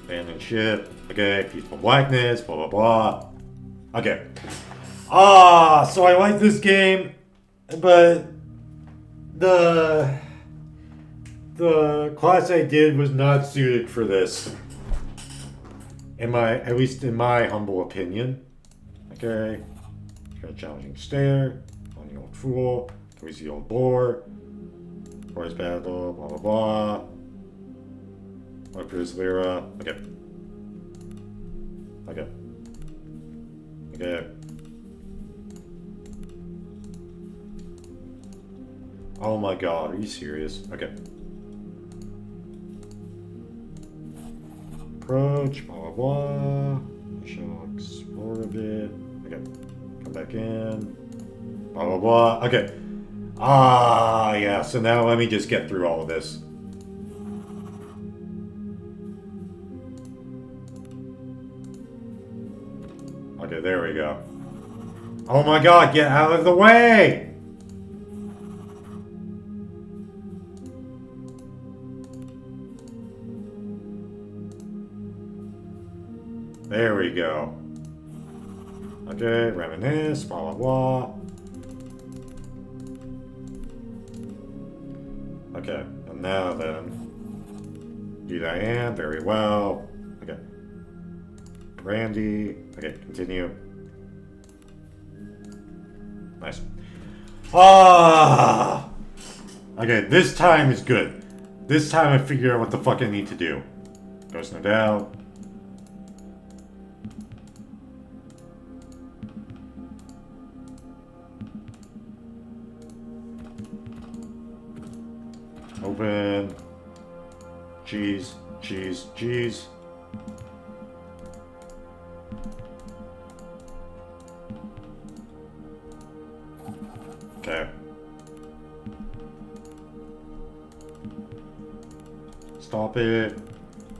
Abandoned ship. Okay. Peaceful blackness. Blah, blah, blah. Okay. So I like this game, but the class I did was not suited for this. At least in my humble opinion. Okay. Got a challenging stare. On the old fool. We see old boar. Forest battle. Blah blah blah. Look for this Lyra. Okay. Okay. Okay. Oh my god, are you serious? Okay. approach, blah blah blah. I shall explore a bit. Okay, come back in. Blah blah blah. Okay. Ah, yeah. So now let me just get through all of this. Okay, there we go. Oh my god, get out of the way! There we go. Okay, reminisce, blah blah blah. Okay, and now then. Do Diane, very well. Okay. Brandy. Okay, continue. Nice. Ah! Okay, this time is good. This time I figure out what the fuck I need to do. Ghost no doubt. Open. Cheese, cheese, cheese. Okay. Stop it.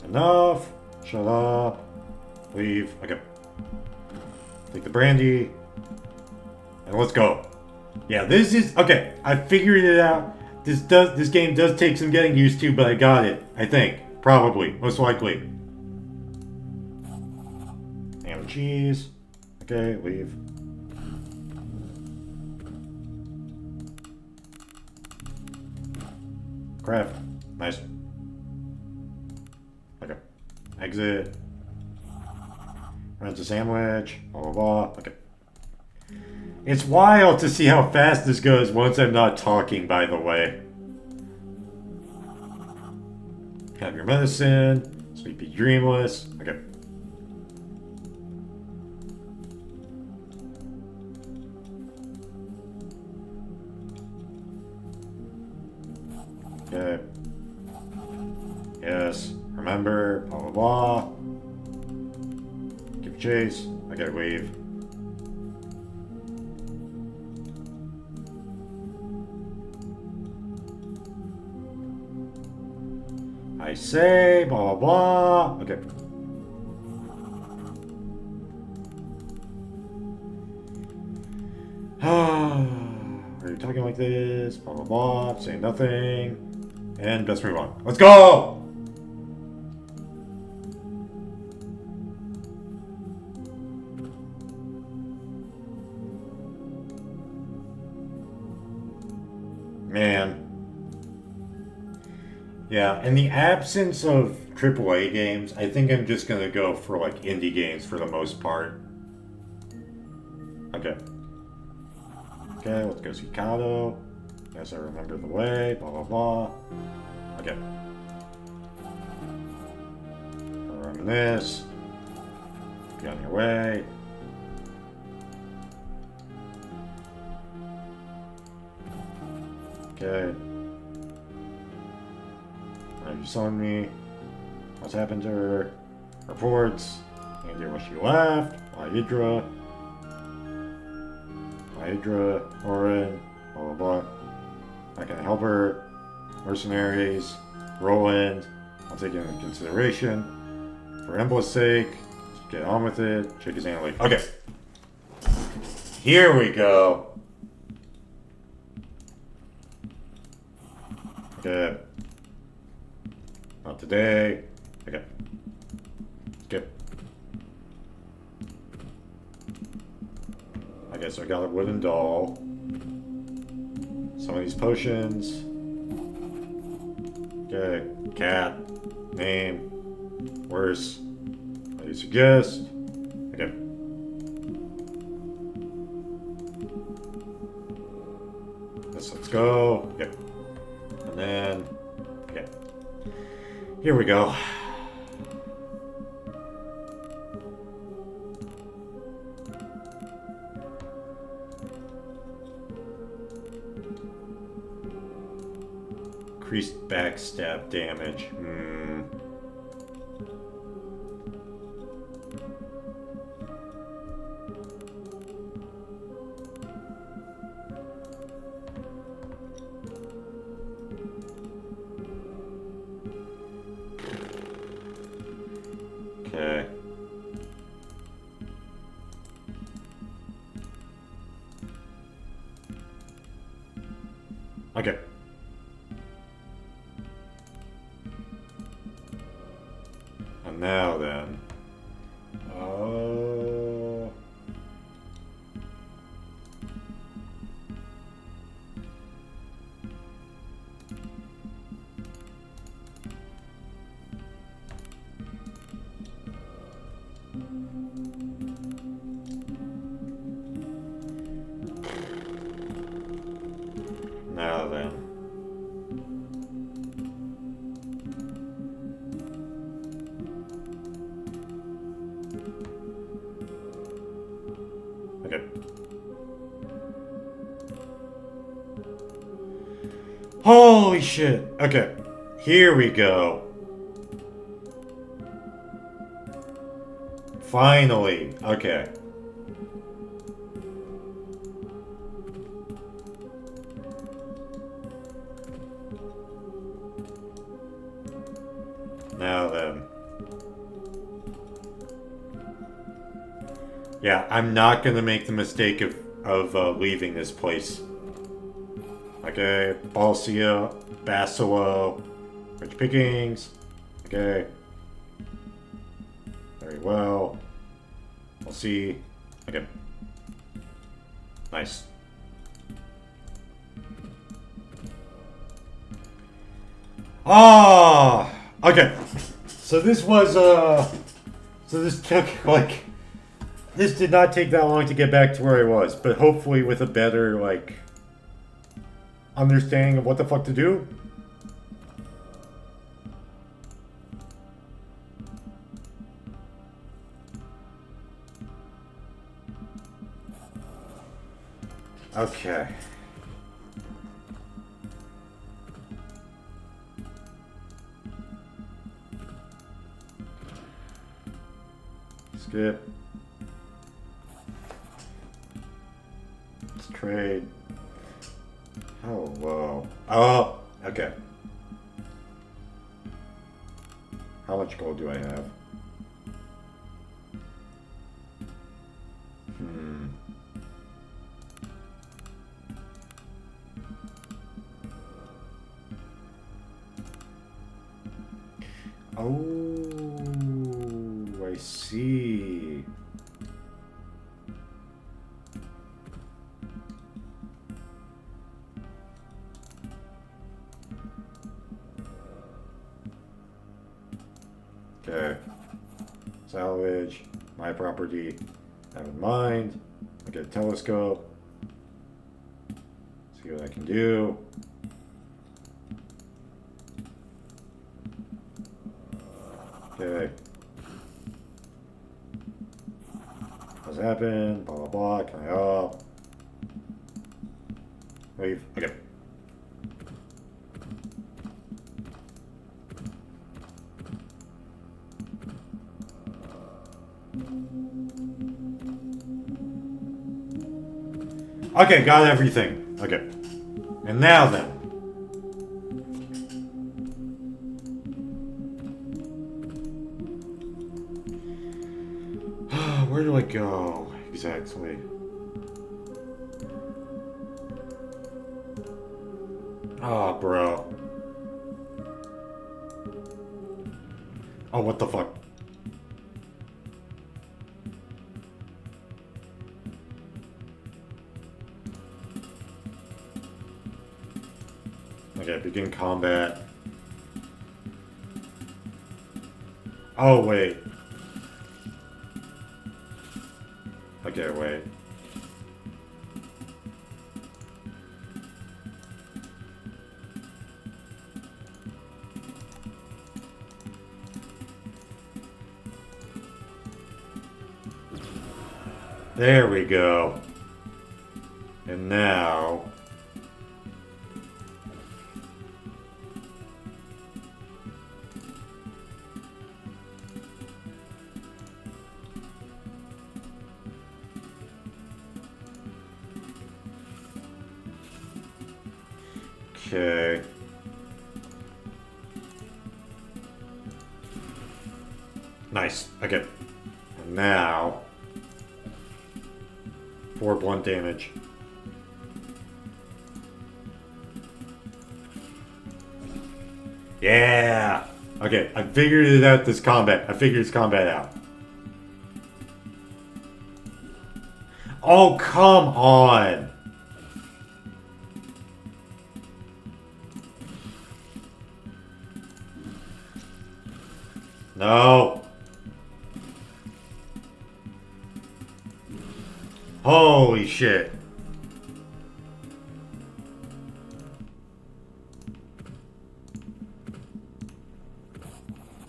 Enough. Shut up. Leave. Okay. Take the brandy. And let's go. Yeah, this is okay. I figured it out. This game does take some getting used to, but I got it. I think. Probably. Most likely. And cheese. Okay, leave. Craft. Nice. Okay. Exit. Rent a sandwich. Blah blah blah. Okay. It's wild to see how fast this goes once I'm not talking, by the way. Have your medicine. Sleepy dreamless. Okay. Okay. Yes. Remember. Blah blah blah. Give chase. I gotta wave. I say, blah, blah, blah. Okay. Are you talking like this? Blah, blah, blah. Saying nothing. And let's move on. Let's go! Man. Yeah, in the absence of AAA games, I think I'm just gonna go for like indie games for the most part. Okay. Okay, let's go see Kato. Guess I remember the way, blah blah blah. Okay. Reminisce. Be on your way. Okay. Are you selling me? What's happened to her? Reports. Can't hear why she left. Hydra. Orin. Blah blah blah. I can help her. Mercenaries. Roland. I'll take it into consideration. For Embla's sake. Just get on with it. Shake his hand like. Okay. Here we go. Okay. Not today. Okay. Skip. I guess I got a wooden doll. Some of these potions. Okay. Cat. Name. Worse. What do you suggest? Okay. Let's go. Okay. And then. Okay. Here we go. Increased backstab damage. Okay. Okay. And now then. Oh. Now then. Okay. Holy shit. Okay. Here we go. Finally. Okay. Now then. Yeah, I'm not gonna make the mistake of leaving this place. Okay, Balsia, Basilo, Rich Pickings. Okay. Very well. We'll see. Okay. Nice. Ah! Okay. So this was, so this took, like, this did not take that long to get back to where I was, but hopefully with a better, like, understanding of what the fuck to do. Okay. Skip. Let's trade. Hello. Oh, okay. How much gold do I have? Oh, I see. Okay. Salvage. My property. Have in mind. I get a telescope. See what I can do. Okay. What's happened? Blah blah blah. Can I up? Leave. Okay. Okay, got everything. Okay. And now then. Where do I go? Exactly. Oh, bro. Oh, what the fuck? Okay, begin combat. Oh, wait. Okay, wait. There we go. And now... Okay. Nice. Okay. And now... 4 blunt damage. Yeah! Okay, I figured it out this combat. I figured this combat out. Oh, come on! No! Holy shit.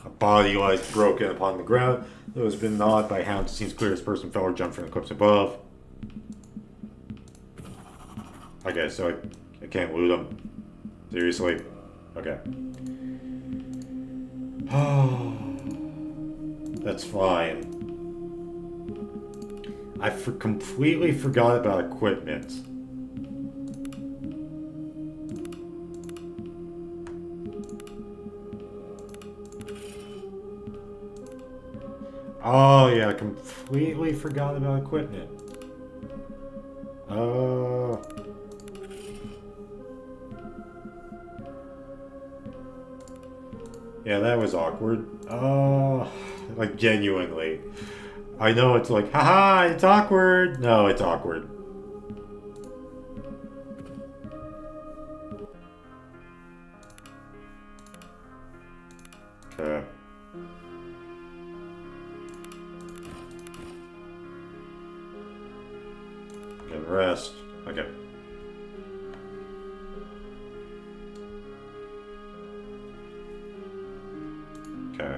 A body lies broken upon the ground. Though has been gnawed by hounds, it seems clear this person fell or jumped from the cliffs above. Okay, so I can't loot them. Seriously? Okay. Oh, that's fine. I completely forgot about equipment. Oh yeah, I completely forgot about equipment. Yeah, that was awkward. Like genuinely. I know it's like, haha, it's awkward. No, it's awkward. Okay. Get rest. Okay. Okay.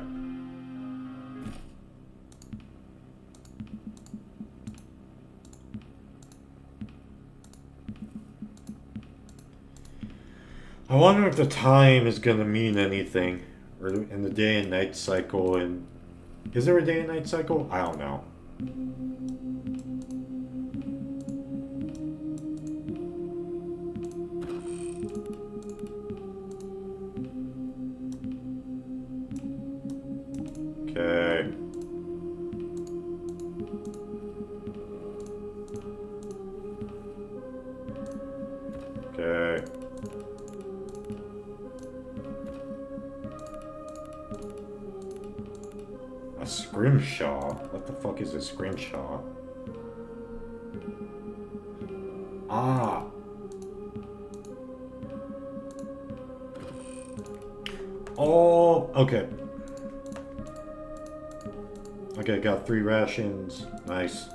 I wonder if the time is gonna mean anything. Or in the day and night cycle, and... Is there a day and night cycle? I don't know. Okay. Okay. A scrimshaw? What the fuck is a scrimshaw? Ah. Oh, okay. Okay, got 3 rations. Nice.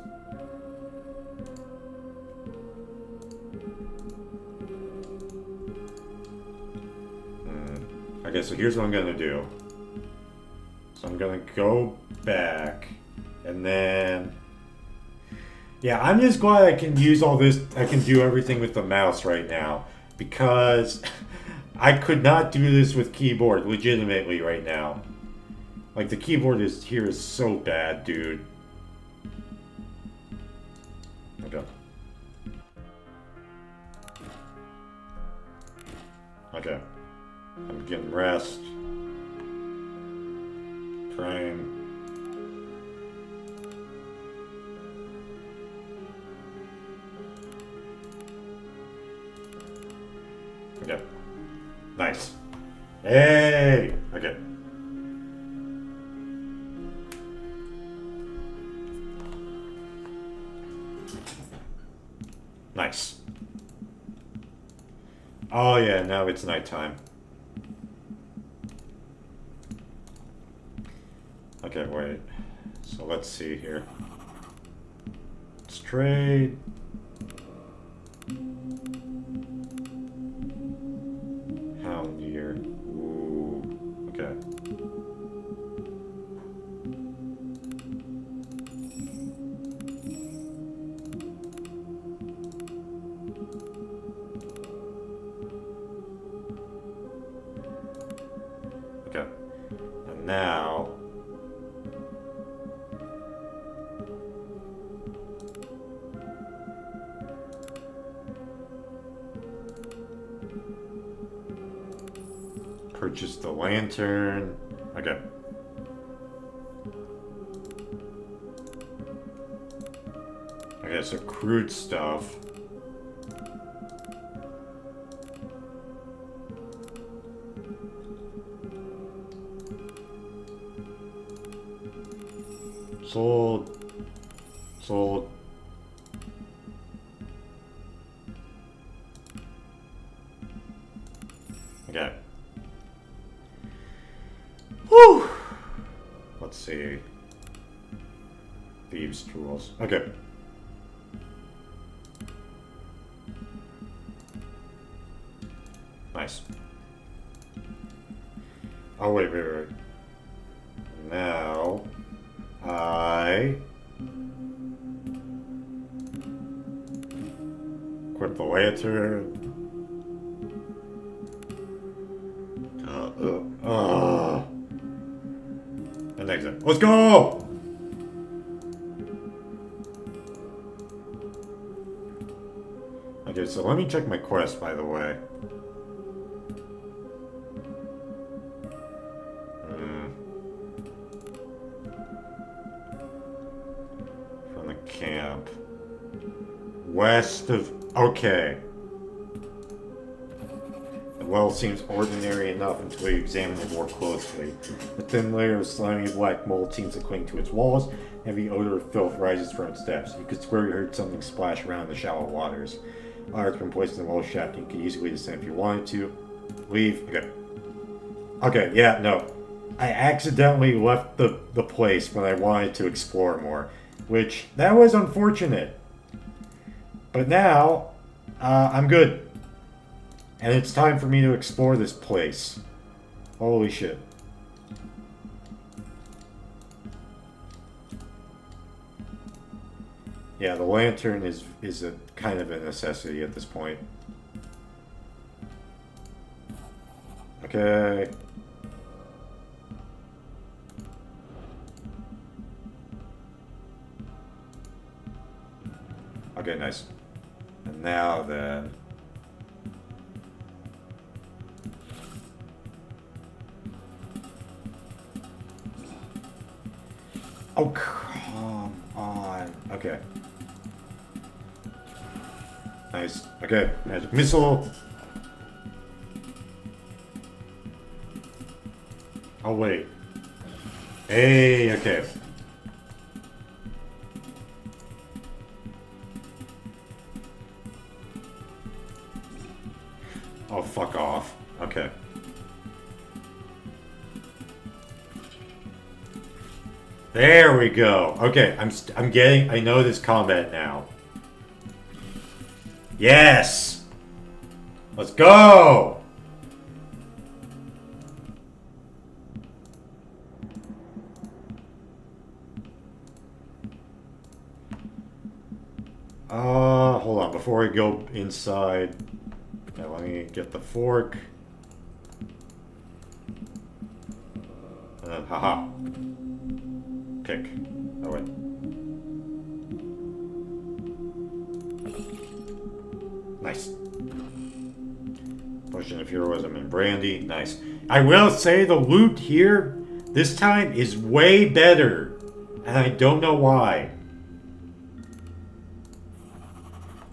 Okay, so here's what I'm gonna do. So I'm gonna go back, and then... Yeah, I'm just glad I can use all this, I can do everything with the mouse right now, because I could not do this with keyboard, legitimately, right now. Like, the keyboard here is so bad, dude. Okay. Okay. I'm getting rest. Train. Okay. Nice. Hey! Okay. Nice. Oh yeah, now it's nighttime. Okay, wait. So let's see here. Let's trade. Hound here. Ooh. Okay. Okay. And now... Purchase the lantern. Okay. Okay, so crude stuff. Sold. Sold. Okay. Whew! Let's see. Thieves' tools. Okay. Nice. Oh, wait. Now, I equip the lantern. And exit. Let's go! Okay, so let me check my quest, by the way. From the camp. West of... Okay. The well seems ordinary enough until you examine it more closely. A thin layer of slimy black mold seems to cling to its walls. Heavy odor of filth rises from its depths. You could swear you heard something splash around in the shallow waters. Water's been placed in the well shaft and you could easily descend if you wanted to. Leave. Okay. Okay, yeah, no. I accidentally left the place when I wanted to explore more. Which, that was unfortunate. But now, I'm good. And it's time for me to explore this place. Holy shit. Yeah, the lantern is a kind of a necessity at this point. Okay. Okay, nice. And now then... Oh, come on. Okay. Nice. Okay, magic missile. Oh, wait. Hey, okay. Oh, fuck off. Okay. There we go. Okay, I'm getting... I know this combat now. Yes! Let's go! Hold on. Before I go inside... Now let me get the fork. And then, haha. Pick. Oh, wait. Nice. Potion of heroism and brandy. Nice. I will say the loot here, this time, is way better. And I don't know why.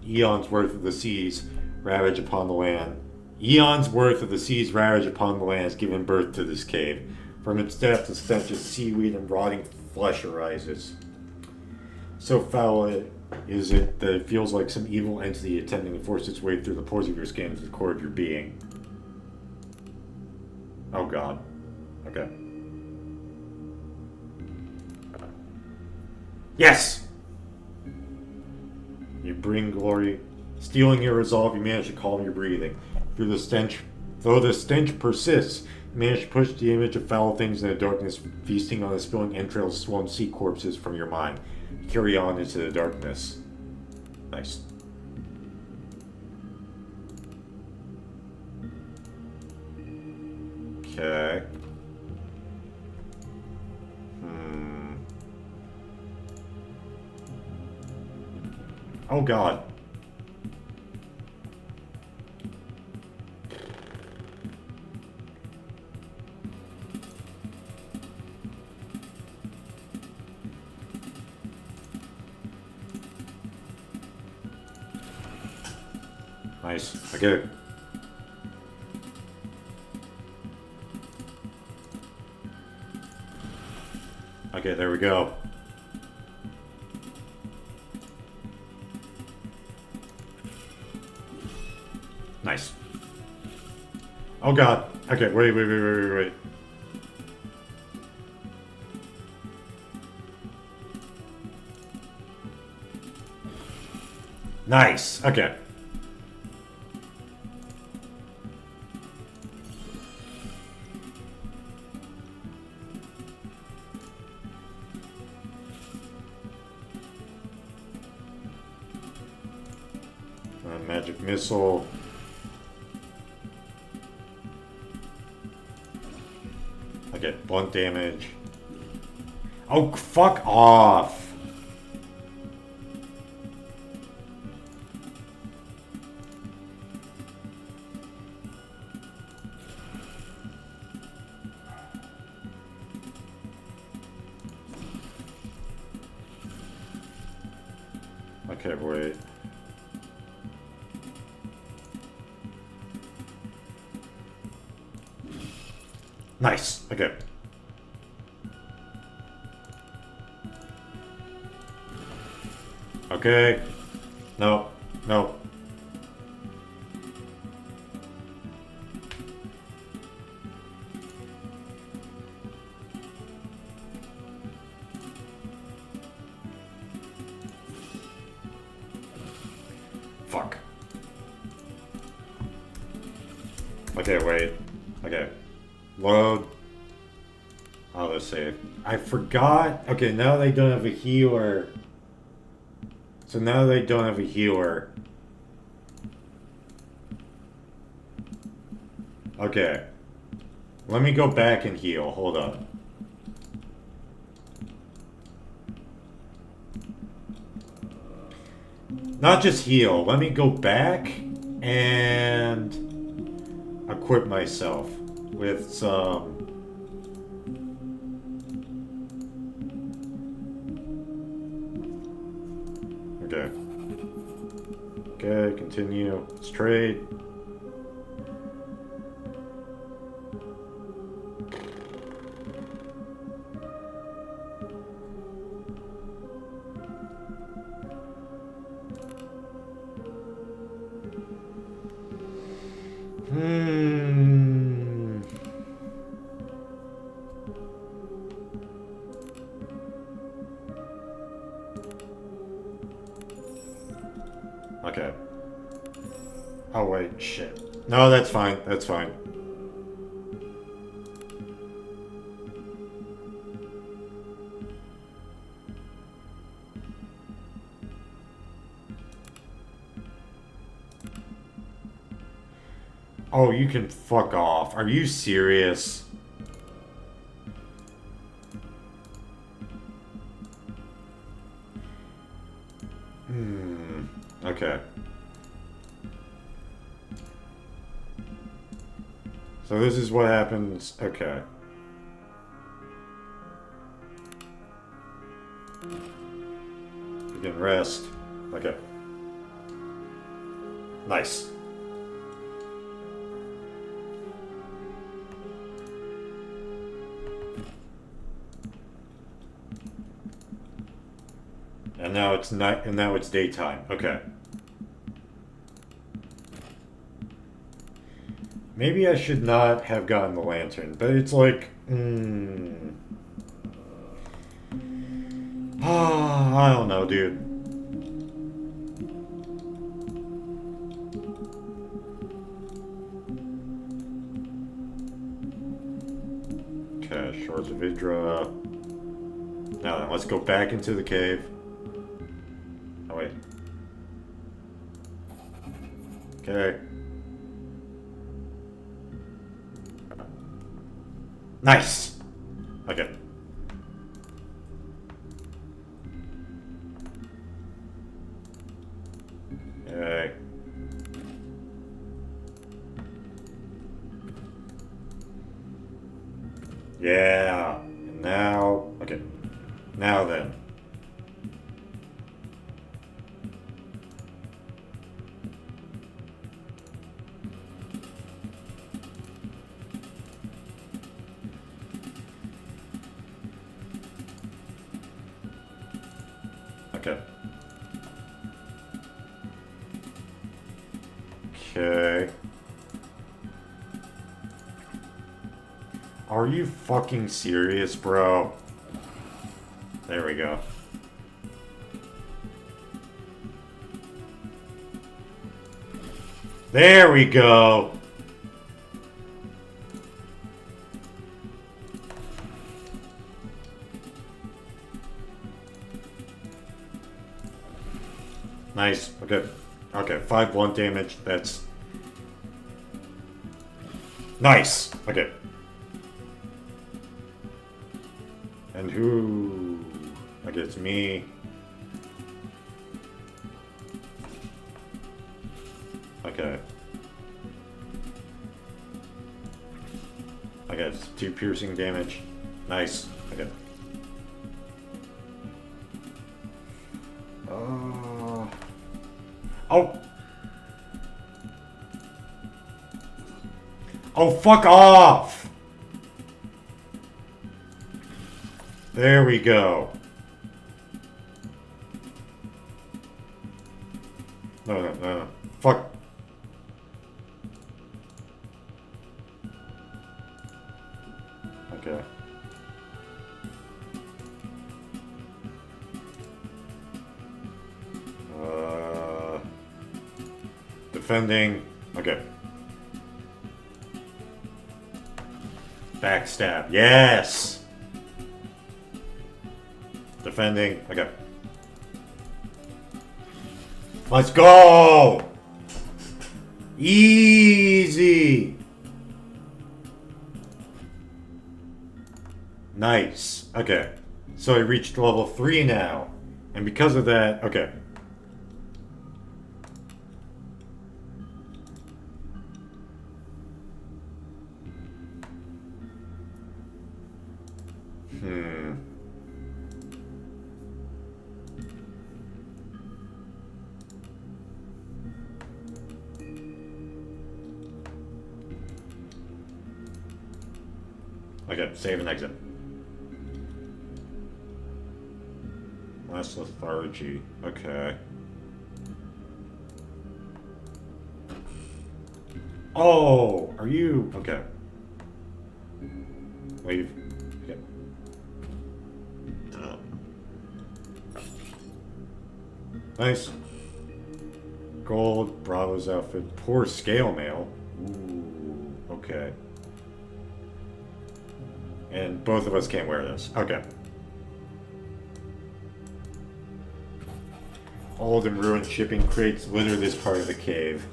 Eons worth of the seas ravage upon the land. Eons worth of the seas ravage upon the land has given birth to this cave. From its depth, the stench of seaweed and rotting flesh arises. So foul is it that it feels like some evil entity attempting to force its way through the pores of your skin to the core of your being. Oh god. Okay. Yes! You bring glory. Stealing your resolve, you manage to calm your breathing. Though the stench persists, you manage to push the image of foul things in the darkness, feasting on the spilling entrails of swollen sea corpses from your mind. You carry on into the darkness. Nice. Okay. Oh god. Nice. Okay. Okay, there we go. Nice. Oh god. Okay, wait. Nice. Okay. Magic missile. Okay, blunt damage. Oh, fuck off. Okay, wait. Nice. Okay. Okay. No. No. Fuck. Okay, wait. Okay. Load. Auto save. I forgot. Okay, now they don't have a healer. So now they don't have a healer. Okay. Let me go back and heal. Hold up. Not just heal. Let me go back and equip myself with some... Okay. Okay, continue. Let's trade. Okay. Oh, wait, shit. No, that's fine. That's fine. Oh, you can fuck off. Are you serious? Okay. So this is what happens. Okay. You can rest. Okay. Nice. And now it's night, and now it's daytime. Okay. Maybe I should not have gotten the lantern, but it's like, I don't know, dude. Okay, Shards of Idra. Now then, let's go back into the cave. Oh, wait. Okay. Nice! Okay. Okay. Yeah. And now... Okay. Now then. Okay. Okay. Are you fucking serious, bro? There we go. There we go! Nice. Okay. Okay, 5 blunt damage. That's... Nice! Okay. And who... I guess it's me. Okay. I got 2 piercing damage. Nice. Okay. Oh! Oh, fuck off! There we go. No, no, no, no. Fuck. Okay. Defending. Okay. Backstab. Yes! Defending. Okay. Let's go! Easy! Nice. Okay. So I reached level 3 now. And because of that, okay. Okay, save and exit. Less lethargy. Okay. Oh, are you... Okay. Leave. Okay. Nice. Gold, Bravo's outfit. Poor scale mail. Ooh, okay. And both of us can't wear this. Okay. Old and ruined shipping crates litter this part of the cave.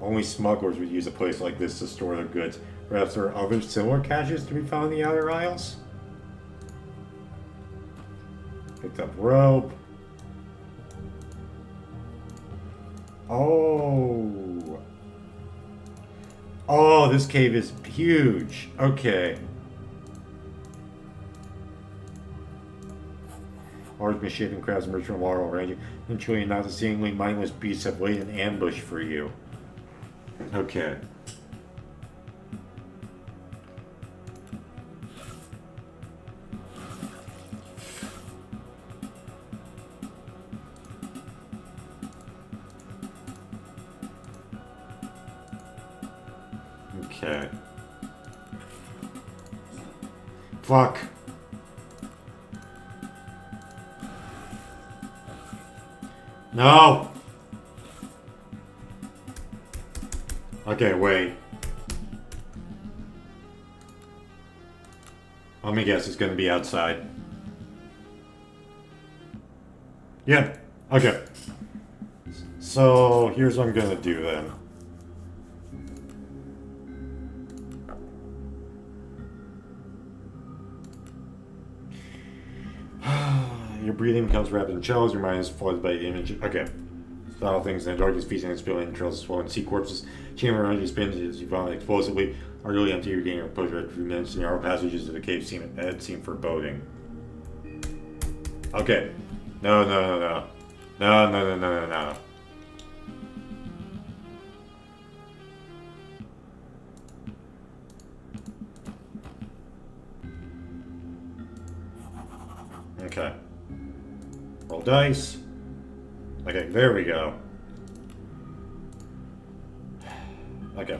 Only smugglers would use a place like this to store their goods. Perhaps there are other similar caches to be found in the outer aisles? Picked up rope. Oh. Oh, this cave is huge. Okay. Large misshapen crabs emerge from water around you. Eventually, not the seemingly mindless beasts have laid an ambush for you. Okay. Okay. Fuck. No! Okay, wait. Let me guess, it's gonna be outside. Yeah, okay. So, here's what I'm gonna do then. Your breathing becomes rapid and shallow, your mind is flooded by image. Okay. Foul things in the darkness, feasting and spilling trails swollen. See corpses, chamber around you spins as you vomit explosively. Utterly empty, you're gaining a push for a few minutes. The narrow passages of the cave seem foreboding. Okay. No, no, no, no. No, no, no, no, no, no. Okay. Roll dice. Okay, there we go. Okay.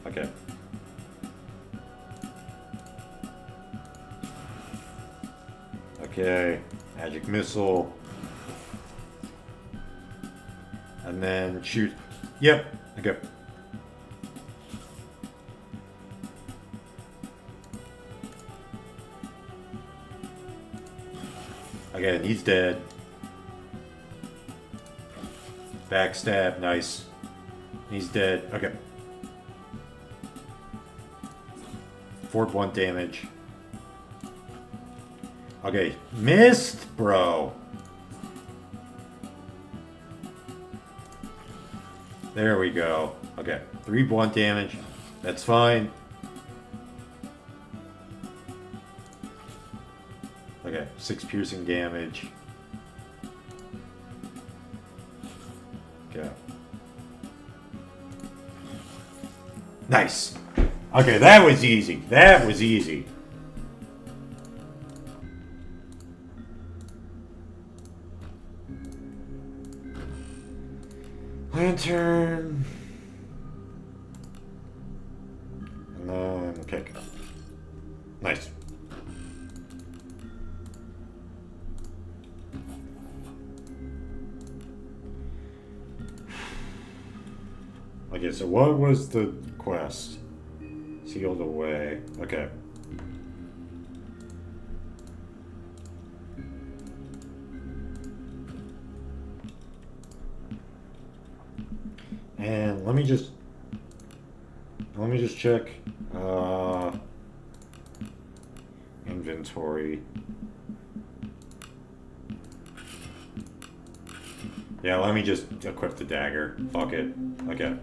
Okay. Okay. Magic missile. And then shoot. Yep. Okay. Okay, he's dead. Backstab, nice. He's dead. Okay. 4 blunt damage. Okay, missed, bro. There we go. Okay, 3 blunt damage. That's fine. Okay, 6 piercing damage. Okay. Nice. Okay, that was easy. That was easy. Lantern. And then kick. Nice. Okay, so what was the quest? Sealed away. Okay. And let me just check inventory. Yeah, let me just equip the dagger. Fuck it. Okay.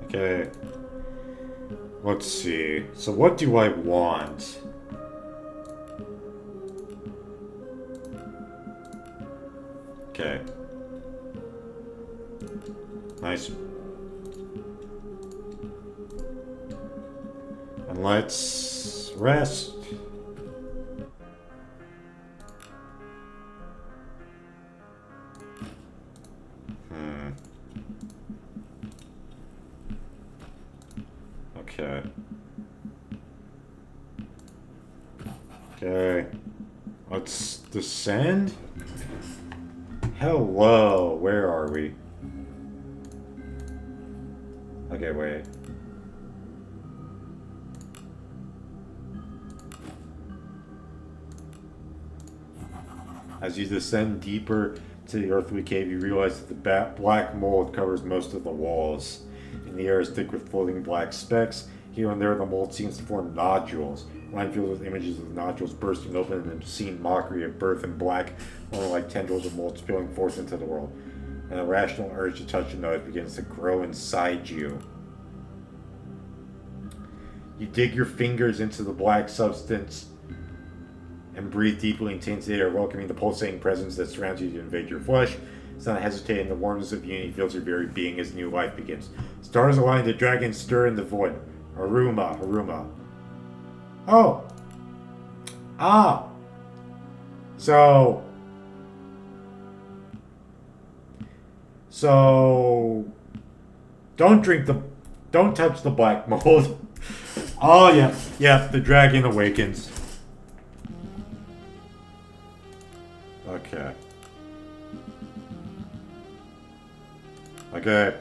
Okay. Let's see. So what do I want? Okay. Nice. And let's rest. Okay. Okay. Let's descend? Hello, where are we? Okay, wait. As you descend deeper to the earthly cave, you realize that the black mold covers most of the walls. And the air is thick with floating black specks. Here and there, the mold seems to form nodules. Line filled with images of the nodules bursting open and an obscene mockery of birth and black, only like tendrils of mold spilling forth into the world. An irrational urge to touch the nose begins to grow inside you. You dig your fingers into the black substance and breathe deeply into the air, welcoming the pulsating presence that surrounds you to invade your flesh. It's not hesitating, the warmness of unity fills your very being as new life begins. Stars align, the dragons stir in the void. Haruma, Haruma. Oh! Ah! So... Don't touch the black mold. Oh, yeah, the dragon awakens. Okay. Okay.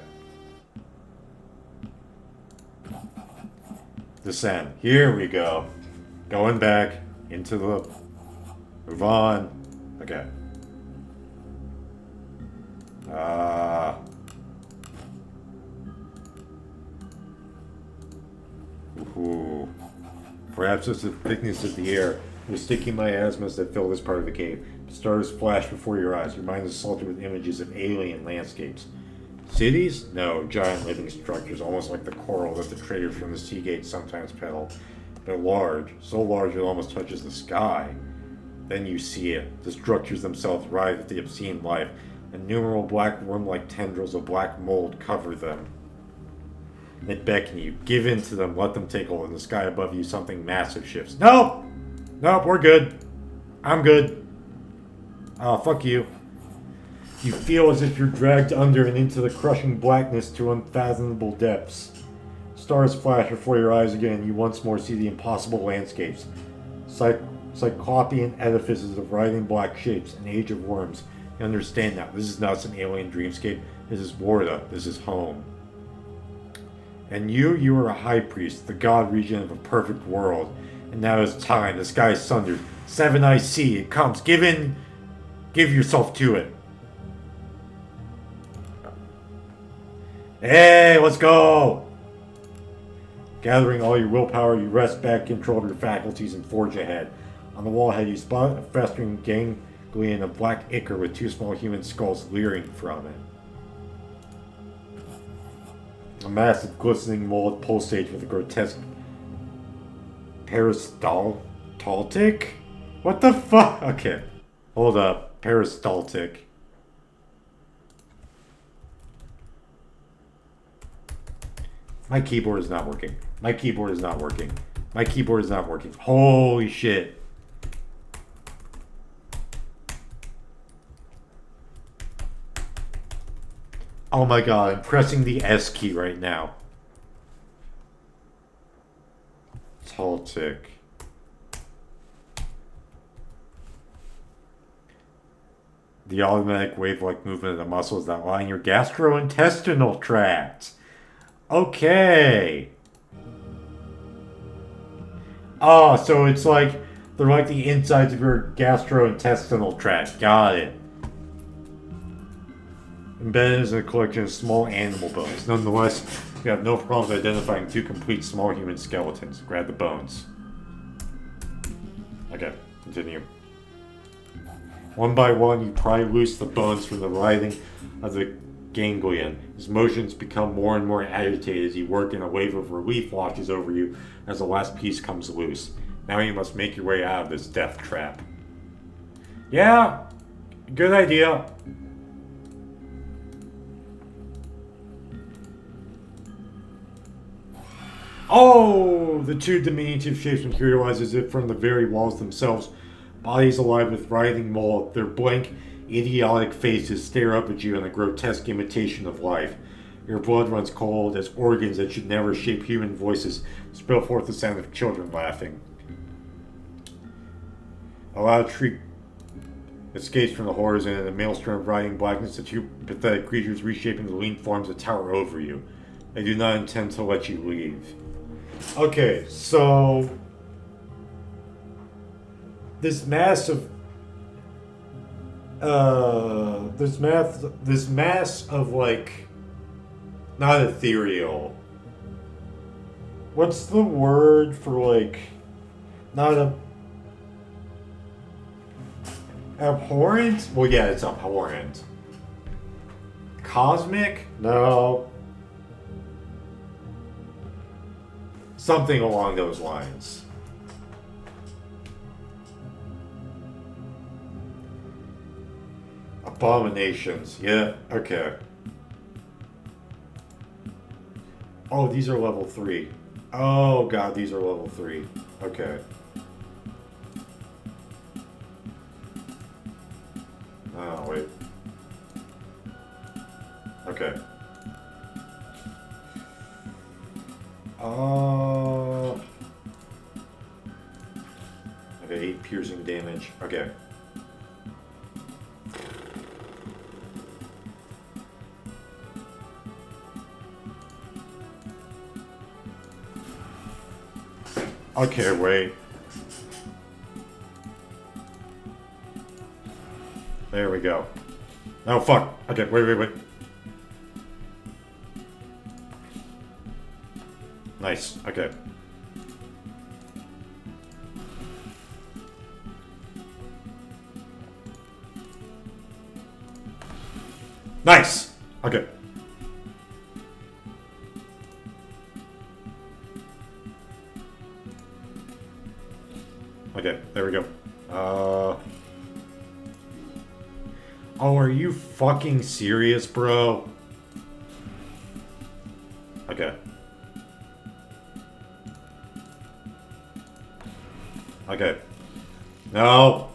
Descend. Here we go. Going back into the... Move on. Okay. Ooh. Perhaps it's the thickness of the air With sticky miasmas that fill this part of the cave, stars flash before your eyes. Your mind is assaulted with images of alien landscapes. Cities? No, giant living structures, almost like the coral that the traders from the Seagate sometimes peddle. They're large, so large it almost touches the sky. Then you see it. The structures themselves writhe with the obscene life. Innumerable black worm-like tendrils of black mold cover them. They beckon you. Give in to them. Let them take hold. In the sky above you, something massive shifts. Nope! Nope, we're good. I'm good. Oh, fuck you. You feel as if you're dragged under and into the crushing blackness to unfathomable depths. Stars flash before your eyes again, and you once more see the impossible landscapes. Cyclopean edifices of writhing black shapes, an age of worms. You understand now. This is not some alien dreamscape. This is Warda. This is home. And you are a high priest, the god regent of a perfect world. And now it's time. The sky is sundered. Seven Eyes Sea. It comes. Give in. Give yourself to it. Hey, let's go! Gathering all your willpower, you wrest back control of your faculties and forge ahead. On the wall ahead, you spot a festering ganglion of black ichor with two small human skulls leering from it. A massive, glistening mold pulsates with a grotesque peristaltic? What the fuck? Okay, hold up. Peristaltic. My keyboard is not working. My keyboard is not working. My keyboard is not working. Holy shit. Oh my god, I'm pressing the S key right now. Taltic. The automatic wave-like movement of the muscles that line your gastrointestinal tract. Okay. Oh, so it's like, they're like the insides of your gastrointestinal tract. Got it. Embedded is a collection of small animal bones. Nonetheless, you have no problems identifying two complete small human skeletons. Grab the bones. Okay, continue. One by one, you pry loose the bones from the writhing of the ganglion. His motions become more and more agitated as you work, and a wave of relief washes over you as the last piece comes loose. Now you must make your way out of this death trap. Yeah, good idea. Oh, the two diminutive shapes materialize as if from the very walls themselves. Bodies alive with writhing mold, their blank, idiotic faces stare up at you in a grotesque imitation of life. Your blood runs cold as organs that should never shape human voices spill forth the sound of children laughing. A loud shriek escapes from the horrors, and in a maelstrom of writhing blackness, the two pathetic creatures reshaping the lean forms that tower over you. They do not intend to let you leave. Okay, so this mass of this mass of like, not ethereal. What's the word for like, not a abhorrent? Well, yeah, it's abhorrent. Cosmic? No. Something along those lines. Abominations. Yeah, okay. Oh, these are level 3. Oh god, these are level 3. Okay. Oh, wait. Okay. Okay, 8 piercing damage. Okay. Okay, wait. There we go. Oh, fuck. Okay, wait. Nice. Okay. Nice! Okay. Okay, there we go. Oh, are you fucking serious, bro? Okay. Okay. No!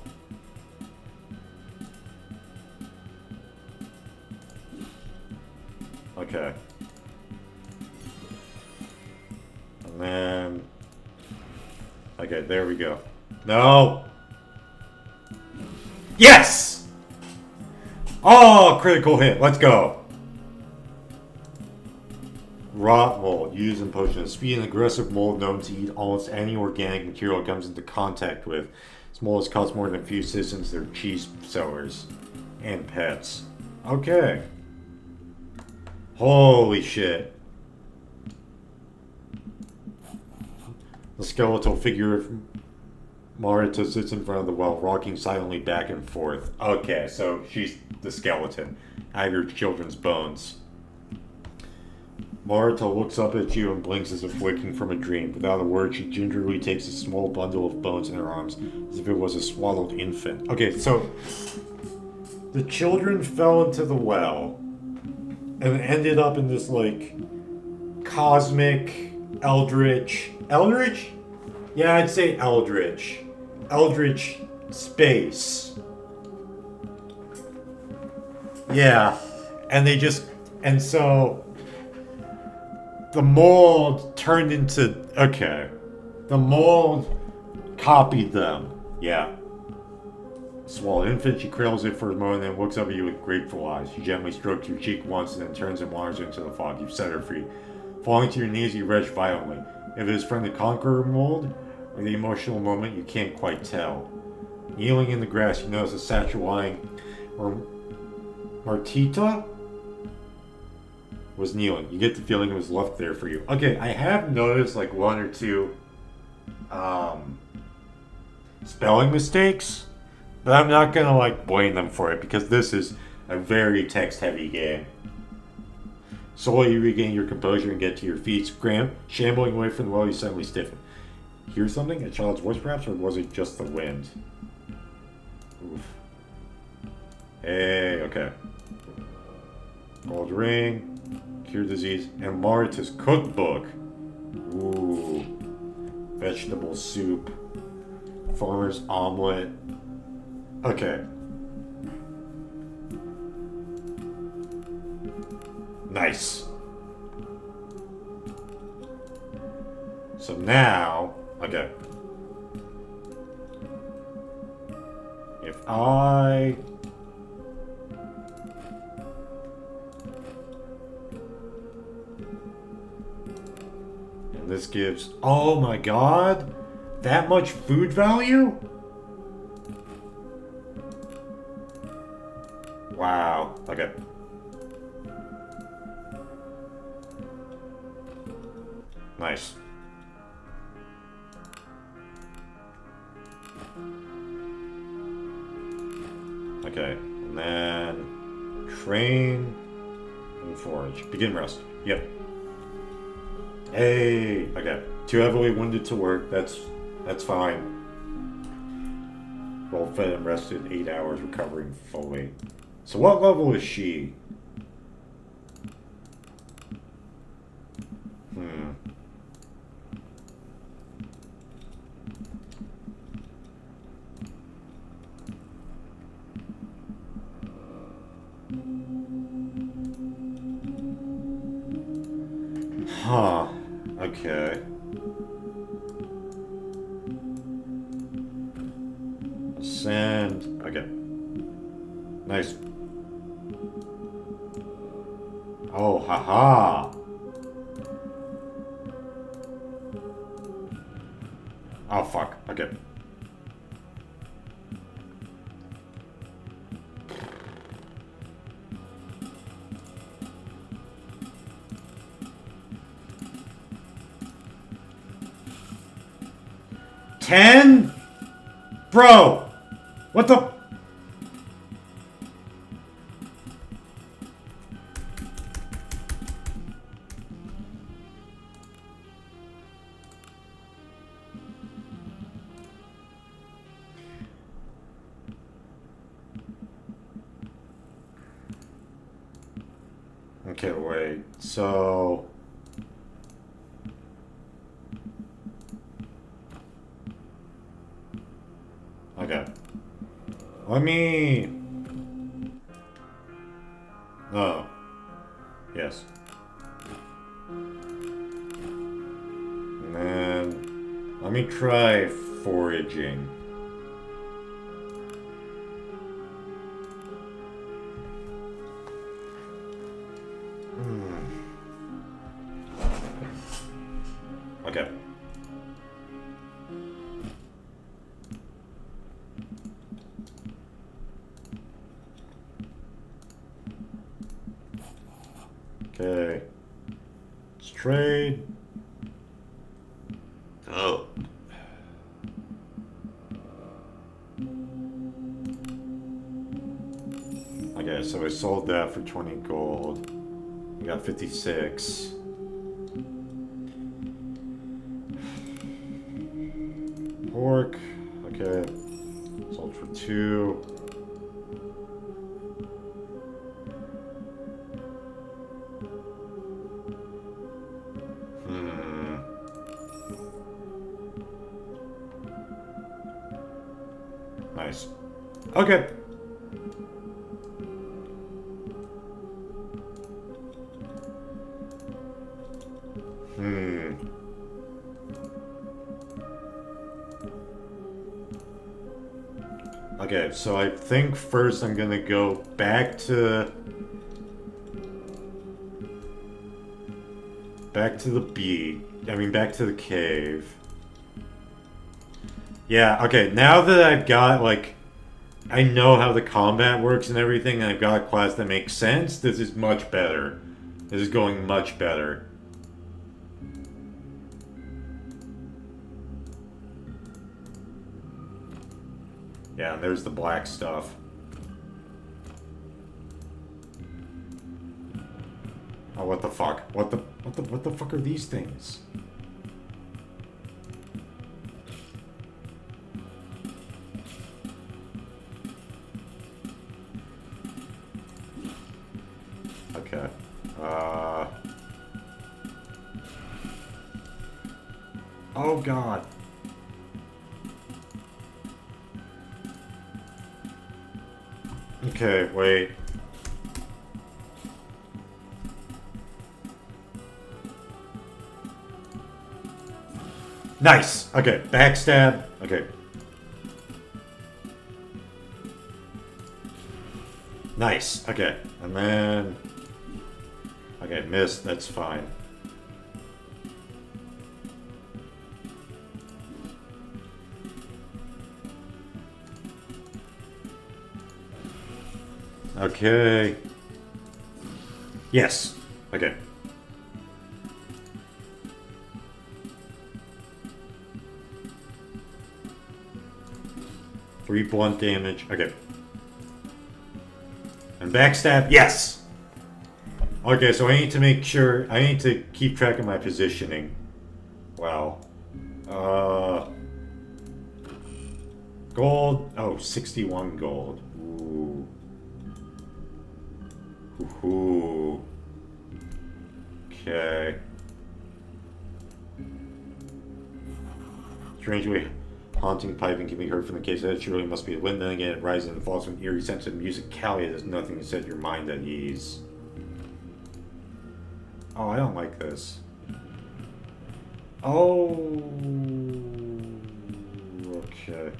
Okay. And then... Okay, there we go. No! Yes! Oh, critical hit. Let's go. Rot mold. Used in potions. Speed and aggressive mold known to eat almost any organic material it comes into contact with. This mold has cost more than a few citizens their cheese sellers. And pets. Okay. Holy shit. The skeletal figure of Marita sits in front of the well, rocking silently back and forth. Okay, so she's the skeleton. I have your children's bones. Marita looks up at you and blinks as if waking from a dream. Without a word, she gingerly takes a small bundle of bones in her arms, as if it was a swaddled infant. Okay, so the children fell into the well and ended up in this, like, cosmic, eldritch... Eldritch? Yeah, I'd say eldritch. Eldritch space. Yeah. And they just... And so... The mold turned into... Okay. The mold copied them. Yeah. Small infant, she cradles it for a moment and looks up at you with grateful eyes. She gently strokes your cheek once and then turns and wanders into the fog. You've set her free. Falling to your knees, you retch violently. If it is from the conqueror mold or the emotional moment, you can't quite tell. Kneeling in the grass, you notice a satchel lying where Martita was kneeling. You get the feeling it was left there for you. Okay, I have noticed like one or two spelling mistakes, but I'm not gonna like blame them for it because this is a very text-heavy game. Slowly you regain your composure and get to your feet. Shambling away from the well, you suddenly stiffen. Hear something? A child's voice perhaps? Or was it just the wind? Oof. Hey, okay. Gold ring. Cure disease. And Marita's cookbook. Ooh. Vegetable soup. Farmer's omelet. Okay. Nice. So now, okay. If I... And this gives... Oh my god! That much food value? Wow. Okay. Nice. Okay, and then train and forage. Begin rest. Yep. Hey, okay. Too heavily wounded to work. That's fine. Well fed and rested. 8 hours recovering fully. So what level is she? Huh. Okay. Ascend. Okay. Nice. Oh, haha. Oh, fuck. Okay. $10? Bro! What the... Okay, wait. So... Okay. Let me... Oh. Yes. And then... Let me try foraging. Okay. Okay. Let's trade. Oh. Okay, so I sold that for 20 gold. We got 56. Pork. Okay. Sold for 2. Nice. Okay. Okay, so I think first I'm gonna go back to the beach. I mean, back to the cave. Yeah, okay, now that I've got, like, I know how the combat works and everything, and I've got a class that makes sense, this is much better. This is going much better. Yeah, and there's the black stuff. Oh, what the fuck? What the fuck are these things? Okay. Oh god. Okay, wait. Nice! Okay, backstab. Okay. Nice. Okay. And then... Okay, missed. That's fine. Okay. Yes. Okay. Three blunt damage. Okay. And backstab. Yes! Okay, so I need to make sure... I need to keep track of my positioning. Wow. Gold. Oh, 61 gold. Ooh. Ooh. Okay. Strangely, haunting piping can be heard from the cave. That surely must be the wind. Then again, it rises and falls with an eerie sense of musicality. There's nothing to set your mind at ease. Oh, I don't like this. Oh. Okay.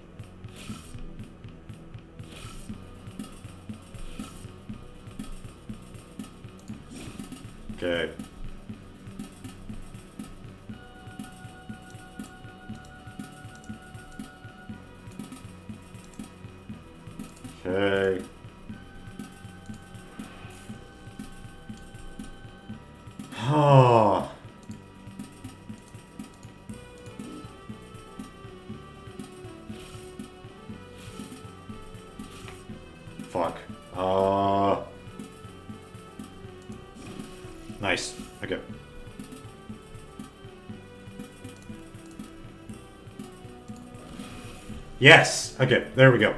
Okay. Okay. Oh. Fuck. Nice. Okay. Yes! Okay, there we go.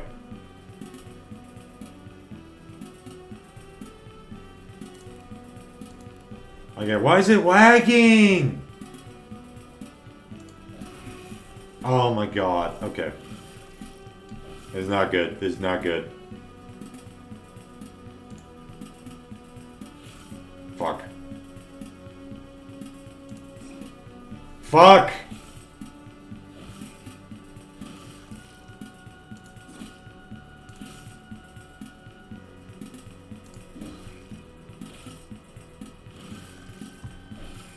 Okay, why is it lagging? Oh my god, okay. It's not good, it's not good. Fuck. Fuck!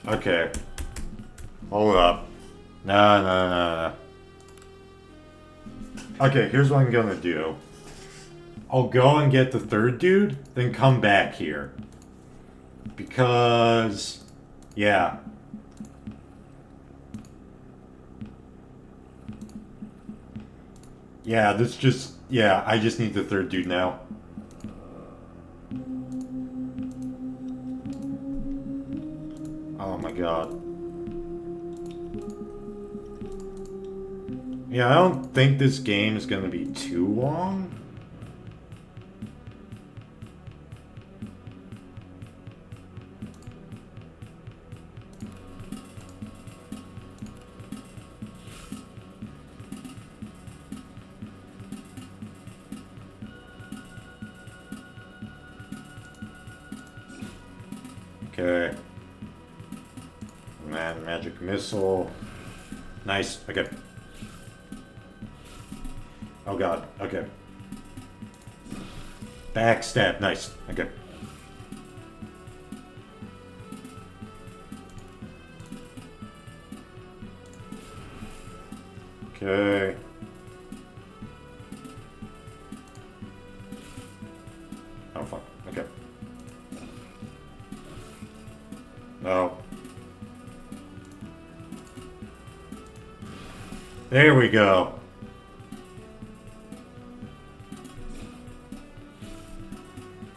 Okay. Hold up. No. Okay, here's what I'm gonna do. I'll go and get the third dude, then come back here. Because... yeah. Yeah, this just... yeah, I just need the third dude now. Oh my god. Yeah, I don't think this game is gonna be too long. Okay. Man, magic missile. Nice. Okay. Oh god. Okay. Backstab. Nice. Okay. Okay. Oh fuck. Okay. No. There we go.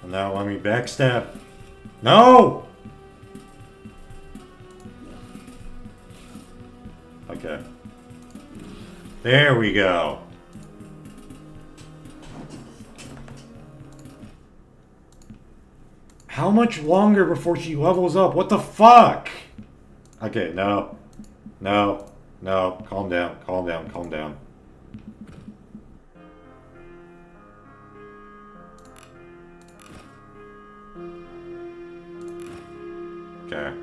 And now let me backstab. No! Okay. There we go. How much longer before she levels up? What the fuck? Okay, no. No. No. Calm down. Calm down. Calm down. Okay.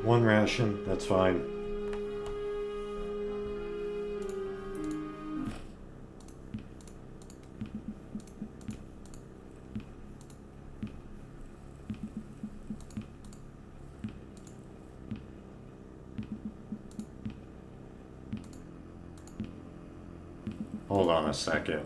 One ration. That's fine. Hold on a second.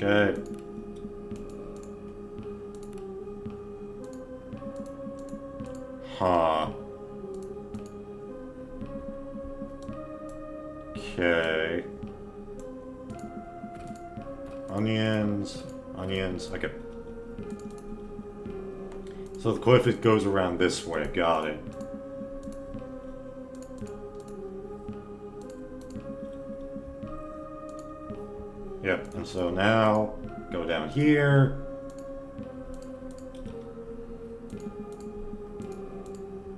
Okay. Huh. Okay. Onions. Onions. Okay. So the cliff, it goes around this way. Got it. Yep, and so now, go down here.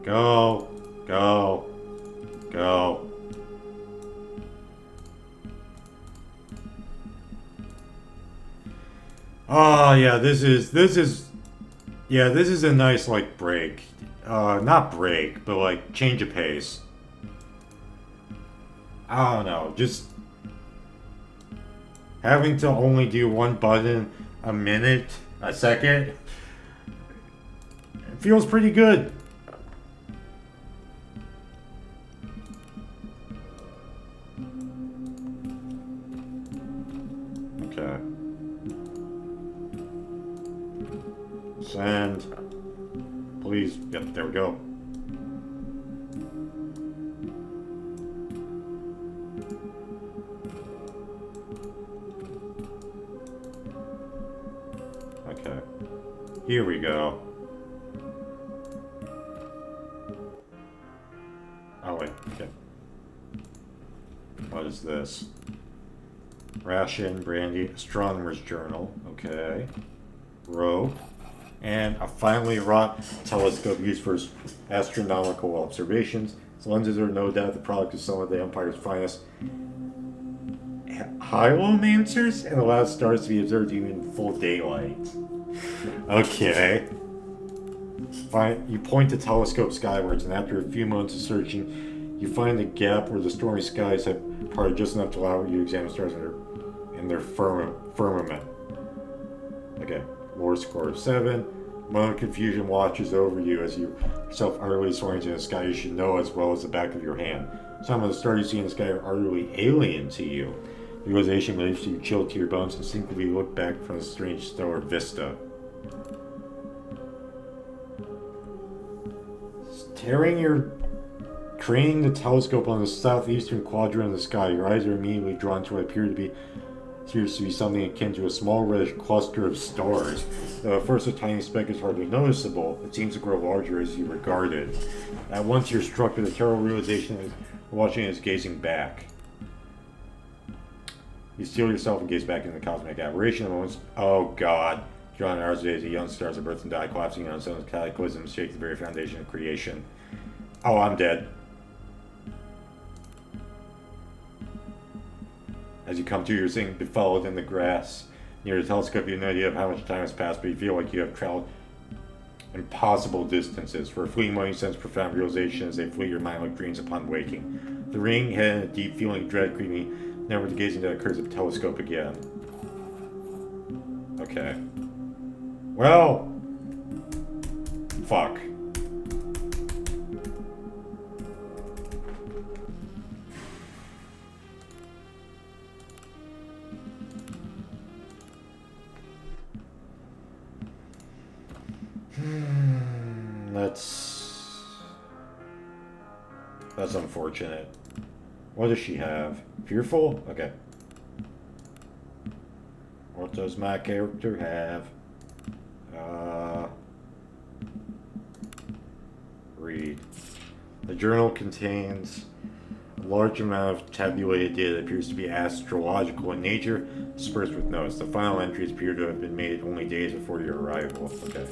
Go. Go. Go. Oh, yeah, this is a nice, like, break. Not break, but, like, change of pace. I don't know, just having to only do one button a second, it feels pretty good. Okay. Send. Please. Yep, there we go. Here we go. Oh wait, okay. What is this? Ration, brandy, astronomer's journal, okay. Rope. And a finely wrought telescope used for astronomical observations. Its lenses are no doubt the product of some of the Empire's finest holomancers and allows stars to be observed even in full daylight. Okay. Fine. You point the telescope skywards, and after a few moments of searching, you find a gap where the stormy skies have parted just enough to allow you to examine stars in their firmament. Okay. Lower score of 7. Moment of confusion watches over you as you yourself utterly soaring into the sky you should know as well as the back of your hand. Some of the stars you see in the sky are utterly alien to you. The realization leaves you chilled to your bones and instinctively look back from the strange stellar vista. Training the telescope on the southeastern quadrant of the sky, your eyes are immediately drawn to what appears to be something akin to a small reddish cluster of stars. Though at first a tiny speck is hardly noticeable, it seems to grow larger as you regard it. At once you're struck with a terrible realization that watching it is gazing back. You steel yourself and gaze back into the cosmic aberration. Oh god. Drawn hours of days, the young stars of birth and die, collapsing on some cataclysm, shake the very foundation of creation. Oh, I'm dead. As you come to, you're seeing befouled in the grass. Near the telescope, you have no idea of how much time has passed, but you feel like you have traveled impossible distances. For a fleeting moment, you sense profound realization as they flee your mind like dreams upon waking. The ring head and a deep feeling of dread creep me, never to gaze into that cursive telescope again. Okay. Well, fuck. That's unfortunate. What does she have? Fearful? Okay. What does my character have? Read. The journal contains a large amount of tabulated data that appears to be astrological in nature, dispersed with notes. The final entries appear to have been made only days before your arrival. Okay.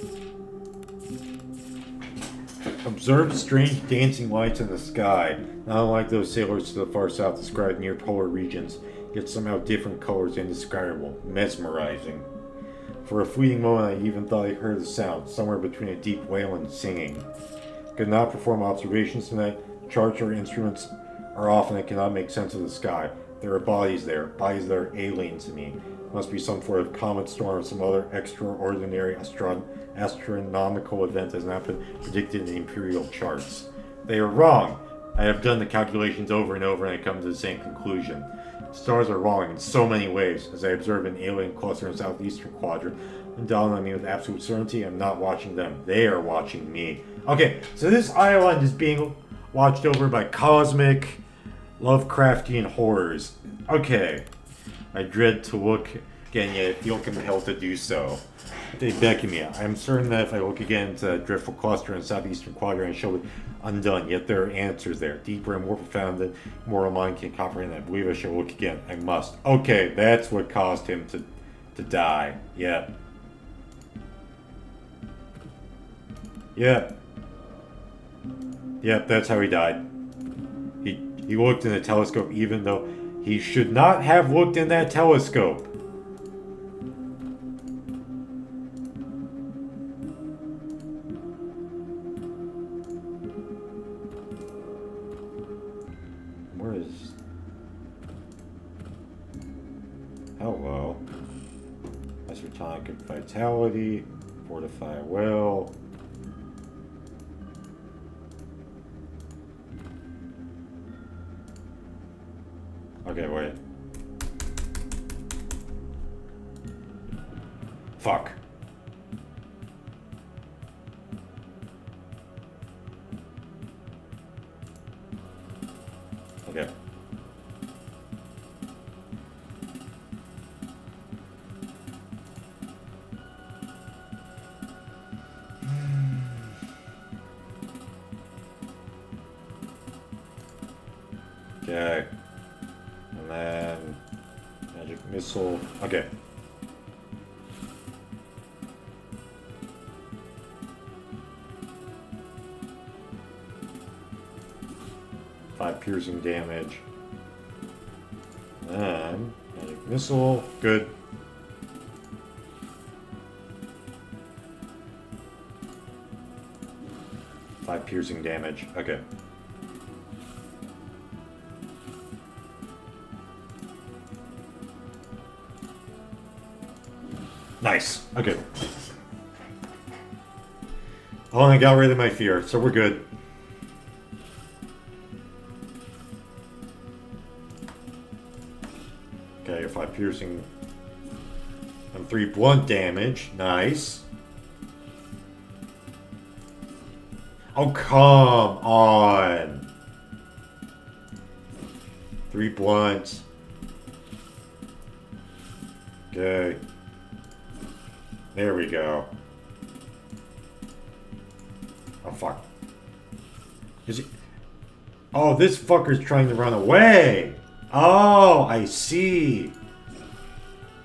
Observed strange dancing lights in the sky, not unlike those sailors to the far south described near polar regions, yet somehow different colors, indescribable, mesmerizing. For a fleeting moment I even thought I heard the sound, somewhere between a deep wail and singing. Could not perform observations tonight. Charts or instruments are off and I cannot make sense of the sky. There are bodies there, bodies that are alien to me. Must be some sort of comet storm or some other extraordinary astronomical event has not been predicted in the imperial charts. They are wrong. I have done the calculations over and over and I come to the same conclusion. Stars are wrong in so many ways. As I observe an alien cluster in the southeastern quadrant, and dawn on me with absolute certainty, I'm not watching them. They are watching me. Okay, so this island is being watched over by cosmic, Lovecraftian horrors. Okay. I dread to look again, yet I feel compelled to do so. They beckon me. I am certain that if I look again into that dreadful cluster in the southeastern quadrant, I shall be undone. Yet there are answers there, deeper and more profound than mortal mind can comprehend. I believe I shall look again. I must. Okay, that's what caused him to die. Yep. Yep. Yep, that's how he died. He looked in the telescope even though he should not have looked in that telescope. Where is... Hello. Isotonic of vitality. Fortify well. Okay, wait. Fuck. Okay. Okay. And then magic missile. Okay. Five piercing damage. And magic missile. Good. Five piercing damage. Okay. Nice. Okay. Oh, and I got rid of my fear, so we're good. Okay, 5 piercing and 3 blunt damage. Nice. Oh, come on. 3 blunts. Okay. There we go. Oh, fuck. Is he... Oh, this fucker's trying to run away. Oh, I see.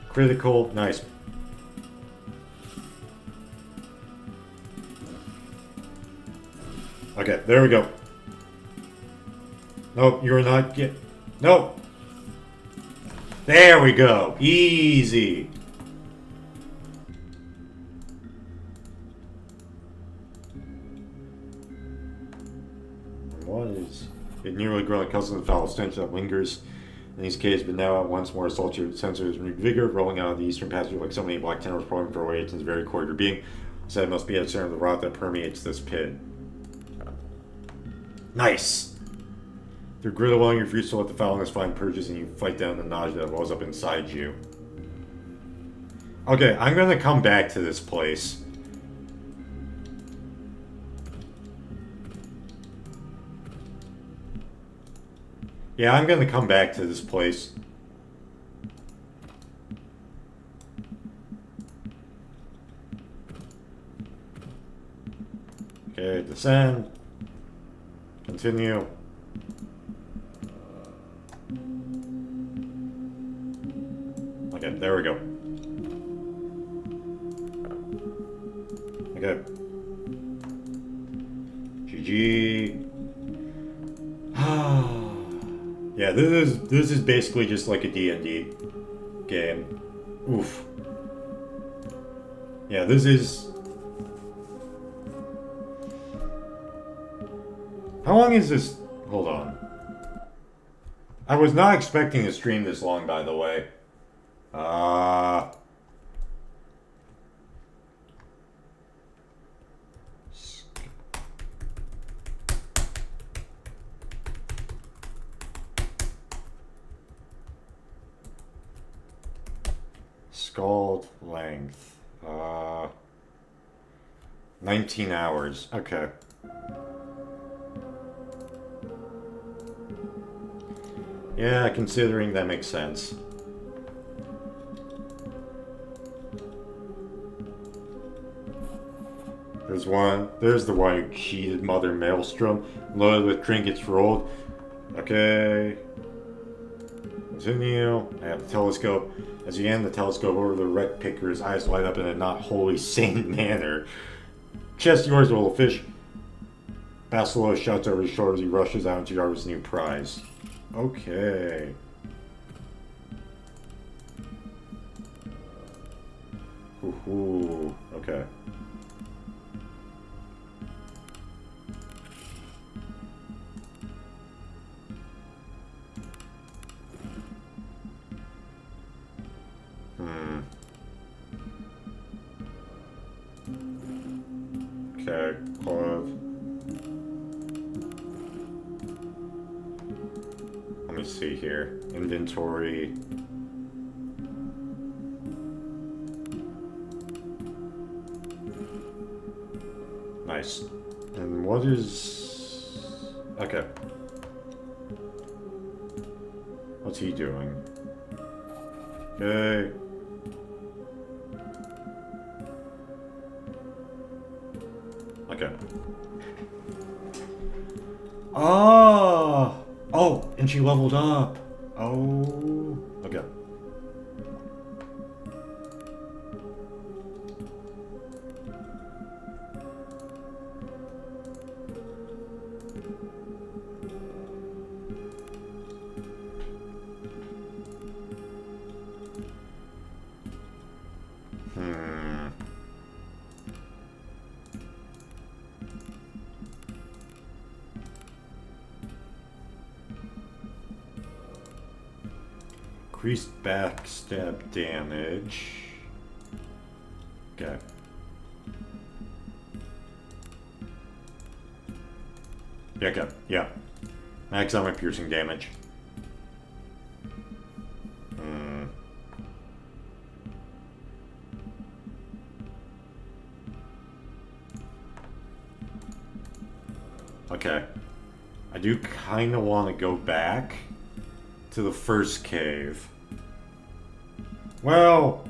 Critical. Nice. Okay, there we go. Nope, you're not get. Nope. There we go. Easy. What is it? Nearly grown a cousin of foul stench that lingers in these caves, but now at once more assaults your senses with vigor, rolling out of the eastern passage like so many black tendrils pouring for away into the very core of your being. So it must be at the center of the rot that permeates this pit. Nice! Through grit along, you refuse to let the foulness find purges, and you fight down the nausea that wells up inside you. Okay, I'm gonna come back to this place. Yeah, I'm gonna come back to this place. Okay, descend. Continue. Okay, there we go. Okay. GG. Yeah, this is basically just like a D&D game. Oof. Yeah, this is... How long is this? Hold on. I was not expecting to stream this long, by the way. Skald length. 19 hours. Okay. Yeah, considering that makes sense. There's one. There's the one who cheated Mother Maelstrom, loaded with trinkets rolled. Okay. Continue. I have the telescope. As you hand the telescope over the wreck picker, his eyes light up in a not wholly sane manner. Chest yours, little fish. Basilo shouts over his shoulder as he rushes out into yard with his new prize. Okay. Ooh, okay. Okay, Clove. Let me see here. Inventory. Nice. And what is... Okay. What's he doing? Okay. Okay. Oh! Oh, And she leveled up. Oh. Okay. Increased backstab damage. Okay. Yeah, okay. Yeah. Max armor piercing damage. Okay. I do kind of want to go back to the first cave. Well...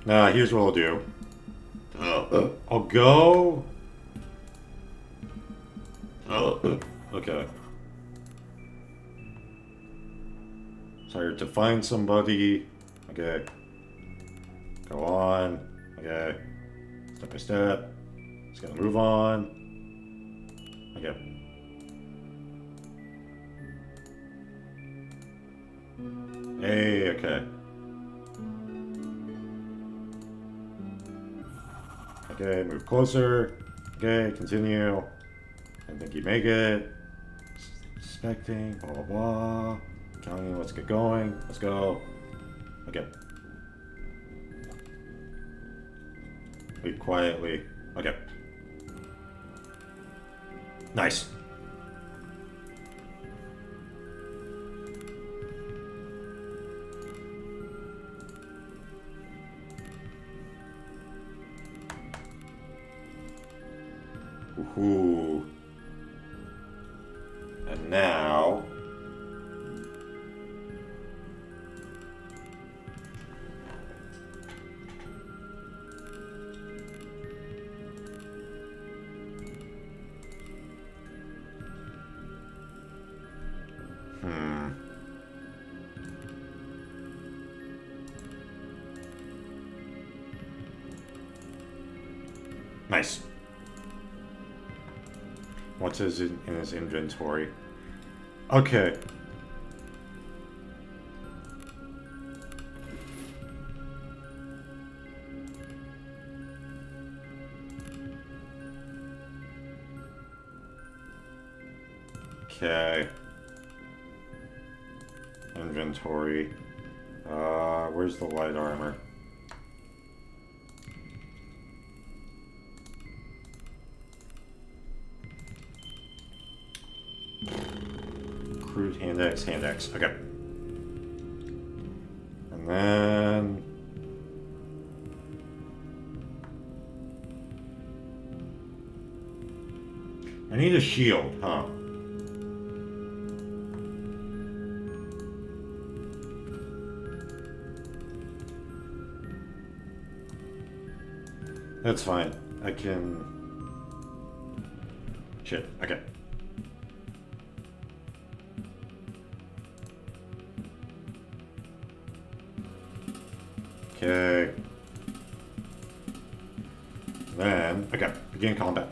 Nah, here's what I'll do. I'll go... Okay. Tired to find somebody. Okay. Go on. Okay. Step by step. Just gotta move on. Okay. Hey, okay. Okay, move closer. Okay, continue. I think you make it. Suspecting, blah, blah, blah. Counting, let's get going. Let's go. Okay. Wait quietly. Okay. Nice. Ooh. And now... Nice. What's in his inventory? Okay. Okay. Inventory. Where's the light armor? Crude hand axe. Okay. And then... I need a shield, huh? That's fine. I can... Shit, okay. Okay. Then, okay, begin combat.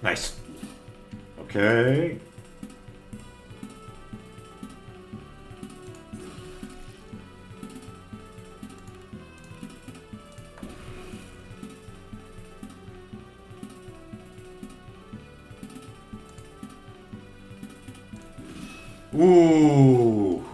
Nice. Okay. Ooh.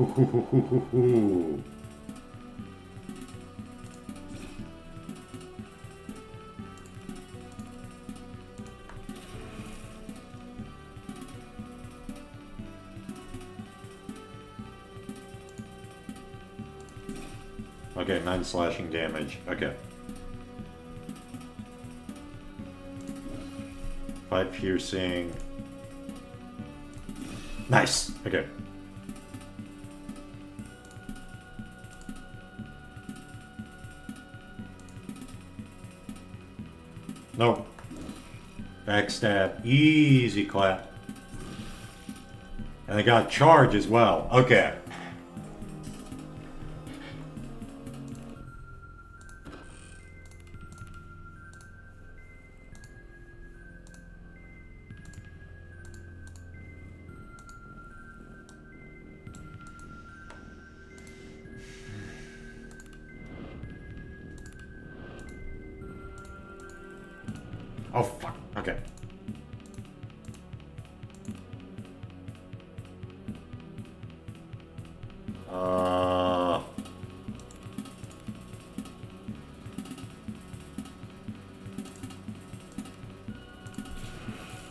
Okay, 9 slashing damage. Okay. 5 piercing. Nice. Okay. Nope. Backstab. Easy clap. And I got charge as well. Okay. Oh, fuck. Okay.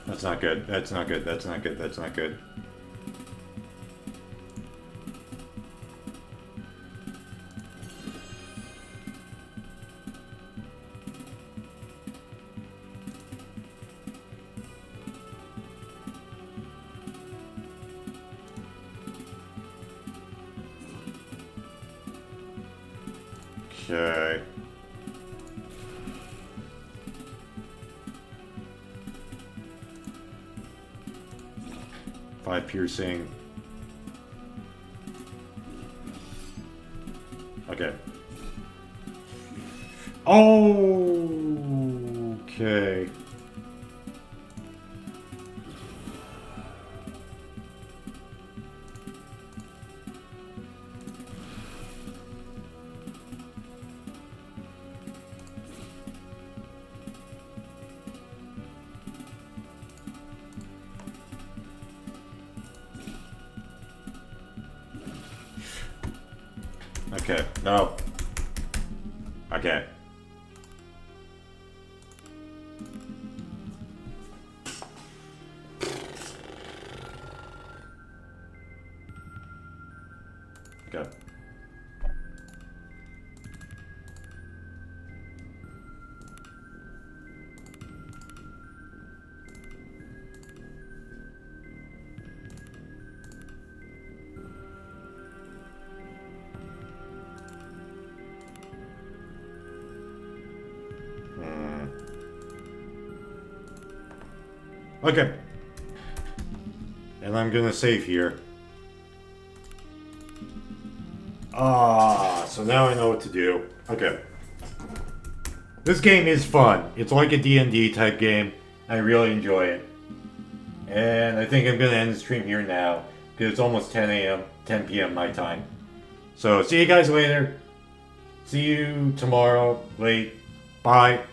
That's not good. That's not good. That's not good. That's not good. Okay. Five piercing. Okay. Oh. Okay. Okay, no. Okay. Okay. Okay. And I'm gonna save here. So now I know what to do. Okay. This game is fun. It's like a D&D type game. I really enjoy it. And I think I'm gonna end the stream here now. Because it's almost 10 a.m., 10 p.m. my time. So see you guys later. See you tomorrow, late. Bye.